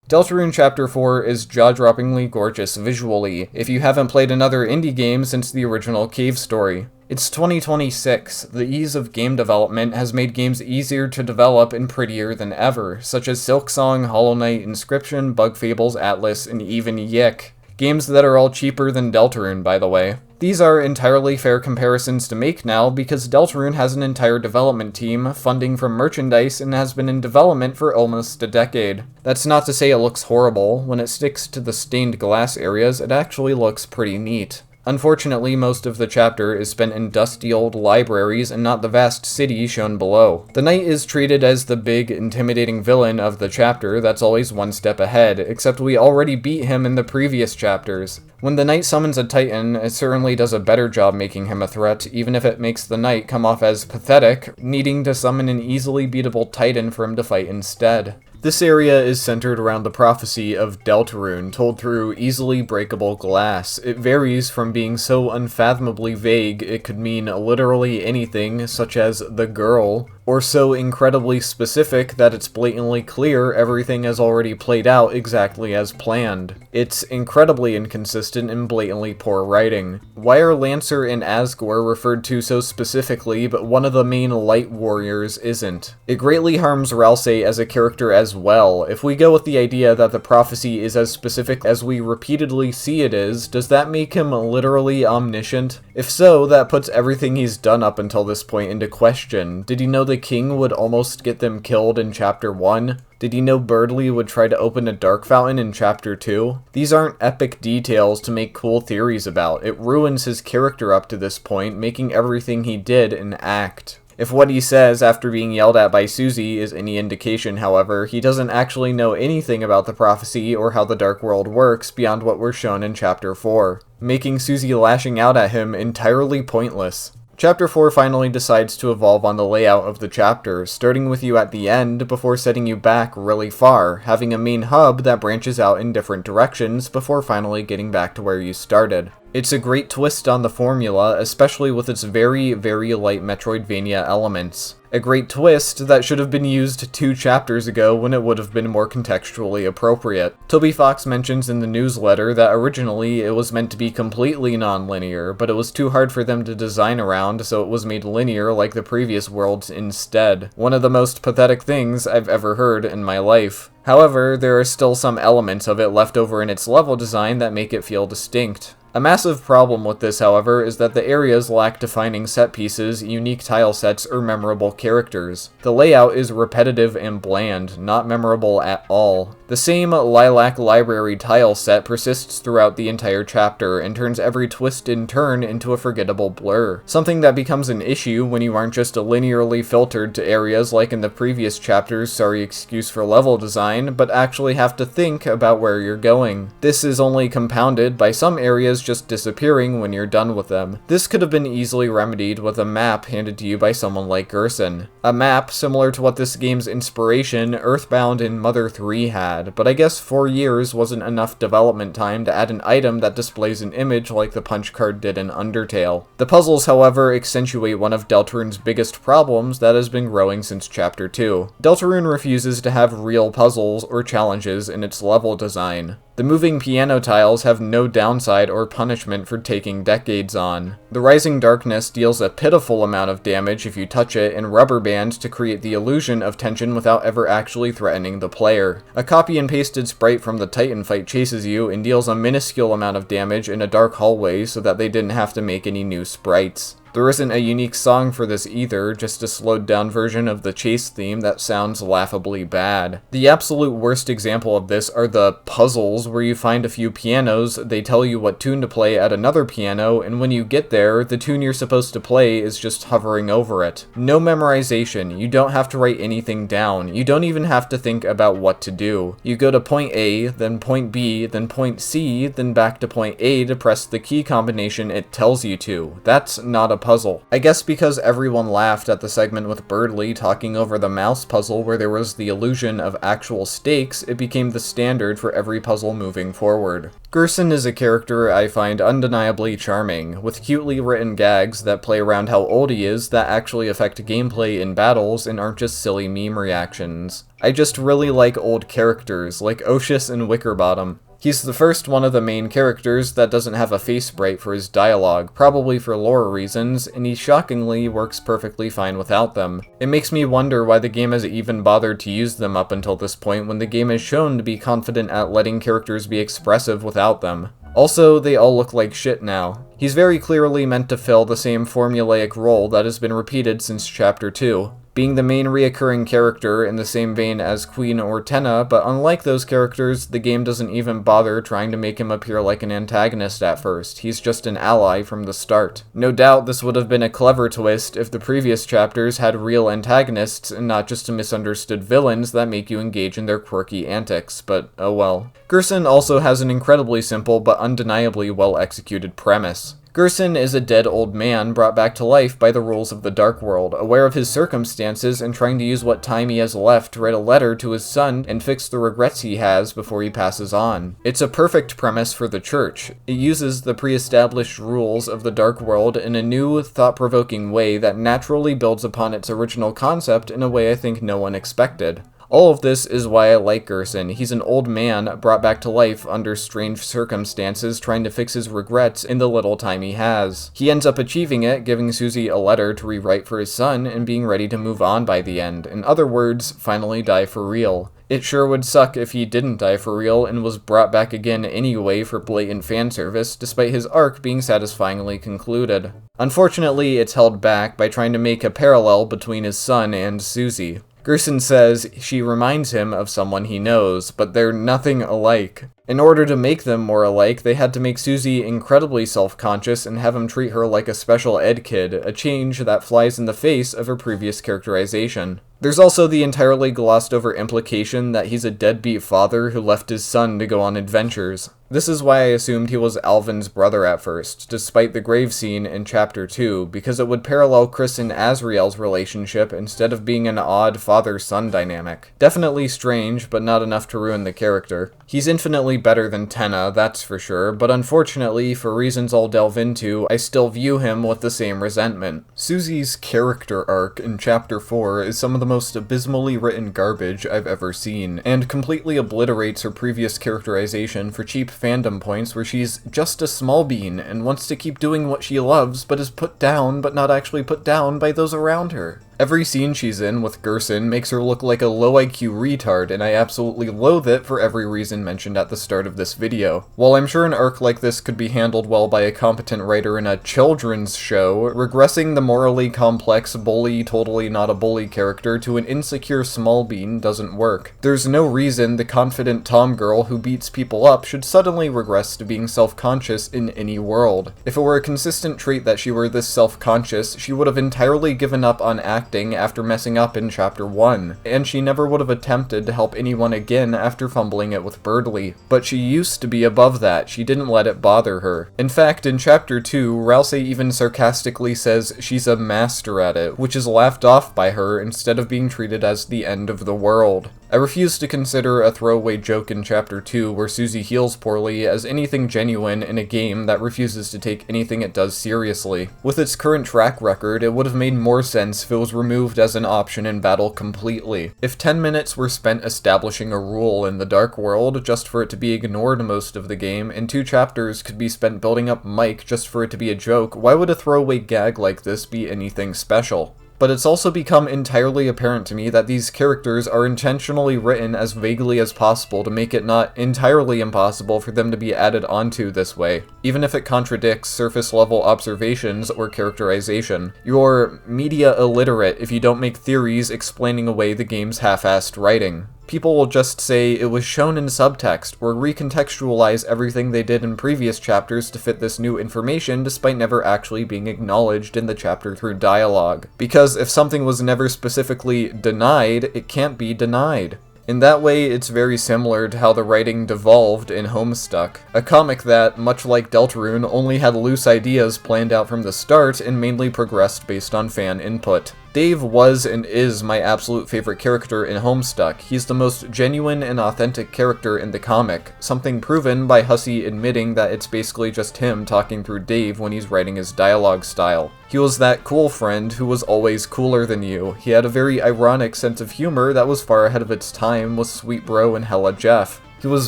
Deltarune Chapter 4 is jaw-droppingly gorgeous visually, if you haven't played another indie game since the original Cave Story. It's 2026. The ease of game development has made games easier to develop and prettier than ever, such as Silksong, Hollow Knight, Inscription, Bug Fables, Atlas, and even Yick. Games that are all cheaper than Deltarune, by the way. These are entirely fair comparisons to make now because Deltarune has an entire development team, funding from merchandise, and has been in development for almost a decade. That's not to say it looks horrible. When it sticks to the stained glass areas, it actually looks pretty neat. Unfortunately, most of the chapter is spent in dusty old libraries and not the vast city shown below. The knight is treated as the big, intimidating villain of the chapter that's always one step ahead, except we already beat him in the previous chapters. When the knight summons a titan, it certainly does a better job making him a threat, even if it makes the knight come off as pathetic, needing to summon an easily beatable titan for him to fight instead. This area is centered around the prophecy of Deltarune, told through easily breakable glass. It varies from being so unfathomably vague it could mean literally anything, such as the girl, or so incredibly specific that it's blatantly clear everything has already played out exactly as planned. It's incredibly inconsistent and blatantly poor writing. Why are Lancer and Asgore referred to so specifically, but one of the main light warriors isn't? It greatly harms Rouxls as a character as well. If we go with the idea that the prophecy is as specific as we repeatedly see it is, does that make him literally omniscient? If so, that puts everything he's done up until this point into question. Did he know the king would almost get them killed in Chapter 1? Did he know Berdly would try to open a dark fountain in Chapter 2? These aren't epic details to make cool theories about. It ruins his character up to this point, making everything he did an act. If what he says after being yelled at by Susie is any indication, however, he doesn't actually know anything about the prophecy or how the Dark World works beyond what we're shown in Chapter 4, making Susie lashing out at him entirely pointless. Chapter 4 finally decides to evolve on the layout of the chapter, starting with you at the end before setting you back really far, having a main hub that branches out in different directions before finally getting back to where you started. It's a great twist on the formula, especially with its very, very light Metroidvania elements. A great twist that should have been used 2 chapters ago when it would have been more contextually appropriate. Toby Fox mentions in the newsletter that originally it was meant to be completely non-linear, but it was too hard for them to design around, so it was made linear like the previous worlds instead. One of the most pathetic things I've ever heard in my life. However, there are still some elements of it left over in its level design that make it feel distinct. A massive problem with this, however, is that the areas lack defining set pieces, unique tile sets, or memorable characters. The layout is repetitive and bland, not memorable at all. The same lilac library tile set persists throughout the entire chapter and turns every twist and turn into a forgettable blur. Something that becomes an issue when you aren't just linearly filtered to areas like in the previous chapters, sorry excuse for level design, but actually have to think about where you're going. This is only compounded by some areas just disappearing when you're done with them. This could have been easily remedied with a map handed to you by someone like Gerson. A map similar to what this game's inspiration, Earthbound and Mother 3 had, but I guess 4 years wasn't enough development time to add an item that displays an image like the punch card did in Undertale. The puzzles, however, accentuate one of Deltarune's biggest problems that has been growing since Chapter 2. Deltarune refuses to have real puzzles or challenges in its level design. The moving piano tiles have no downside or punishment for taking decades on. The Rising Darkness deals a pitiful amount of damage if you touch it and rubber bands to create the illusion of tension without ever actually threatening the player. A copy and pasted sprite from the Titan fight chases you and deals a minuscule amount of damage in a dark hallway so that they didn't have to make any new sprites. There isn't a unique song for this either, just a slowed down version of the chase theme that sounds laughably bad. The absolute worst example of this are the puzzles, where you find a few pianos, they tell you what tune to play at another piano, and when you get there, the tune you're supposed to play is just hovering over it. No memorization, you don't have to write anything down, you don't even have to think about what to do. You go to point A, then point B, then point C, then back to point A to press the key combination it tells you to. That's not a puzzle. I guess because everyone laughed at the segment with Birdly talking over the mouse puzzle where there was the illusion of actual stakes, it became the standard for every puzzle moving forward. Gerson is a character I find undeniably charming, with cutely written gags that play around how old he is that actually affect gameplay in battles and aren't just silly meme reactions. I just really like old characters, like Oshus and Wickerbottom. He's the first one of the main characters that doesn't have a face sprite for his dialogue, probably for lore reasons, and he shockingly works perfectly fine without them. It makes me wonder why the game has even bothered to use them up until this point when the game is shown to be confident at letting characters be expressive without them. Also, they all look like shit now. He's very clearly meant to fill the same formulaic role that has been repeated since Chapter 2. Being the main reoccurring character in the same vein as Queen or Tenna, but unlike those characters, the game doesn't even bother trying to make him appear like an antagonist at first, he's just an ally from the start. No doubt this would have been a clever twist if the previous chapters had real antagonists and not just misunderstood villains that make you engage in their quirky antics, but oh well. Gerson also has an incredibly simple but undeniably well executed premise. Gerson is a dead old man brought back to life by the rules of the Dark World, aware of his circumstances and trying to use what time he has left to write a letter to his son and fix the regrets he has before he passes on. It's a perfect premise for the Church. It uses the pre-established rules of the Dark World in a new, thought-provoking way that naturally builds upon its original concept in a way I think no one expected. All of this is why I like Gerson. He's an old man brought back to life under strange circumstances trying to fix his regrets in the little time he has. He ends up achieving it, giving Susie a letter to rewrite for his son and being ready to move on by the end. In other words, finally die for real. It sure would suck if he didn't die for real and was brought back again anyway for blatant fan service, despite his arc being satisfyingly concluded. Unfortunately, it's held back by trying to make a parallel between his son and Susie. Gerson says she reminds him of someone he knows, but they're nothing alike. In order to make them more alike, they had to make Susie incredibly self-conscious and have him treat her like a special ed kid, a change that flies in the face of her previous characterization. There's also the entirely glossed over implication that he's a deadbeat father who left his son to go on adventures. This is why I assumed he was Alvin's brother at first, despite the grave scene in Chapter 2, because it would parallel Chris and Azriel's relationship instead of being an odd father-son dynamic. Definitely strange, but not enough to ruin the character. He's infinitely better than Tenna, that's for sure, but unfortunately, for reasons I'll delve into, I still view him with the same resentment. Susie's character arc in Chapter 4 is some of the most abysmally written garbage I've ever seen, and completely obliterates her previous characterization for cheap fandom points where she's just a small bean and wants to keep doing what she loves but is put down but not actually put down by those around her. Every scene she's in with Gerson makes her look like a low IQ retard, and I absolutely loathe it for every reason mentioned at the start of this video. While I'm sure an arc like this could be handled well by a competent writer in a children's show, regressing the morally complex bully totally not a bully character to an insecure small bean doesn't work. There's no reason the confident tom girl who beats people up should suddenly regress to being self-conscious in any world. If it were a consistent trait that she were this self-conscious, she would have entirely given up on acting after messing up in Chapter 1, and she never would have attempted to help anyone again after fumbling it with Birdly. But she used to be above that, she didn't let it bother her. In fact, in Chapter 2, Rouxls even sarcastically says she's a master at it, which is laughed off by her instead of being treated as the end of the world. I refuse to consider a throwaway joke in Chapter 2 where Susie heals poorly as anything genuine in a game that refuses to take anything it does seriously. With its current track record, it would have made more sense if it was removed as an option in battle completely. If 10 minutes were spent establishing a rule in the Dark World just for it to be ignored most of the game, and 2 chapters could be spent building up Mike just for it to be a joke, why would a throwaway gag like this be anything special? But it's also become entirely apparent to me that these characters are intentionally written as vaguely as possible to make it not entirely impossible for them to be added onto this way, even if it contradicts surface-level observations or characterization. You're media illiterate if you don't make theories explaining away the game's half-assed writing. People will just say it was shown in subtext, or recontextualize everything they did in previous chapters to fit this new information despite never actually being acknowledged in the chapter through dialogue. Because if something was never specifically denied, it can't be denied. In that way, it's very similar to how the writing devolved in Homestuck, a comic that, much like Deltarune, only had loose ideas planned out from the start and mainly progressed based on fan input. Dave was and is my absolute favorite character in Homestuck. He's the most genuine and authentic character in the comic, something proven by Hussey admitting that it's basically just him talking through Dave when he's writing his dialogue style. He was that cool friend who was always cooler than you. He had a very ironic sense of humor that was far ahead of its time with Sweet Bro and Hella Jeff. He was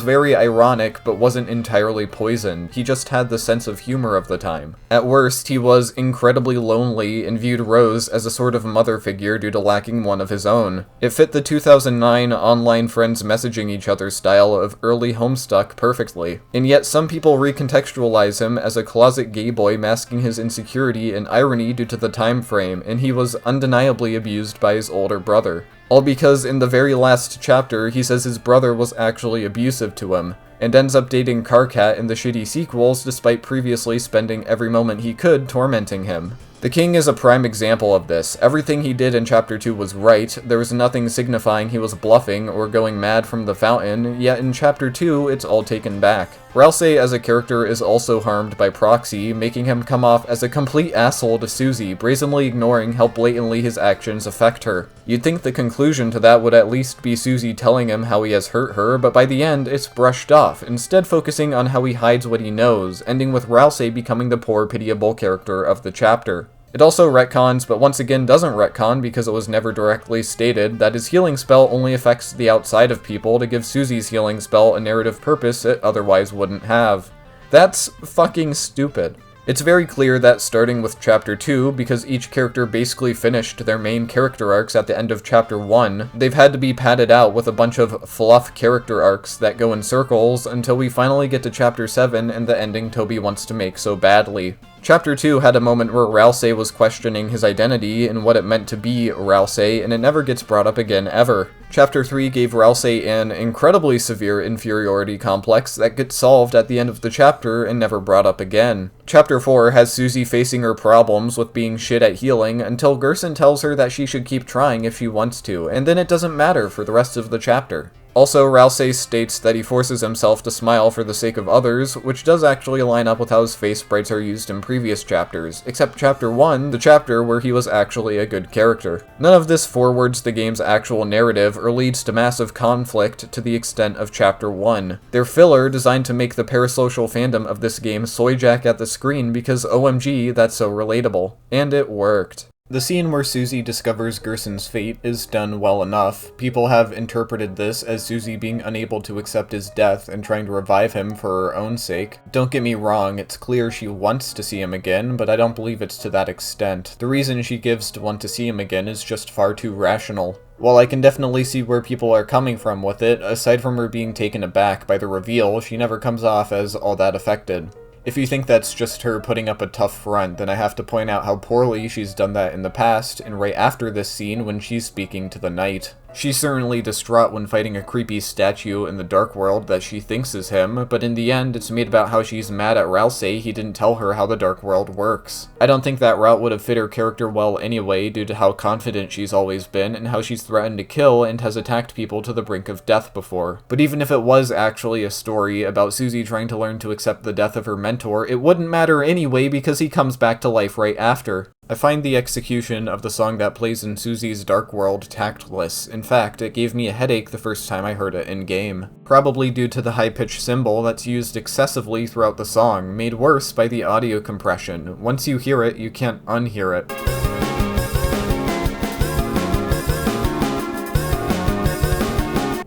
very ironic, but wasn't entirely poisoned. He just had the sense of humor of the time. At worst, he was incredibly lonely and viewed Rose as a sort of mother figure due to lacking one of his own. It fit the 2009 online friends messaging each other style of early Homestuck perfectly. And yet some people recontextualize him as a closet gay boy masking his insecurity and irony due to the time frame, and he was undeniably abused by his older brother. All because in the very last chapter, he says his brother was actually abusive to him, and ends up dating Karkat in the shitty sequels despite previously spending every moment he could tormenting him. The king is a prime example of this. Everything he did in Chapter 2 was right, there was nothing signifying he was bluffing or going mad from the fountain, yet in Chapter 2, it's all taken back. Rouxls as a character is also harmed by proxy, making him come off as a complete asshole to Susie, brazenly ignoring how blatantly his actions affect her. You'd think the conclusion to that would at least be Susie telling him how he has hurt her, but by the end, it's brushed off, instead focusing on how he hides what he knows, ending with Rouxls becoming the poor, pitiable character of the chapter. It also retcons, but once again doesn't retcon because it was never directly stated, that his healing spell only affects the outside of people to give Susie's healing spell a narrative purpose it otherwise wouldn't have. That's fucking stupid. It's very clear that starting with Chapter 2, because each character basically finished their main character arcs at the end of Chapter 1, they've had to be padded out with a bunch of fluff character arcs that go in circles until we finally get to Chapter 7 and the ending Toby wants to make so badly. Chapter 2 had a moment where Rouxls was questioning his identity and what it meant to be Rouxls, and it never gets brought up again ever. Chapter 3 gave Rouxls an incredibly severe inferiority complex that gets solved at the end of the chapter and never brought up again. Chapter 4 has Susie facing her problems with being shit at healing until Gerson tells her that she should keep trying if she wants to, and then it doesn't matter for the rest of the chapter. Also, Rouxls states that he forces himself to smile for the sake of others, which does actually line up with how his face sprites are used in previous chapters, except Chapter 1, the chapter where he was actually a good character. None of this forwards the game's actual narrative or leads to massive conflict to the extent of Chapter 1. They're filler designed to make the parasocial fandom of this game soyjack at the screen because OMG, that's so relatable. And it worked. The scene where Susie discovers Gerson's fate is done well enough. People have interpreted this as Susie being unable to accept his death and trying to revive him for her own sake. Don't get me wrong, it's clear she wants to see him again, but I don't believe it's to that extent. The reason she gives to want to see him again is just far too rational. While I can definitely see where people are coming from with it, aside from her being taken aback by the reveal, she never comes off as all that affected. If you think that's just her putting up a tough front, then I have to point out how poorly she's done that in the past, and right after this scene when she's speaking to the knight. She's certainly distraught when fighting a creepy statue in the dark world that she thinks is him, but in the end it's made about how she's mad at Rouxls he didn't tell her how the dark world works. I don't think that route would have fit her character well anyway due to how confident she's always been and how she's threatened to kill and has attacked people to the brink of death before. But even if it was actually a story about Susie trying to learn to accept the death of her mentor, it wouldn't matter anyway because he comes back to life right after. I find the execution of the song that plays in Susie's Dark World tactless. In fact, it gave me a headache the first time I heard it in-game. Probably due to the high-pitched cymbal that's used excessively throughout the song, made worse by the audio compression. Once you hear it, you can't unhear it.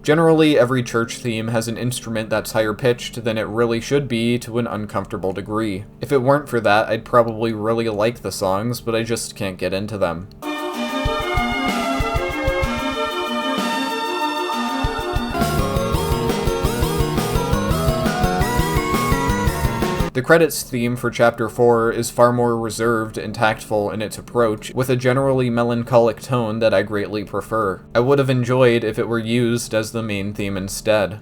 Generally, every church theme has an instrument that's higher pitched than it really should be to an uncomfortable degree. If it weren't for that, I'd probably really like the songs, but I just can't get into them. The credits theme for Chapter 4 is far more reserved and tactful in its approach, with a generally melancholic tone that I greatly prefer. I would have enjoyed if it were used as the main theme instead.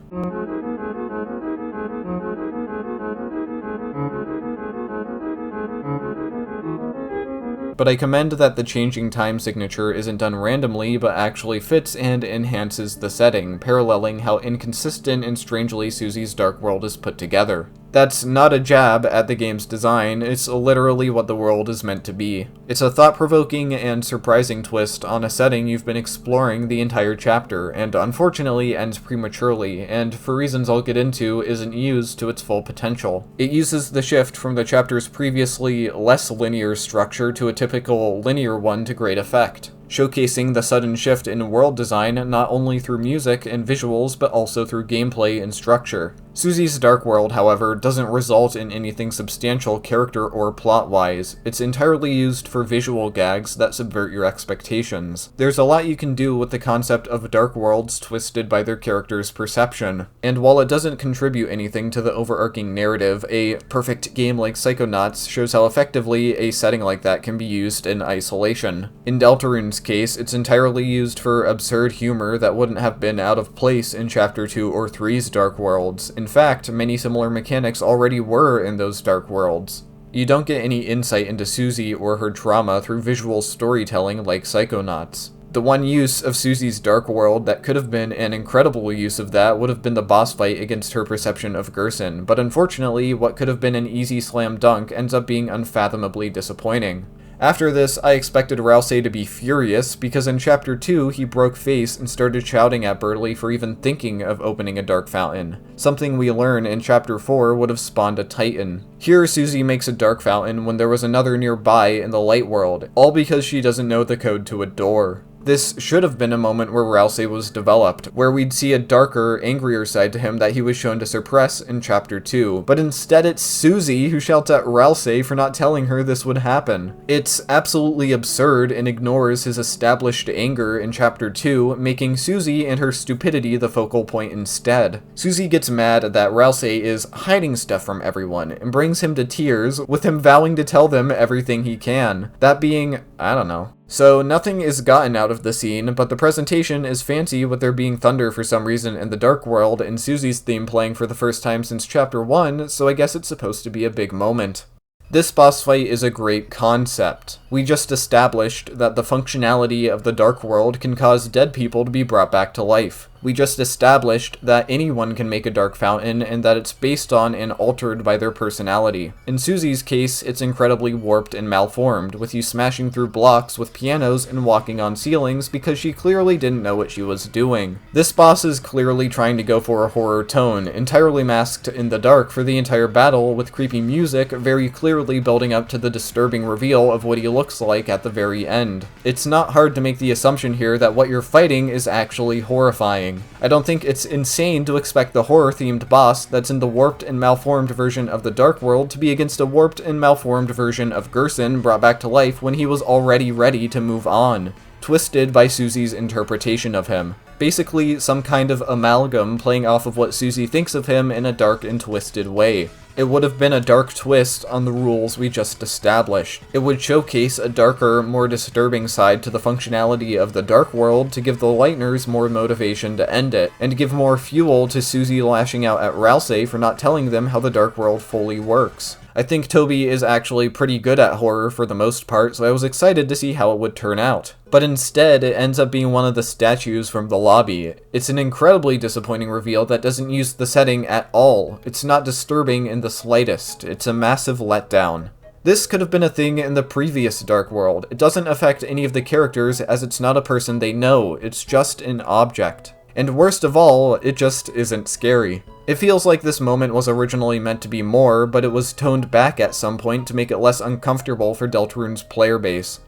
But I commend that the changing time signature isn't done randomly, but actually fits and enhances the setting, paralleling how inconsistent and strangely Susie's dark world is put together. That's not a jab at the game's design, it's literally what the world is meant to be. It's a thought-provoking and surprising twist on a setting you've been exploring the entire chapter, and unfortunately ends prematurely, and for reasons I'll get into, isn't used to its full potential. It uses the shift from the chapter's previously less linear structure to a typical linear one to great effect, showcasing the sudden shift in world design not only through music and visuals, but also through gameplay and structure. Susie's dark world, however, doesn't result in anything substantial character or plot-wise. It's entirely used for visual gags that subvert your expectations. There's a lot you can do with the concept of dark worlds twisted by their characters' perception, and while it doesn't contribute anything to the overarching narrative, a perfect game like Psychonauts shows how effectively a setting like that can be used in isolation. In Deltarune's case, it's entirely used for absurd humor that wouldn't have been out of place in Chapter 2 or 3's Dark Worlds. In fact, many similar mechanics already were in those Dark Worlds. You don't get any insight into Susie or her trauma through visual storytelling like Psychonauts. The one use of Susie's dark world that could have been an incredible use of that would have been the boss fight against her perception of Gerson, but unfortunately, what could have been an easy slam dunk ends up being unfathomably disappointing. After this, I expected Rouxls to be furious, because in Chapter 2, he broke face and started shouting at Bertley for even thinking of opening a dark fountain. Something we learn in Chapter 4 would have spawned a Titan. Here, Susie makes a dark fountain when there was another nearby in the light world, all because she doesn't know the code to a door. This should have been a moment where Rouxls was developed, where we'd see a darker, angrier side to him that he was shown to suppress in Chapter 2. But instead it's Susie who shouts at Rouxls for not telling her this would happen. It's absolutely absurd and ignores his established anger in Chapter 2, making Susie and her stupidity the focal point instead. Susie gets mad that Rouxls is hiding stuff from everyone, and brings him to tears, with him vowing to tell them everything he can. That being, I don't know. So nothing is gotten out of the scene, but the presentation is fancy with there being thunder for some reason in the dark world and Susie's theme playing for the first time since Chapter 1, so I guess it's supposed to be a big moment. This boss fight is a great concept. We just established that the functionality of the dark world can cause dead people to be brought back to life. We just established that anyone can make a dark fountain and that it's based on and altered by their personality. In Susie's case, it's incredibly warped and malformed, with you smashing through blocks with pianos and walking on ceilings because she clearly didn't know what she was doing. This boss is clearly trying to go for a horror tone, entirely masked in the dark for the entire battle, with creepy music very clearly building up to the disturbing reveal of what he looks like at the very end. It's not hard to make the assumption here that what you're fighting is actually horrifying. I don't think it's insane to expect the horror-themed boss that's in the warped and malformed version of the Dark World to be against a warped and malformed version of Gerson brought back to life when he was already ready to move on, twisted by Susie's interpretation of him. Basically, some kind of amalgam playing off of what Susie thinks of him in a dark and twisted way. It would have been a dark twist on the rules we just established. It would showcase a darker, more disturbing side to the functionality of the Dark World to give the Lightners more motivation to end it, and give more fuel to Susie lashing out at Rouxls for not telling them how the Dark World fully works. I think Toby is actually pretty good at horror for the most part, so I was excited to see how it would turn out. But instead, it ends up being one of the statues from the lobby. It's an incredibly disappointing reveal that doesn't use the setting at all. It's not disturbing in the slightest. It's a massive letdown. This could have been a thing in the previous Dark World. It doesn't affect any of the characters as it's not a person they know, it's just an object. And worst of all, it just isn't scary. It feels like this moment was originally meant to be more, but it was toned back at some point to make it less uncomfortable for Deltarune's player base.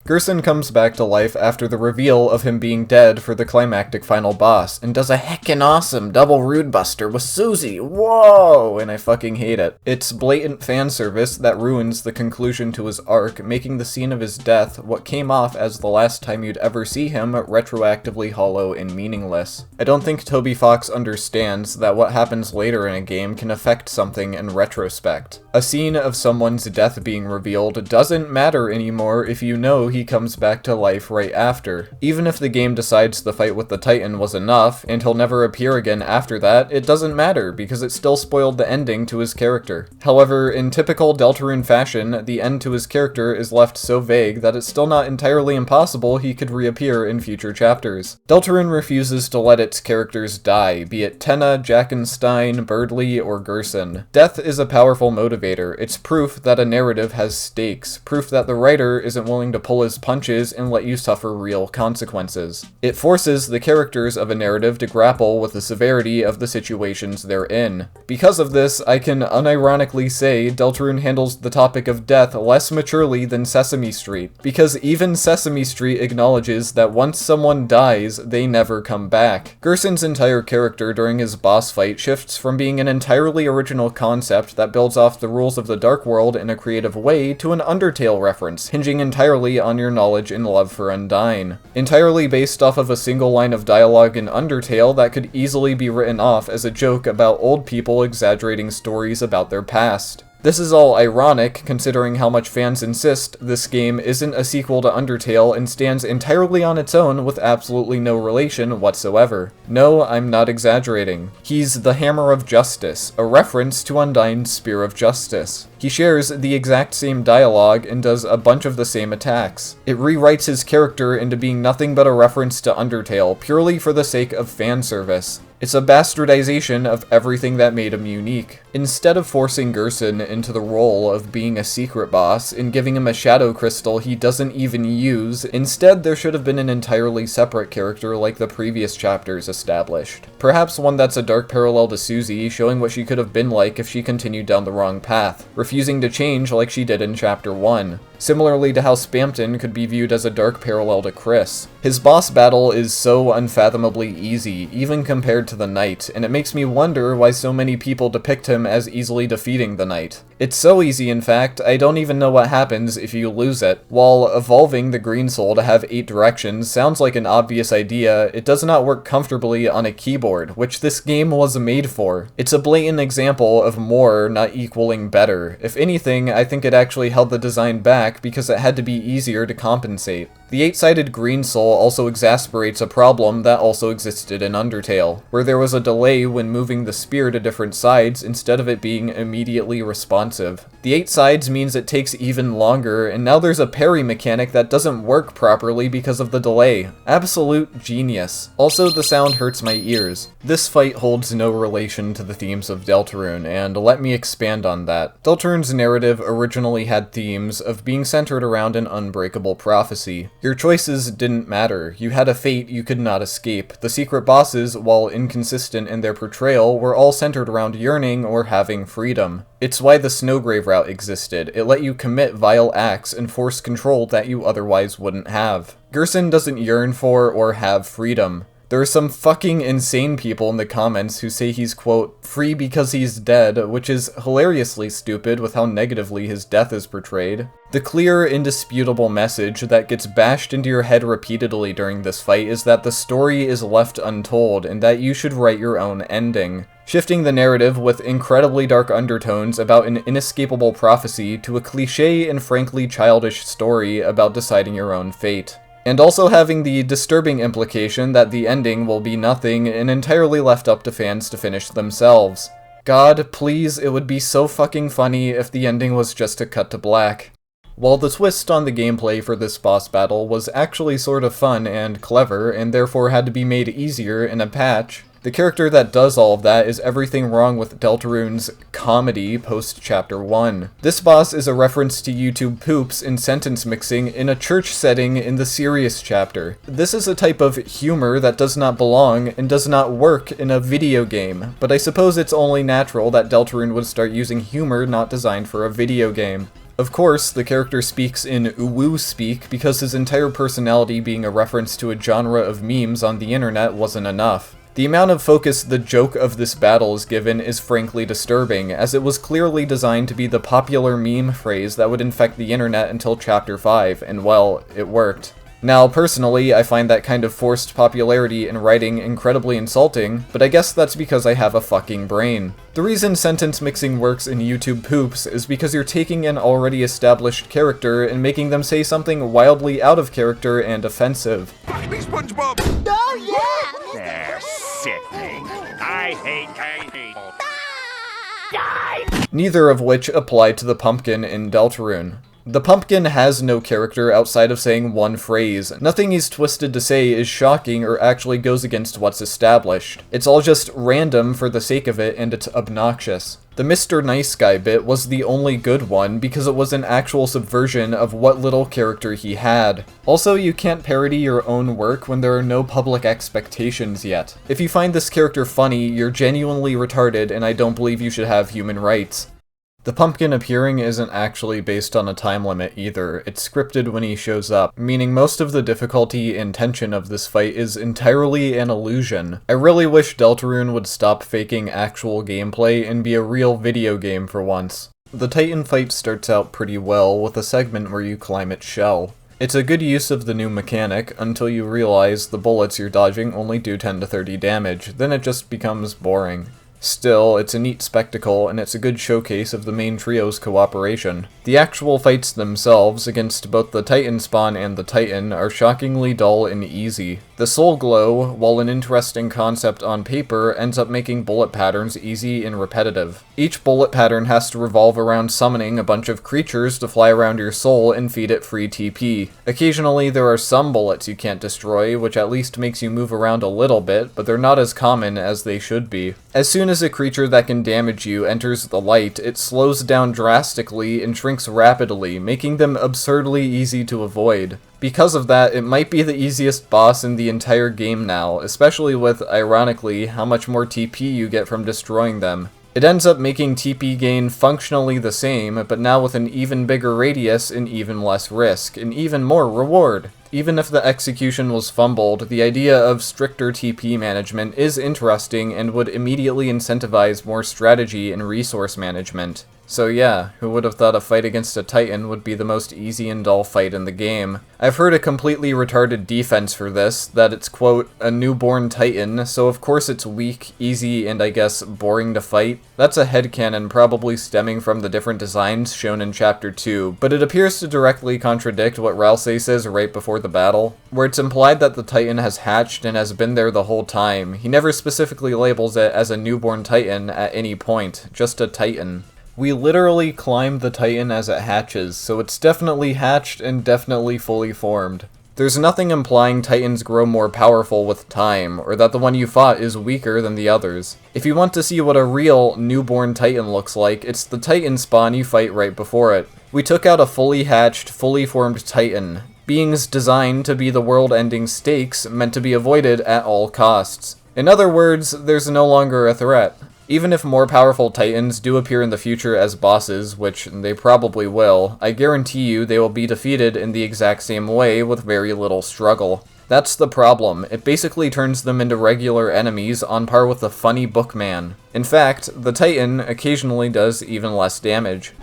Gerson comes back to life after the reveal of him being dead for the climactic final boss, and does a heckin' awesome double rude buster with Susie. Whoa! And I fucking hate it. It's blatant fan service that ruins the conclusion to his arc, making the scene of his death, what came off as the last time you'd ever see him, retroactively hollow and meaningless. I don't think Toby Fox understands that what happens later in a game can affect something in retrospect. A scene of someone's death being revealed doesn't matter anymore if you know he comes back to life right after. Even if the game decides the fight with the Titan was enough, and he'll never appear again after that, it doesn't matter, because it still spoiled the ending to his character. However, in typical Deltarune fashion, the end to his character is left so vague that it's still not entirely impossible he could reappear in future chapters. Deltarune refuses to let its characters die, be it Tenna, Jackenstein, Birdly, or Gerson. Death is a powerful motivator. It's proof that a narrative has stakes, proof that the writer isn't willing to pull his punches and let you suffer real consequences. It forces the characters of a narrative to grapple with the severity of the situations they're in. Because of this, I can unironically say Deltarune handles the topic of death less maturely than Sesame Street, because even Sesame Street acknowledges that once someone dies, they never come back. Gerson's entire character during his boss fight shifts from being an entirely original concept that builds off the rules of the Dark World in a creative way to an Undertale reference, hinging entirely on your knowledge and love for Undyne. Entirely based off of a single line of dialogue in Undertale that could easily be written off as a joke about old people exaggerating stories about their past. This is all ironic, considering how much fans insist this game isn't a sequel to Undertale and stands entirely on its own with absolutely no relation whatsoever. No, I'm not exaggerating. He's the Hammer of Justice, a reference to Undyne's Spear of Justice. He shares the exact same dialogue and does a bunch of the same attacks. It rewrites his character into being nothing but a reference to Undertale, purely for the sake of fan service. It's a bastardization of everything that made him unique. Instead of forcing Gerson into the role of being a secret boss and giving him a shadow crystal he doesn't even use, instead there should have been an entirely separate character like the previous chapters established. Perhaps one that's a dark parallel to Susie, showing what she could have been like if she continued down the wrong path, refusing to change like she did in Chapter 1. Similarly to how Spamton could be viewed as a dark parallel to Chris. His boss battle is so unfathomably easy, even compared to the Knight, and it makes me wonder why so many people depict him as easily defeating the Knight. It's so easy, in fact, I don't even know what happens if you lose it. While evolving the Green Soul to have 8 directions sounds like an obvious idea, it does not work comfortably on a keyboard, which this game was made for. It's a blatant example of more not equaling better. If anything, I think it actually held the design back because it had to be easier to compensate. The 8-sided Green Soul also exasperates a problem that also existed in Undertale, where there was a delay when moving the spear to different sides instead of it being immediately responsive. The 8 sides means it takes even longer, and now there's a parry mechanic that doesn't work properly because of the delay. Absolute genius. Also, the sound hurts my ears. This fight holds no relation to the themes of Deltarune, and let me expand on that. Deltarune's narrative originally had themes of being centered around an unbreakable prophecy. Your choices didn't matter. You had a fate you could not escape. The secret bosses, while inconsistent in their portrayal, were all centered around yearning or having freedom. It's why the Snowgrave route existed. It let you commit vile acts and force control that you otherwise wouldn't have. Gerson doesn't yearn for or have freedom. There are some fucking insane people in the comments who say he's, quote, free because he's dead, which is hilariously stupid with how negatively his death is portrayed. The clear, indisputable message that gets bashed into your head repeatedly during this fight is that the story is left untold and that you should write your own ending. Shifting the narrative with incredibly dark undertones about an inescapable prophecy to a cliché and frankly childish story about deciding your own fate. And also having the disturbing implication that the ending will be nothing and entirely left up to fans to finish themselves. God, please, it would be so fucking funny if the ending was just a cut to black. While the twist on the gameplay for this boss battle was actually sort of fun and clever, and therefore had to be made easier in a patch, the character that does all of that is everything wrong with Deltarune's comedy post-Chapter 1. This boss is a reference to YouTube poops and sentence mixing in a church setting in the serious chapter. This is a type of humor that does not belong and does not work in a video game, but I suppose it's only natural that Deltarune would start using humor not designed for a video game. Of course, the character speaks in uwu speak because his entire personality being a reference to a genre of memes on the internet wasn't enough. The amount of focus the joke of this battle is given is frankly disturbing, as it was clearly designed to be the popular meme phrase that would infect the internet until Chapter 5, and well, it worked. Now, personally, I find that kind of forced popularity in writing incredibly insulting, but I guess that's because I have a fucking brain. The reason sentence mixing works in YouTube poops is because you're taking an already established character and making them say something wildly out of character and offensive. Fuck me, SpongeBob! Oh yeah! They're sickening. I hate people. Neither of which apply to the pumpkin in Deltarune. The pumpkin has no character outside of saying one phrase. Nothing he's twisted to say is shocking or actually goes against what's established. It's all just random for the sake of it, and it's obnoxious. The Mr. Nice Guy bit was the only good one because it was an actual subversion of what little character he had. Also, you can't parody your own work when there are no public expectations yet. If you find this character funny, you're genuinely retarded, and I don't believe you should have human rights. The pumpkin appearing isn't actually based on a time limit either, it's scripted when he shows up, meaning most of the difficulty and tension of this fight is entirely an illusion. I really wish Deltarune would stop faking actual gameplay and be a real video game for once. The Titan fight starts out pretty well with a segment where you climb its shell. It's a good use of the new mechanic until you realize the bullets you're dodging only do 10 to 30 damage, then it just becomes boring. Still, it's a neat spectacle, and it's a good showcase of the main trio's cooperation. The actual fights themselves, against both the Titan spawn and the Titan, are shockingly dull and easy. The Soul Glow, while an interesting concept on paper, ends up making bullet patterns easy and repetitive. Each bullet pattern has to revolve around summoning a bunch of creatures to fly around your soul and feed it free TP. Occasionally there are some bullets you can't destroy, which at least makes you move around a little bit, but they're not as common as they should be. As soon as a creature that can damage you enters the light, it slows down drastically and shrinks rapidly, making them absurdly easy to avoid. Because of that, it might be the easiest boss in the entire game now, especially with, ironically, how much more TP you get from destroying them. It ends up making TP gain functionally the same, but now with an even bigger radius and even less risk, and even more reward. Even if the execution was fumbled, the idea of stricter TP management is interesting and would immediately incentivize more strategy and resource management. So yeah, who would have thought a fight against a Titan would be the most easy and dull fight in the game? I've heard a completely retarded defense for this, that it's quote, a newborn Titan, so of course it's weak, easy, and I guess boring to fight. That's a headcanon probably stemming from the different designs shown in Chapter 2, but it appears to directly contradict what Rouxls says right before the battle, where it's implied that the Titan has hatched and has been there the whole time. He never specifically labels it as a newborn Titan at any point, just a Titan. We literally climb the Titan as it hatches, so it's definitely hatched and definitely fully formed. There's nothing implying Titans grow more powerful with time, or that the one you fought is weaker than the others. If you want to see what a real newborn Titan looks like, it's the Titan spawn you fight right before it. We took out a fully hatched, fully formed Titan. Beings designed to be the world-ending stakes meant to be avoided at all costs. In other words, there's no longer a threat. Even if more powerful Titans do appear in the future as bosses, which they probably will, I guarantee you they will be defeated in the exact same way with very little struggle. That's the problem, it basically turns them into regular enemies on par with the funny Bookman. In fact, the Titan occasionally does even less damage.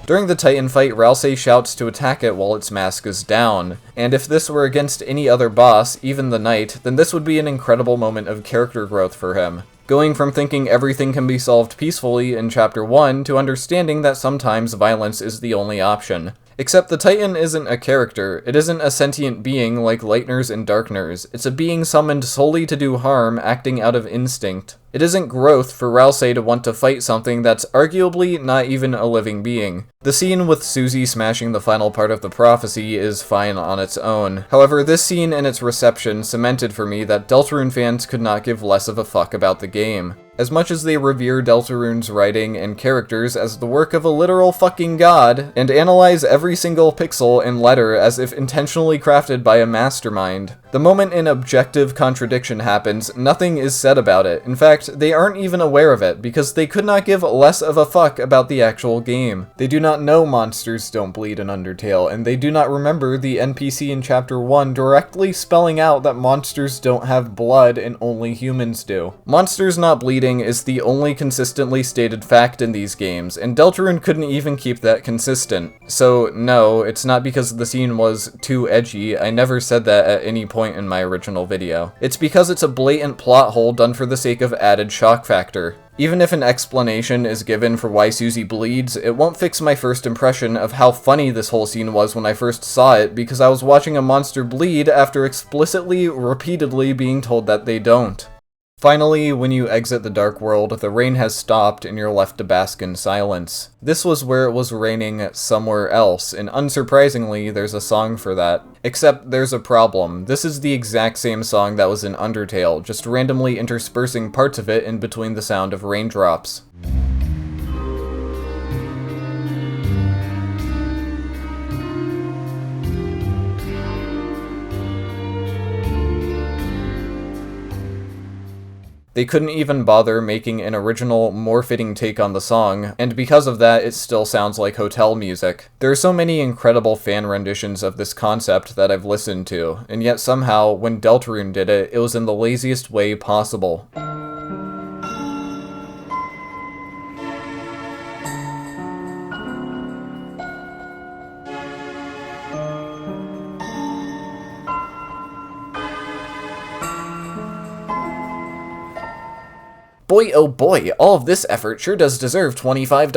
During the Titan fight, Rouxls shouts to attack it while its mask is down, and if this were against any other boss, even the Knight, then this would be an incredible moment of character growth for him. Going from thinking everything can be solved peacefully in Chapter 1 to understanding that sometimes violence is the only option. Except the Titan isn't a character, it isn't a sentient being like Lightners and Darkners, it's a being summoned solely to do harm, acting out of instinct. It isn't growth for Rouxls to want to fight something that's arguably not even a living being. The scene with Susie smashing the final part of the prophecy is fine on its own. However, this scene and its reception cemented for me that Deltarune fans could not give less of a fuck about the game. As much as they revere Deltarune's writing and characters as the work of a literal fucking god, and analyze every single pixel and letter as if intentionally crafted by a mastermind, The moment an objective contradiction happens, nothing is said about it. In fact, they aren't even aware of it, because they could not give less of a fuck about the actual game. They do not know monsters don't bleed in Undertale, and they do not remember the NPC in Chapter 1 directly spelling out that monsters don't have blood and only humans do. Monsters not bleeding is the only consistently stated fact in these games, and Deltarune couldn't even keep that consistent. So no, it's not because the scene was too edgy. I never said that at any point in my original video. It's because it's a blatant plot hole done for the sake of added shock factor. Even if an explanation is given for why Susie bleeds, it won't fix my first impression of how funny this whole scene was when I first saw it, because I was watching a monster bleed after explicitly, repeatedly being told that they don't. Finally, when you exit the Dark World, the rain has stopped and you're left to bask in silence. This was where it was raining somewhere else, and unsurprisingly, there's a song for that. Except there's a problem. This is the exact same song that was in Undertale, just randomly interspersing parts of it in between the sound of raindrops. They couldn't even bother making an original, more fitting take on the song, and because of that, it still sounds like hotel music. There are so many incredible fan renditions of this concept that I've listened to, and yet somehow, when Deltarune did it, it was in the laziest way possible. Boy oh boy, all of this effort sure does deserve $25.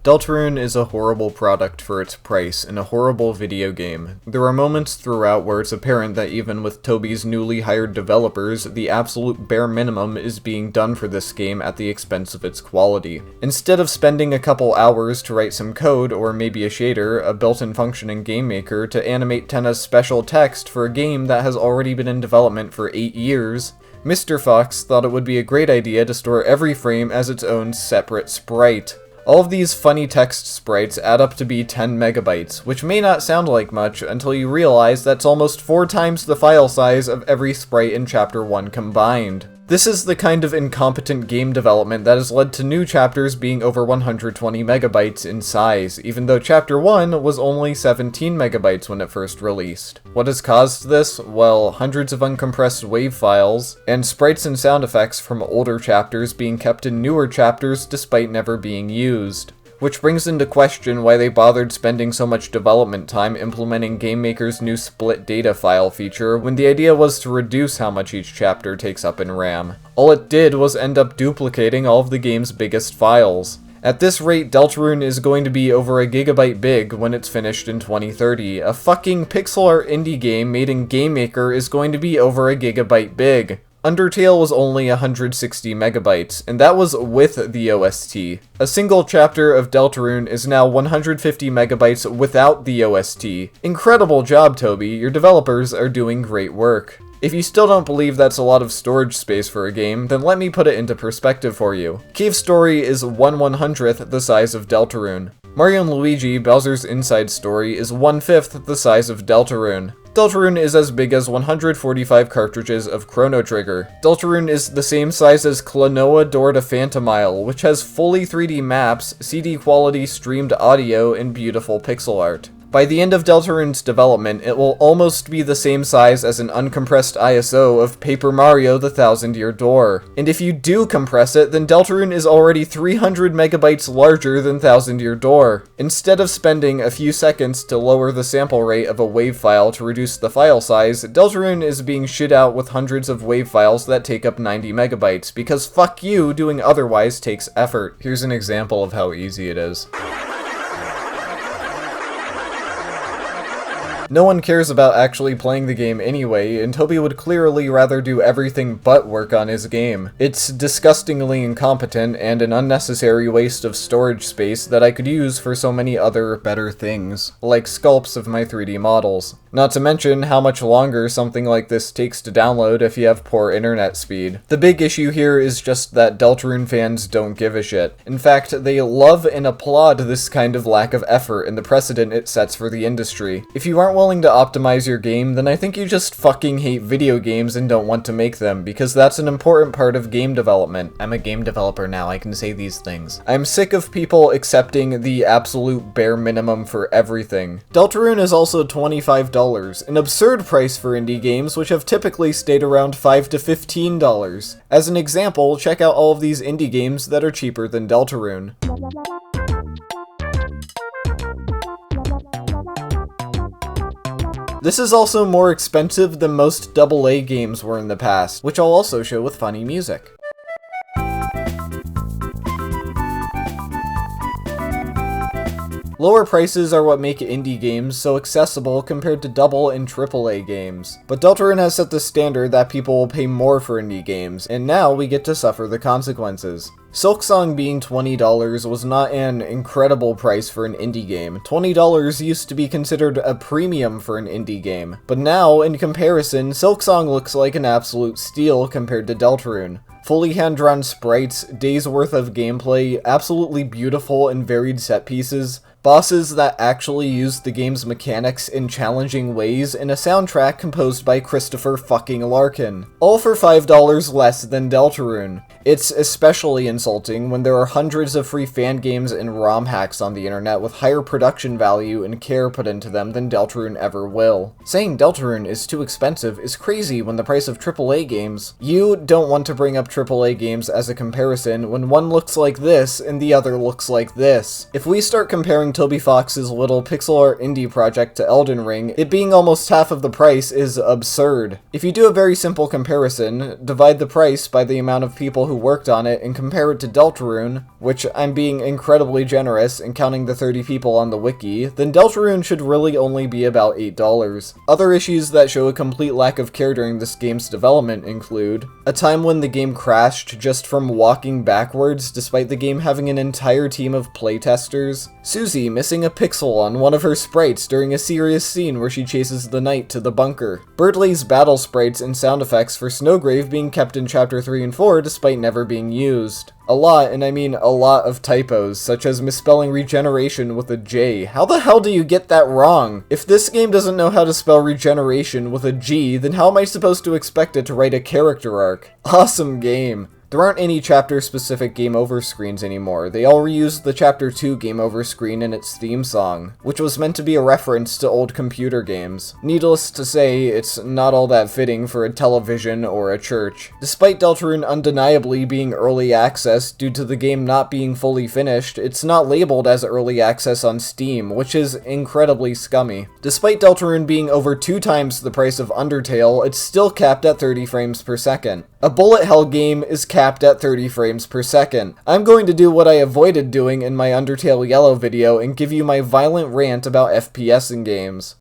Deltarune is a horrible product for its price, and a horrible video game. There are moments throughout where it's apparent that even with Toby's newly hired developers, the absolute bare minimum is being done for this game at the expense of its quality. Instead of spending a couple hours to write some code, or maybe a shader, a built-in functioning game maker, to animate Tenna's special text for a game that has already been in development for 8 years, Mr. Fox thought it would be a great idea to store every frame as its own separate sprite. All of these funny text sprites add up to be 10 megabytes, which may not sound like much until you realize that's almost 4 times the file size of every sprite in Chapter 1 combined. This is the kind of incompetent game development that has led to new chapters being over 120 megabytes in size, even though Chapter 1 was only 17 megabytes when it first released. What has caused this? Well, hundreds of uncompressed WAV files, and sprites and sound effects from older chapters being kept in newer chapters despite never being used. Which brings into question why they bothered spending so much development time implementing GameMaker's new split data file feature when the idea was to reduce how much each chapter takes up in RAM. All it did was end up duplicating all of the game's biggest files. At this rate, Deltarune is going to be over a gigabyte big when it's finished in 2030. A fucking pixel art indie game made in GameMaker is going to be over a gigabyte big. Undertale was only 160 megabytes, and that was with the OST. A single chapter of Deltarune is now 150 megabytes without the OST. Incredible job, Toby. Your developers are doing great work. If you still don't believe that's a lot of storage space for a game, then let me put it into perspective for you. Cave Story is 1/100th the size of Deltarune. Mario & Luigi Bowser's Inside Story is 1/5 the size of Deltarune. Deltarune is as big as 145 cartridges of Chrono Trigger. Deltarune is the same size as Klonoa Door to Phantomile, which has fully 3D maps, CD quality streamed audio, and beautiful pixel art. By the end of Deltarune's development, it will almost be the same size as an uncompressed ISO of Paper Mario: The Thousand Year Door. And if you do compress it, then Deltarune is already 300 megabytes larger than Thousand Year Door. Instead of spending a few seconds to lower the sample rate of a WAV file to reduce the file size, Deltarune is being shit out with hundreds of WAV files that take up 90 megabytes, because fuck you, doing otherwise takes effort. Here's an example of how easy it is. No one cares about actually playing the game anyway, and Toby would clearly rather do everything but work on his game. It's disgustingly incompetent and an unnecessary waste of storage space that I could use for so many other better things, like sculpts of my 3D models. Not to mention how much longer something like this takes to download if you have poor internet speed. The big issue here is just that Deltarune fans don't give a shit. In fact, they love and applaud this kind of lack of effort and the precedent it sets for the industry. If you aren't willing to optimize your game, then I think you just fucking hate video games and don't want to make them, because that's an important part of game development. I'm a game developer now, I can say these things. I'm sick of people accepting the absolute bare minimum for everything. Deltarune is also $25, an absurd price for indie games which have typically stayed around $5 to $15. As an example, check out all of these indie games that are cheaper than Deltarune. This is also more expensive than most AA games were in the past, which I'll also show with funny music. Lower prices are what make indie games so accessible compared to AA and AAA games. But Deltarune has set the standard that people will pay more for indie games, and now we get to suffer the consequences. Silksong being $20 was not an incredible price for an indie game. $20 used to be considered a premium for an indie game. But now, in comparison, Silksong looks like an absolute steal compared to Deltarune. Fully hand-drawn sprites, days worth of gameplay, absolutely beautiful and varied set pieces, bosses that actually use the game's mechanics in challenging ways, and a soundtrack composed by Christopher fucking Larkin. All for $5 less than Deltarune. It's especially insulting when there are hundreds of free fan games and ROM hacks on the internet with higher production value and care put into them than Deltarune ever will. Saying Deltarune is too expensive is crazy when the price of AAA games. You don't want to bring up AAA games as a comparison when one looks like this and the other looks like this. If we start comparing Toby Fox's little pixel art indie project to Elden Ring, it being almost half of the price is absurd. If you do a very simple comparison, divide the price by the amount of people who worked on it and compare it to Deltarune, which I'm being incredibly generous and counting the 30 people on the wiki, then Deltarune should really only be about $8. Other issues that show a complete lack of care during this game's development include a time when the game crashed just from walking backwards despite the game having an entire team of playtesters, Susie missing a pixel on one of her sprites during a serious scene where she chases the knight to the bunker, Birdley's battle sprites and sound effects for Snowgrave being kept in Chapter 3 and 4 despite never being used. A lot, and I mean a lot of typos, such as misspelling regeneration with a J. How the hell do you get that wrong? If this game doesn't know how to spell regeneration with a G, then how am I supposed to expect it to write a character arc? Awesome game. There aren't any chapter-specific game over screens anymore. They all reused the Chapter 2 game over screen in its theme song, which was meant to be a reference to old computer games. Needless to say, it's not all that fitting for a television or a church. Despite Deltarune undeniably being early access due to the game not being fully finished, it's not labeled as early access on Steam, which is incredibly scummy. Despite Deltarune being over 2 times the price of Undertale, it's still capped at 30 frames per second. A bullet hell game is capped at 30 frames per second. I'm going to do what I avoided doing in my Undertale Yellow video and give you my violent rant about FPS in games.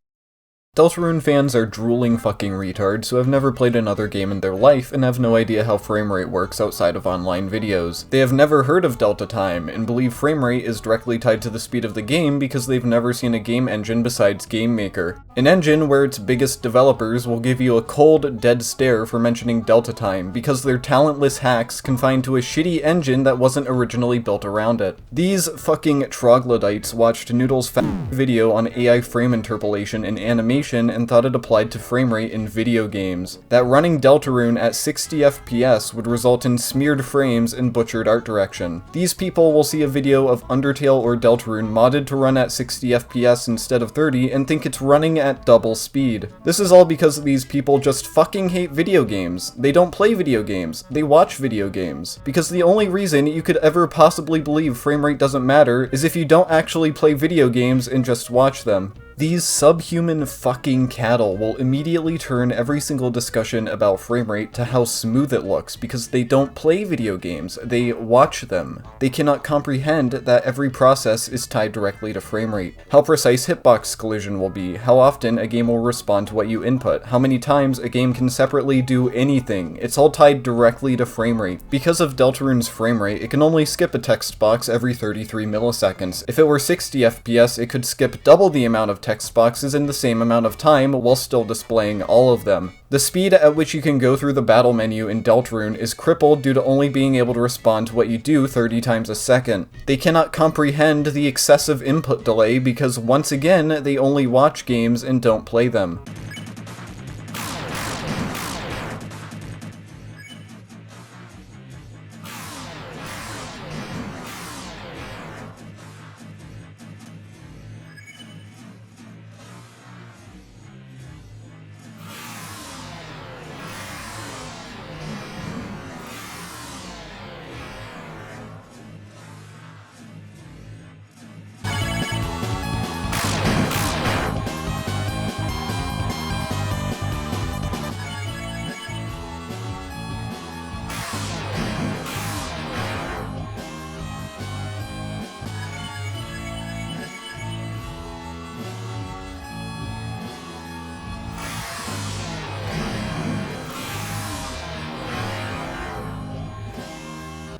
Deltarune fans are drooling fucking retards who have never played another game in their life and have no idea how framerate works outside of online videos. They have never heard of Delta Time and believe framerate is directly tied to the speed of the game because they've never seen a game engine besides Game Maker. An engine where its biggest developers will give you a cold, dead stare for mentioning Delta Time because they're talentless hacks confined to a shitty engine that wasn't originally built around it. These fucking troglodytes watched Noodle's video on AI frame interpolation and animation and thought it applied to framerate in video games. That running Deltarune at 60 FPS would result in smeared frames and butchered art direction. These people will see a video of Undertale or Deltarune modded to run at 60 FPS instead of 30 and think it's running at double speed. This is all because these people just fucking hate video games. They don't play video games, they watch video games. Because the only reason you could ever possibly believe framerate doesn't matter is if you don't actually play video games and just watch them. These subhuman fucking cattle will immediately turn every single discussion about framerate to how smooth it looks because they don't play video games, they watch them. They cannot comprehend that every process is tied directly to framerate. How precise hitbox collision will be, how often a game will respond to what you input, how many times a game can separately do anything. It's all tied directly to framerate. Because of Deltarune's framerate, it can only skip a text box every 33 milliseconds. If it were 60 FPS, it could skip double the amount of text text boxes in the same amount of time while still displaying all of them. The speed at which you can go through the battle menu in Deltarune is crippled due to only being able to respond to what you do 30 times a second. They cannot comprehend the excessive input delay because once again, they only watch games and don't play them.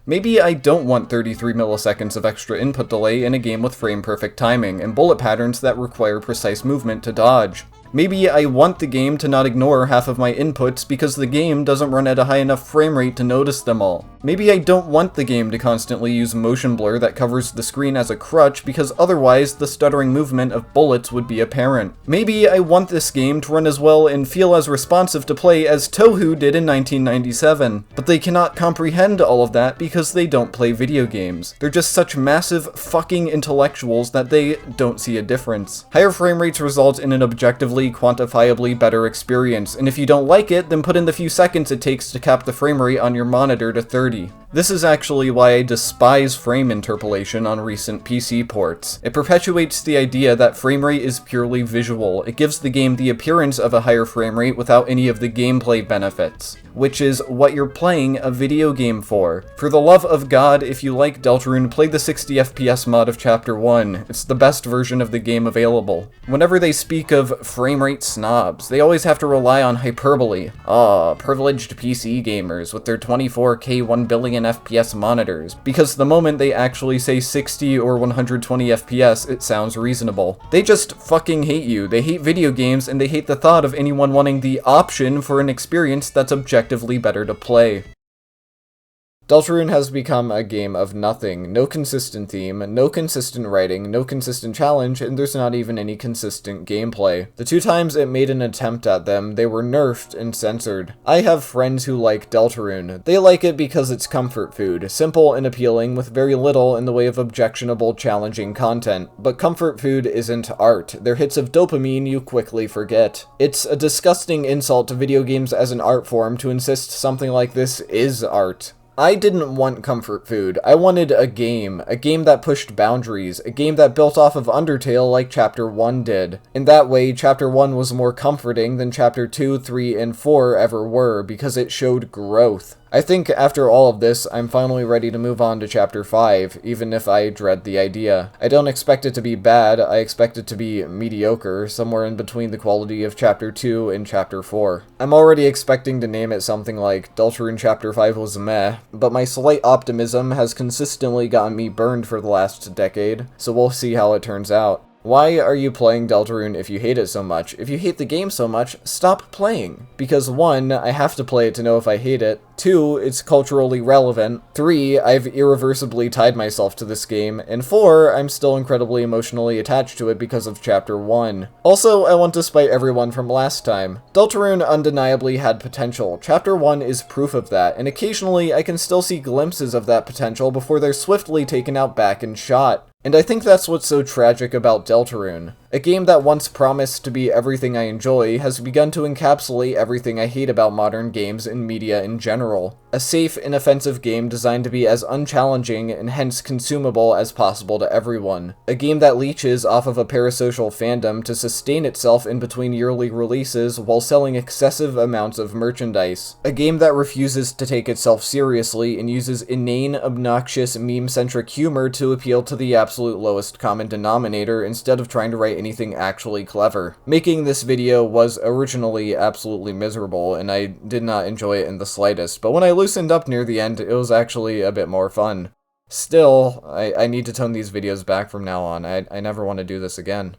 Maybe I don't want 33 milliseconds of extra input delay in a game with frame-perfect timing and bullet patterns that require precise movement to dodge. Maybe I want the game to not ignore half of my inputs because the game doesn't run at a high enough frame rate to notice them all. Maybe I don't want the game to constantly use motion blur that covers the screen as a crutch because otherwise the stuttering movement of bullets would be apparent. Maybe I want this game to run as well and feel as responsive to play as Touhou did in 1997, but they cannot comprehend all of that because they don't play video games. They're just such massive fucking intellectuals that they don't see a difference. Higher frame rates result in an objectively, quantifiably better experience, and if you don't like it, then put in the few seconds it takes to cap the frame rate on your monitor to 30. This is actually why I despise frame interpolation on recent PC ports. It perpetuates the idea that frame rate is purely visual. It gives the game the appearance of a higher frame rate without any of the gameplay benefits, which is what you're playing a video game for. For the love of God, if you like Deltarune, play the 60 FPS mod of Chapter 1. It's the best version of the game available. Whenever they speak of frame rate snobs, they always have to rely on hyperbole. Privileged PC gamers with their 24K 1 billion FPS monitors, because the moment they actually say 60 or 120 FPS, it sounds reasonable. They just fucking hate you. They hate video games, and they hate the thought of anyone wanting the option for an experience that's objectively better to play. Deltarune has become a game of nothing. No consistent theme, no consistent writing, no consistent challenge, and there's not even any consistent gameplay. The 2 times it made an attempt at them, they were nerfed and censored. I have friends who like Deltarune. They like it because it's comfort food, simple and appealing with very little in the way of objectionable, challenging content. But comfort food isn't art. They're hits of dopamine you quickly forget. It's a disgusting insult to video games as an art form to insist something like this is art. I didn't want comfort food. I wanted a game that pushed boundaries, a game that built off of Undertale like Chapter 1 did. In that way, Chapter 1 was more comforting than Chapter 2, 3, and 4 ever were, because it showed growth. I think after all of this, I'm finally ready to move on to Chapter 5, even if I dread the idea. I don't expect it to be bad, I expect it to be mediocre, somewhere in between the quality of Chapter 2 and Chapter 4. I'm already expecting to name it something like Deltarune Chapter 5 was meh, but my slight optimism has consistently gotten me burned for the last decade, so we'll see how it turns out. Why are you playing Deltarune if you hate it so much? If you hate the game so much, stop playing. Because 1, I have to play it to know if I hate it. 2, it's culturally relevant. 3, I've irreversibly tied myself to this game. And 4, I'm still incredibly emotionally attached to it because of Chapter 1. Also, I want to spite everyone from last time. Deltarune undeniably had potential. Chapter 1 is proof of that, and occasionally I can still see glimpses of that potential before they're swiftly taken out back and shot. And I think that's what's so tragic about Deltarune. A game that once promised to be everything I enjoy has begun to encapsulate everything I hate about modern games and media in general. A safe, inoffensive game designed to be as unchallenging and hence consumable as possible to everyone. A game that leeches off of a parasocial fandom to sustain itself in between yearly releases while selling excessive amounts of merchandise. A game that refuses to take itself seriously and uses inane, obnoxious, meme-centric humor to appeal to the absolute lowest common denominator instead of trying to write anything actually clever. Making this video was originally absolutely miserable, and I did not enjoy it in the slightest, but when I loosened up near the end, it was actually a bit more fun. Still, I need to tone these videos back from now on. I never want to do this again.